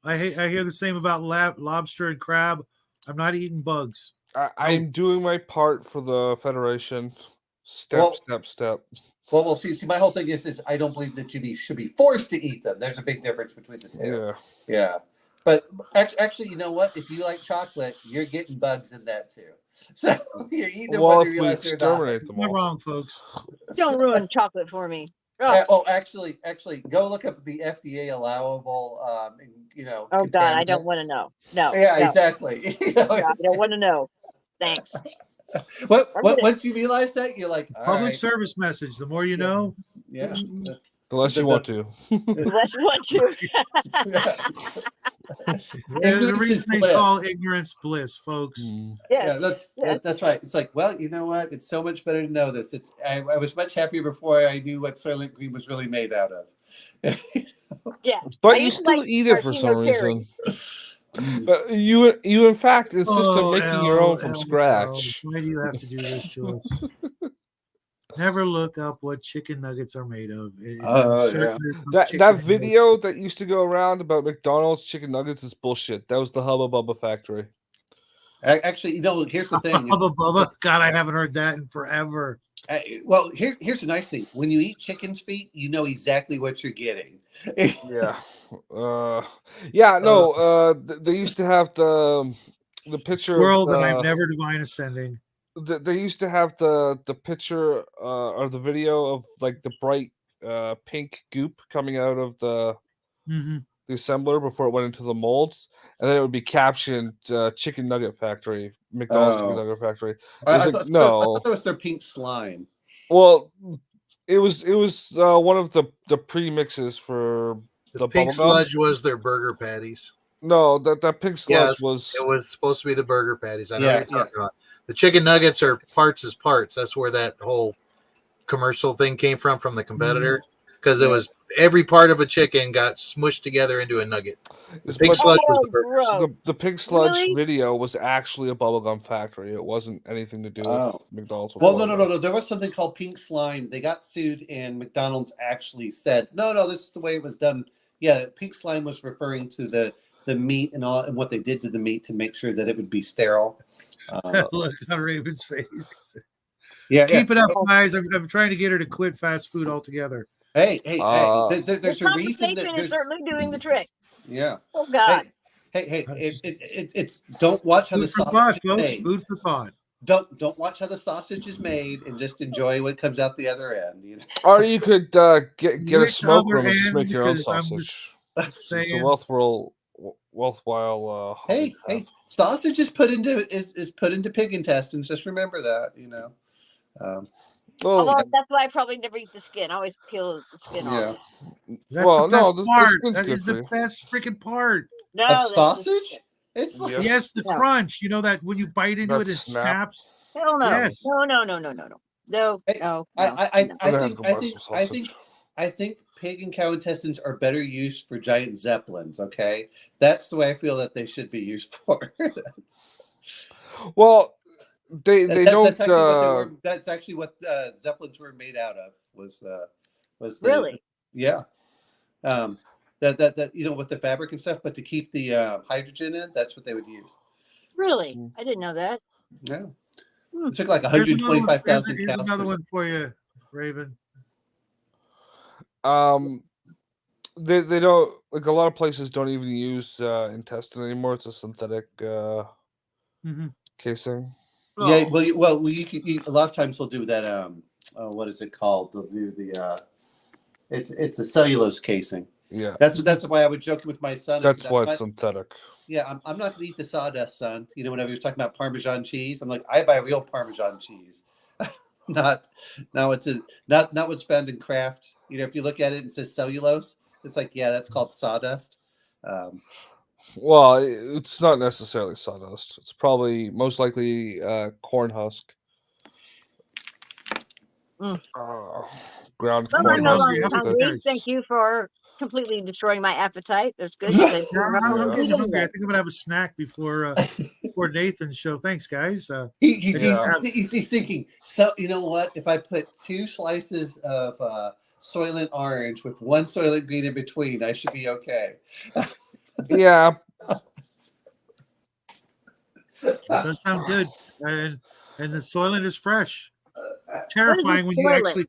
I hear the same about lobster and crab. I'm not eating bugs. I'm doing my part for the Federation. Step. Well, see, my whole thing is I don't believe that you should be forced to eat them. There's a big difference between the two. Yeah. Yeah. But actually, you know what? If you like chocolate, you're getting bugs in that too. So you're eating them Well, whether if you we realize it or not. exterminate them You're all. wrong, folks. Don't ruin chocolate for me. Ugh. Oh, actually, go look up the FDA allowable, Oh God, I don't want to contaminants. know. No. Yeah, no, exactly. no, I don't want to know. Thanks. What I'm good. once you realize that, you're like, all Public right, service message. The more you know. yeah. Unless you want to. Unless you want to. There's a Ignorance is reason they bliss. call ignorance bliss, folks. Mm. Yes. Yeah, that's right. It's like, well, you know what? It's so much better to know this. I was much happier before I knew what Soylent Green was really made out of. Yeah. I But you used to still like eat it for some Martino cherry. reason. But you in fact insist on making your own from L, scratch. why do you have to do this to us? Never look up what chicken nuggets are made of. Yeah. That video that used to go around about McDonald's chicken nuggets is bullshit. That was the Hubba Bubba factory. Actually, here's the thing. Hubba Bubba. God, I haven't heard that in forever. Well, here's the nice thing. When you eat chicken's feet, you know exactly what you're getting. Yeah. They used to have the picture Squirrel of that I've never divine ascending. they used to have the picture or the video of like the bright pink goop coming out of the assembler before it went into the molds, and then it would be captioned chicken nugget factory, McDonald's chicken nugget factory. I thought that was their pink slime. Well, it was one of the pre-mixes for the pink sludge was their burger patties. No, that pink sludge was. It was supposed to be the burger patties. I know what you're talking about. The chicken nuggets are parts as parts. That's where that whole commercial thing came from the competitor, because it was every part of a chicken got smushed together into a nugget. The pink sludge was the burgers. The pink sludge video was actually a bubblegum factory. It wasn't anything to do with McDonald's. Well, no. There was something called pink slime. They got sued, and McDonald's actually said, "No, this is the way it was done." Yeah, pink slime was referring to the meat and all, and what they did to the meat to make sure that it would be sterile. Look on Raven's face. Keep it up, guys. I'm trying to get her to quit fast food altogether. Hey. There's a reason that is certainly doing the trick. Yeah. Oh God. Hey. It's don't watch how the sausage is made. Food for thought. Don't watch how the sausage is made, and just enjoy what comes out the other end. You know? Or you could get a smoke room and just make your own sausage. It's a worthwhile. Hey, sausage is put into pig intestines. Just remember that, you know. That's why I probably never eat the skin. I always peel the skin off. That's the best part. That is the best freaking part. Of sausage? It's like, yes, the crunch. You know that when you bite into it, it snaps. Hell no. Yes. No. I think pig and cow intestines are better used for giant zeppelins. Okay, that's the way I feel that they should be used for. Well, they don't. That's actually what zeppelins were made out of. Was really? Yeah. That with the fabric and stuff, but to keep the hydrogen in, that's what they would use. Really, I didn't know that. Yeah, it took like 125,000 cows. Here's another one for you, Raven. They don't, like, a lot of places don't even use intestine anymore. It's a synthetic casing. Yeah, well, you a lot of times they'll do that. What is it called? They'll do the. It's a cellulose casing. Yeah, that's why I was joking with my son. That's why it's synthetic. Yeah, I'm not going to eat the sawdust, son. You know, whenever he was talking about Parmesan cheese, I'm like, I buy real Parmesan cheese, not what's found in Kraft. You know, if you look at it and it says cellulose, it's like, yeah, that's called sawdust. Well, it's not necessarily sawdust. It's probably most likely corn husk. Ground corn. I'm no longer hungry. Thank you for completely destroying my appetite. That's good. I'm hungry. I think I'm gonna have a snack before Nathan's show. Thanks, guys. He's thinking. So you know what? If I put 2 slices of Soylent orange with 1 Soylent green in between, I should be okay. Yeah. That does sound good, and the Soylent is fresh. Terrifying when you actually.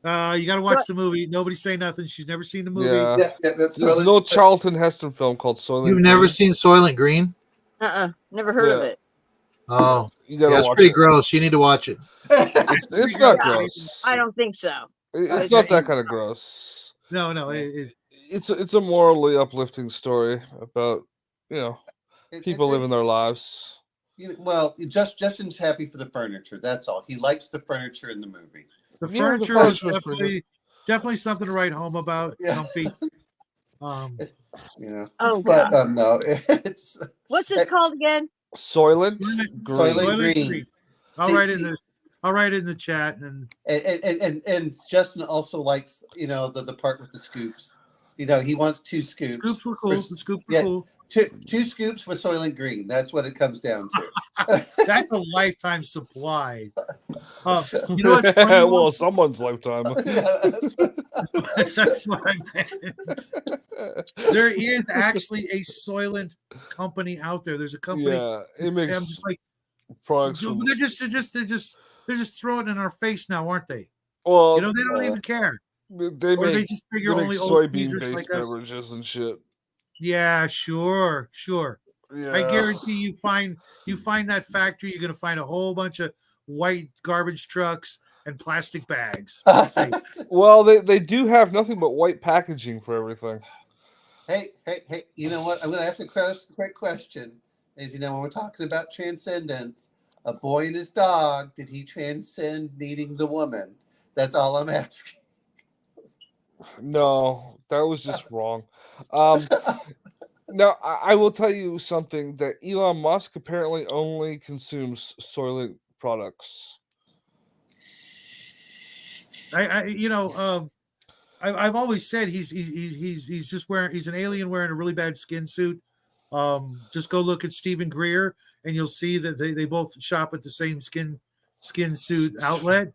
You got to watch the movie. Nobody say nothing. She's never seen the movie. Yeah. Yeah, There's an old Charlton Heston film called Soylent You've never Green. seen Soylent Green? Never heard of Yeah. it. Oh, You gotta yeah, it's watch pretty it. gross. You need to watch it. It's not Yeah, gross. I don't think so. It's not that kind of gross. No. It's a morally uplifting story about people living their lives. Well, Justin's happy for the furniture. That's all. He likes the furniture in the movie. The Yeah, the furniture is furniture is pretty definitely something to write home about. Yeah. Comfy. Oh, But God. no, it's What's this called again? Soylent Green. Soylent Green. I'll See- write see- it in the chat and And Justin also likes the part with the scoops. He wants 2 scoops. scoops were cool. For- The scoops were yeah. cool. Two scoops with Soylent Green. That's what it comes down to. That's a lifetime supply. You know what's funny? Well, someone's lifetime. That's what I meant. There is actually a Soylent company out there. There's a company. Yeah, it I'm makes just like, products. From, they're just throwing it in our face now, aren't they? well, They don't even care. they Or make, they just figure they only make old geezers soybean-based like us. beverages and shit. Yeah, sure. Yeah. I guarantee you find that factory, you're gonna find a whole bunch of white garbage trucks and plastic bags. Say, Well, they do have nothing but white packaging for everything. Hey, you know what? I'm going to have to ask a quick question. Is, when we're talking about transcendence, a boy and his dog, did he transcend needing the woman? That's all I'm asking. No, that was just wrong. Now, I will tell you something that Elon Musk apparently only consumes Soylent products. I've always said he's just he's an alien wearing a really bad skin suit. Just go look at Stephen Greer and you'll see that they both shop at the same skin suit outlet.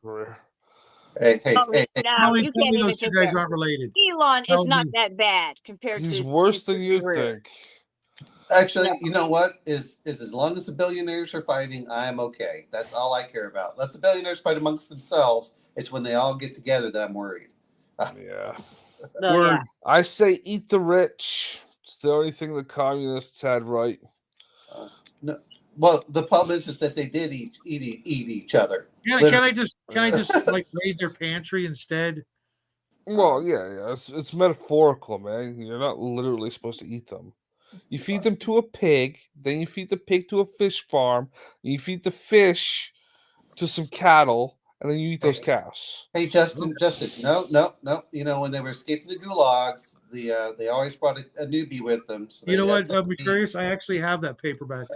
Hey. No, Tell me you can't those even two compare. guys aren't related. Elon Tell is not me. that bad compared to. He's worse than you Greer. think. Actually, you know what? Is as long as the billionaires are fighting, I'm okay. That's all I care about. Let the billionaires fight amongst themselves. It's when they all get together that I'm worried. Yeah. No, Word. yeah. I say eat the rich. It's the only thing the communists had right. No, well, the problem is that they did eat each other. Can I just like raid their pantry instead? Well, yeah. It's metaphorical, man. You're not literally supposed to eat them. You feed them to a pig, then you feed the pig to a fish farm, and you feed the fish to some cattle, and then you eat those cows. Hey, Justin, no. When they were escaping the gulags, they always brought a newbie with them. So You know they what? had to I'm curious. I actually have that paperback.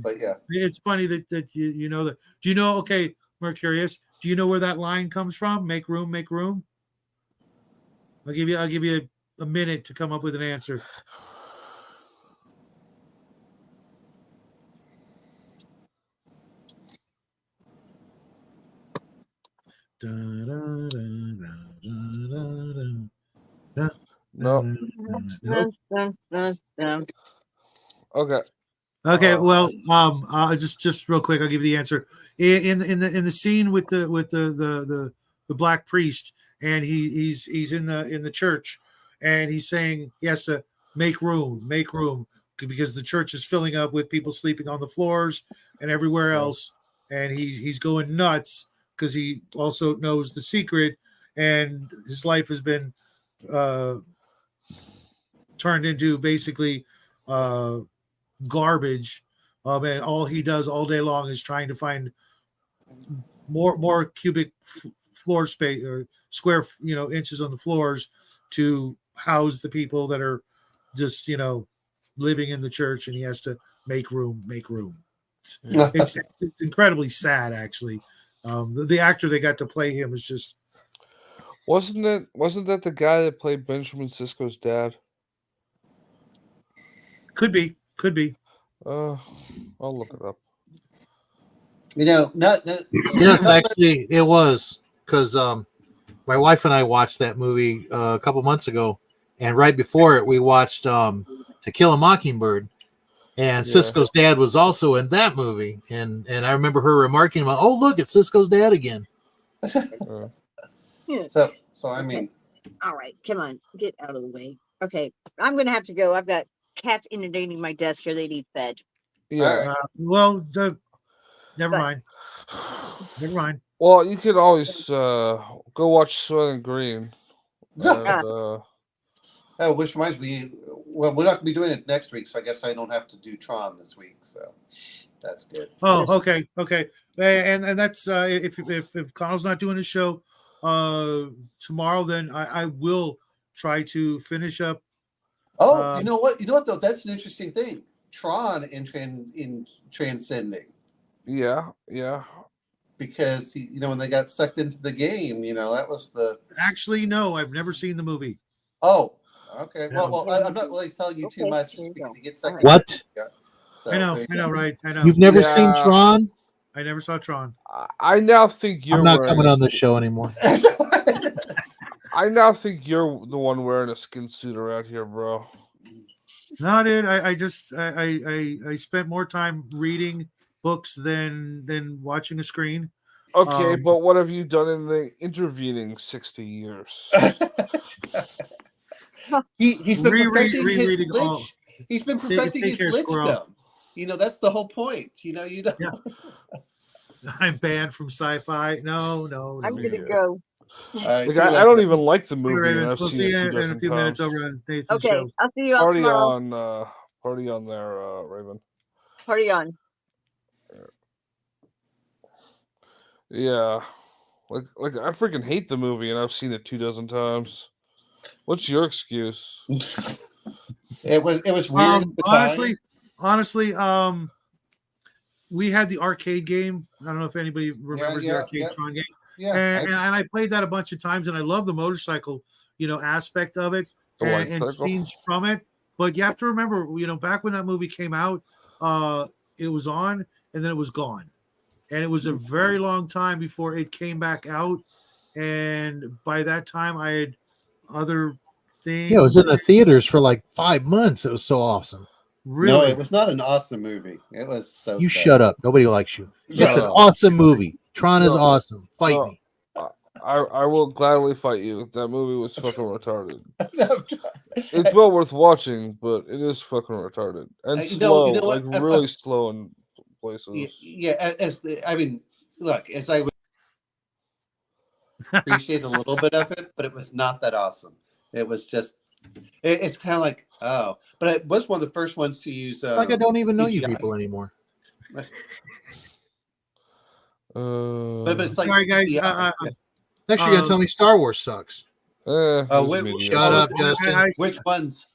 but yeah, It's funny that you know that. Do you know? Okay, we're curious. Do you know where that line comes from? Make room, make room. I'll give you a minute to come up with an answer. No. Okay. Okay, well, just real quick, I'll give you the answer. In the scene with the black priest, and he's in the church, and he's saying he has to make room, because the church is filling up with people sleeping on the floors and everywhere else, and he's going nuts because he also knows the secret, and his life has been turned into basically garbage, and all he does all day long is trying to find more cubic floor space or square inches on the floors to house the people that are just living in the church, and he has to make room. It's incredibly sad, actually. The actor they got to play him is just Wasn't that the guy that played Benjamin Sisko's dad? could be. I'll look it up. not Yes, actually, it was because my wife and I watched that movie a couple months ago, and right before it, we watched To Kill a Mockingbird, and Sisko's dad was also in that movie, and I remember her remarking about, "Oh, look, it's Sisko's dad again." So I mean, All right, come on, get out of the way. Okay, I'm gonna have to go. I've got cats inundating my desk here. They need fed. Yeah. Well, never But- mind. Never mind. Well, you could always go watch Soylent Green. And, oh, which reminds me, well, we're not gonna be doing it next week, so I guess I don't have to do Tron this week. So that's good. Oh, okay. And that's if Connell's not doing his show tomorrow, then I will try to finish up. Oh, you know what? You know what though? That's an interesting thing. Tron in Transcending. yeah. Because when they got sucked into the game, that was the. Actually, no, I've never seen the movie. Oh, okay. No. Well, I'm not really telling you too much just because he gets sucked. What? So, I know, right? I know. You've never seen Yeah. Tron? I never saw Tron. I now think you're I'm not wearing coming a on this skin- show anymore. I now think you're the one wearing a skin suit around here, bro. No, dude. I spent more time reading books than watching a screen. Okay, but what have you done in the intervening 60 years? He's been perfecting his rereading all. lich. He's been perfecting take his care, squirrel. lichdom. That's the whole point. You don't. Yeah. I'm banned from Sci-Fi. No. I'm gonna go. All right, Like, see you I later. don't even like the Hey, movie, Raven, and I've we'll seen see it you 2 in a dozen few minutes times. over on Nathan's Okay, show. I'll see you all Party tomorrow. party on there, Raven. Party on. Yeah, like I freaking hate the movie, and I've seen it 2 dozen times. What's your excuse? It was weird at the time. Honestly, we had the arcade game. I don't know if anybody remembers the arcade Tron game. Yeah, And I played that a bunch of times, and I love the motorcycle, aspect of it The white and cycle? scenes from it. But you have to remember, back when that movie came out, it was on and then it was gone, and it was a very long time before it came back out. And by that time, I had other things. Yeah, it was in the theaters for like 5 months. It was so awesome. Really, No, it was not an awesome movie. It was so. You sad. shut up. Nobody likes you. Shut It's an up. awesome movie. Tron is No. awesome. Fight No. me. I will gladly fight you. That movie was fucking retarded. No, It's well worth watching, but it is fucking retarded and You slow, know what? like really slow in places. yeah. Look, as I would appreciate a little bit of it, but it was not that awesome. It was just. It's kind of like but it was one of the first ones to use. It's like I don't even know you CGI. people anymore. But But it's like sorry, guys. CGI. Next, you're gonna tell me Star Wars sucks. Shut up, Justin. Which ones?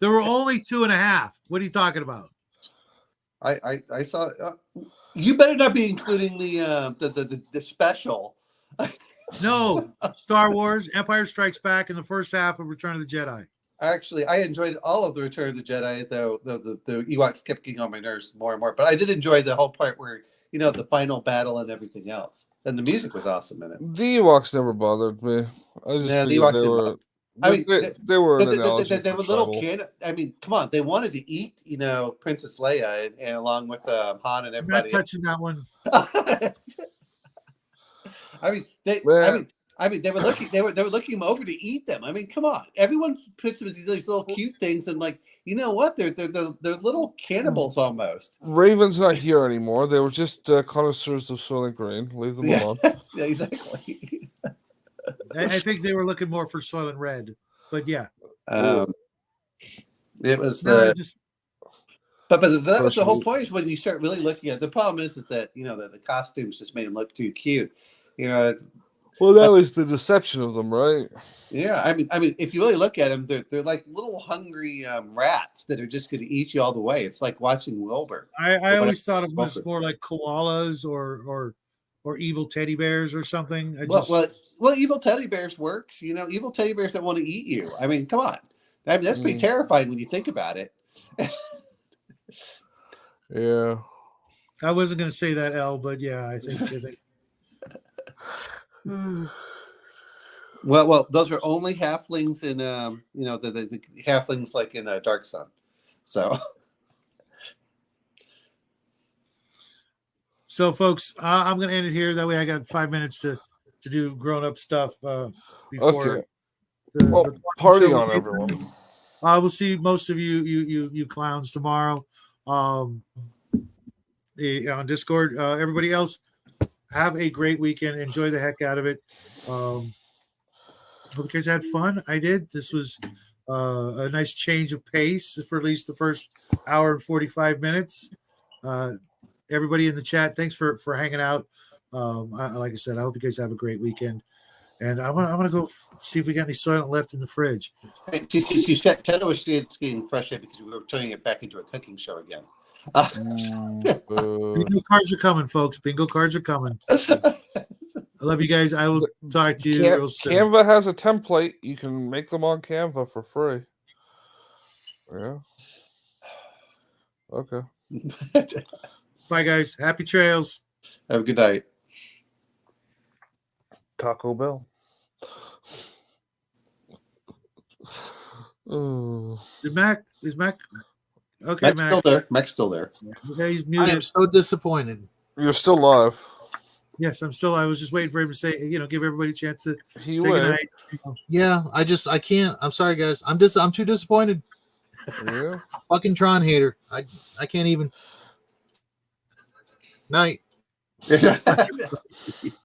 There were only 2.5. What are you talking about? I saw. You better not be including the special. No, Star Wars, Empire Strikes Back, and the first half of Return of the Jedi. Actually, I enjoyed all of the Return of the Jedi, though the Ewoks kept getting on my nerves more and more. But I did enjoy the whole part where the final battle and everything else, and the music was awesome in it. The Ewoks never bothered me. I just Yeah, the figured Ewoks they didn't were. bother- I mean, they were an They analogy were for little tribal. kid. I mean, come on, they wanted to eat, Princess Leia, and along with Han and I'm everybody. not touching that one. I mean, they were looking. They were looking him over to eat them. I mean, come on. Everyone puts them as these little cute things, and you know what? They're little cannibals almost. Raven's not here anymore. They were just connoisseurs of Soylent Green. Leave them alone. Yes, yeah, exactly. I think they were looking more for Soylent Red, but yeah. It was No, the. I just But that was the whole Personally- point. Is when you start really looking at it. The problem is that the costumes just made them look too cute. It's, Well, that was the deception of them, right? yeah. I mean, if you really look at them, they're like little hungry rats that are just going to eat you all the way. It's like watching Wilbur. I always thought of them as more like koalas or evil teddy bears or something. Well, evil teddy bears works. Evil teddy bears that want to eat you. I mean, come on. I mean, that's pretty terrifying when you think about it. Yeah. I wasn't going to say that, L, but yeah, I think. Well, those are only halflings in the halflings like in Dark Sun. So So, folks, I'm going to end it here. That way, I got 5 minutes to to do grown up stuff before Okay. the Well, quantum party show. on, everyone. I will see most of you clowns tomorrow. On Discord. Everybody else, have a great weekend. Enjoy the heck out of it. Hope you guys had fun. I did. This was a nice change of pace for at least the first hour and 45 minutes. Everybody in the chat, thanks for hanging out. Like I said, I hope you guys have a great weekend. And I'm gonna go see if we got any Soylent left in the fridge. Shadow was getting frustrated because we were turning it back into a cooking show again. Bingo cards are coming, folks. Bingo cards are coming. I love you guys. I will talk to you real soon. Canva has a template. You can make them on Canva for free. Yeah. Okay. Bye, guys. Happy trails. Have a good night. Taco Bell. Oh. Is Mac? Okay, Mac's still there. Mac's still there. Yeah, he's I muted. am so disappointed. You're still live. Yes, I'm still. I was just waiting for him to say, give everybody a chance to He say went. goodnight. Yeah, I can't. I'm sorry, guys. I'm too disappointed. Yeah. Fucking Tron hater. I can't even. Night.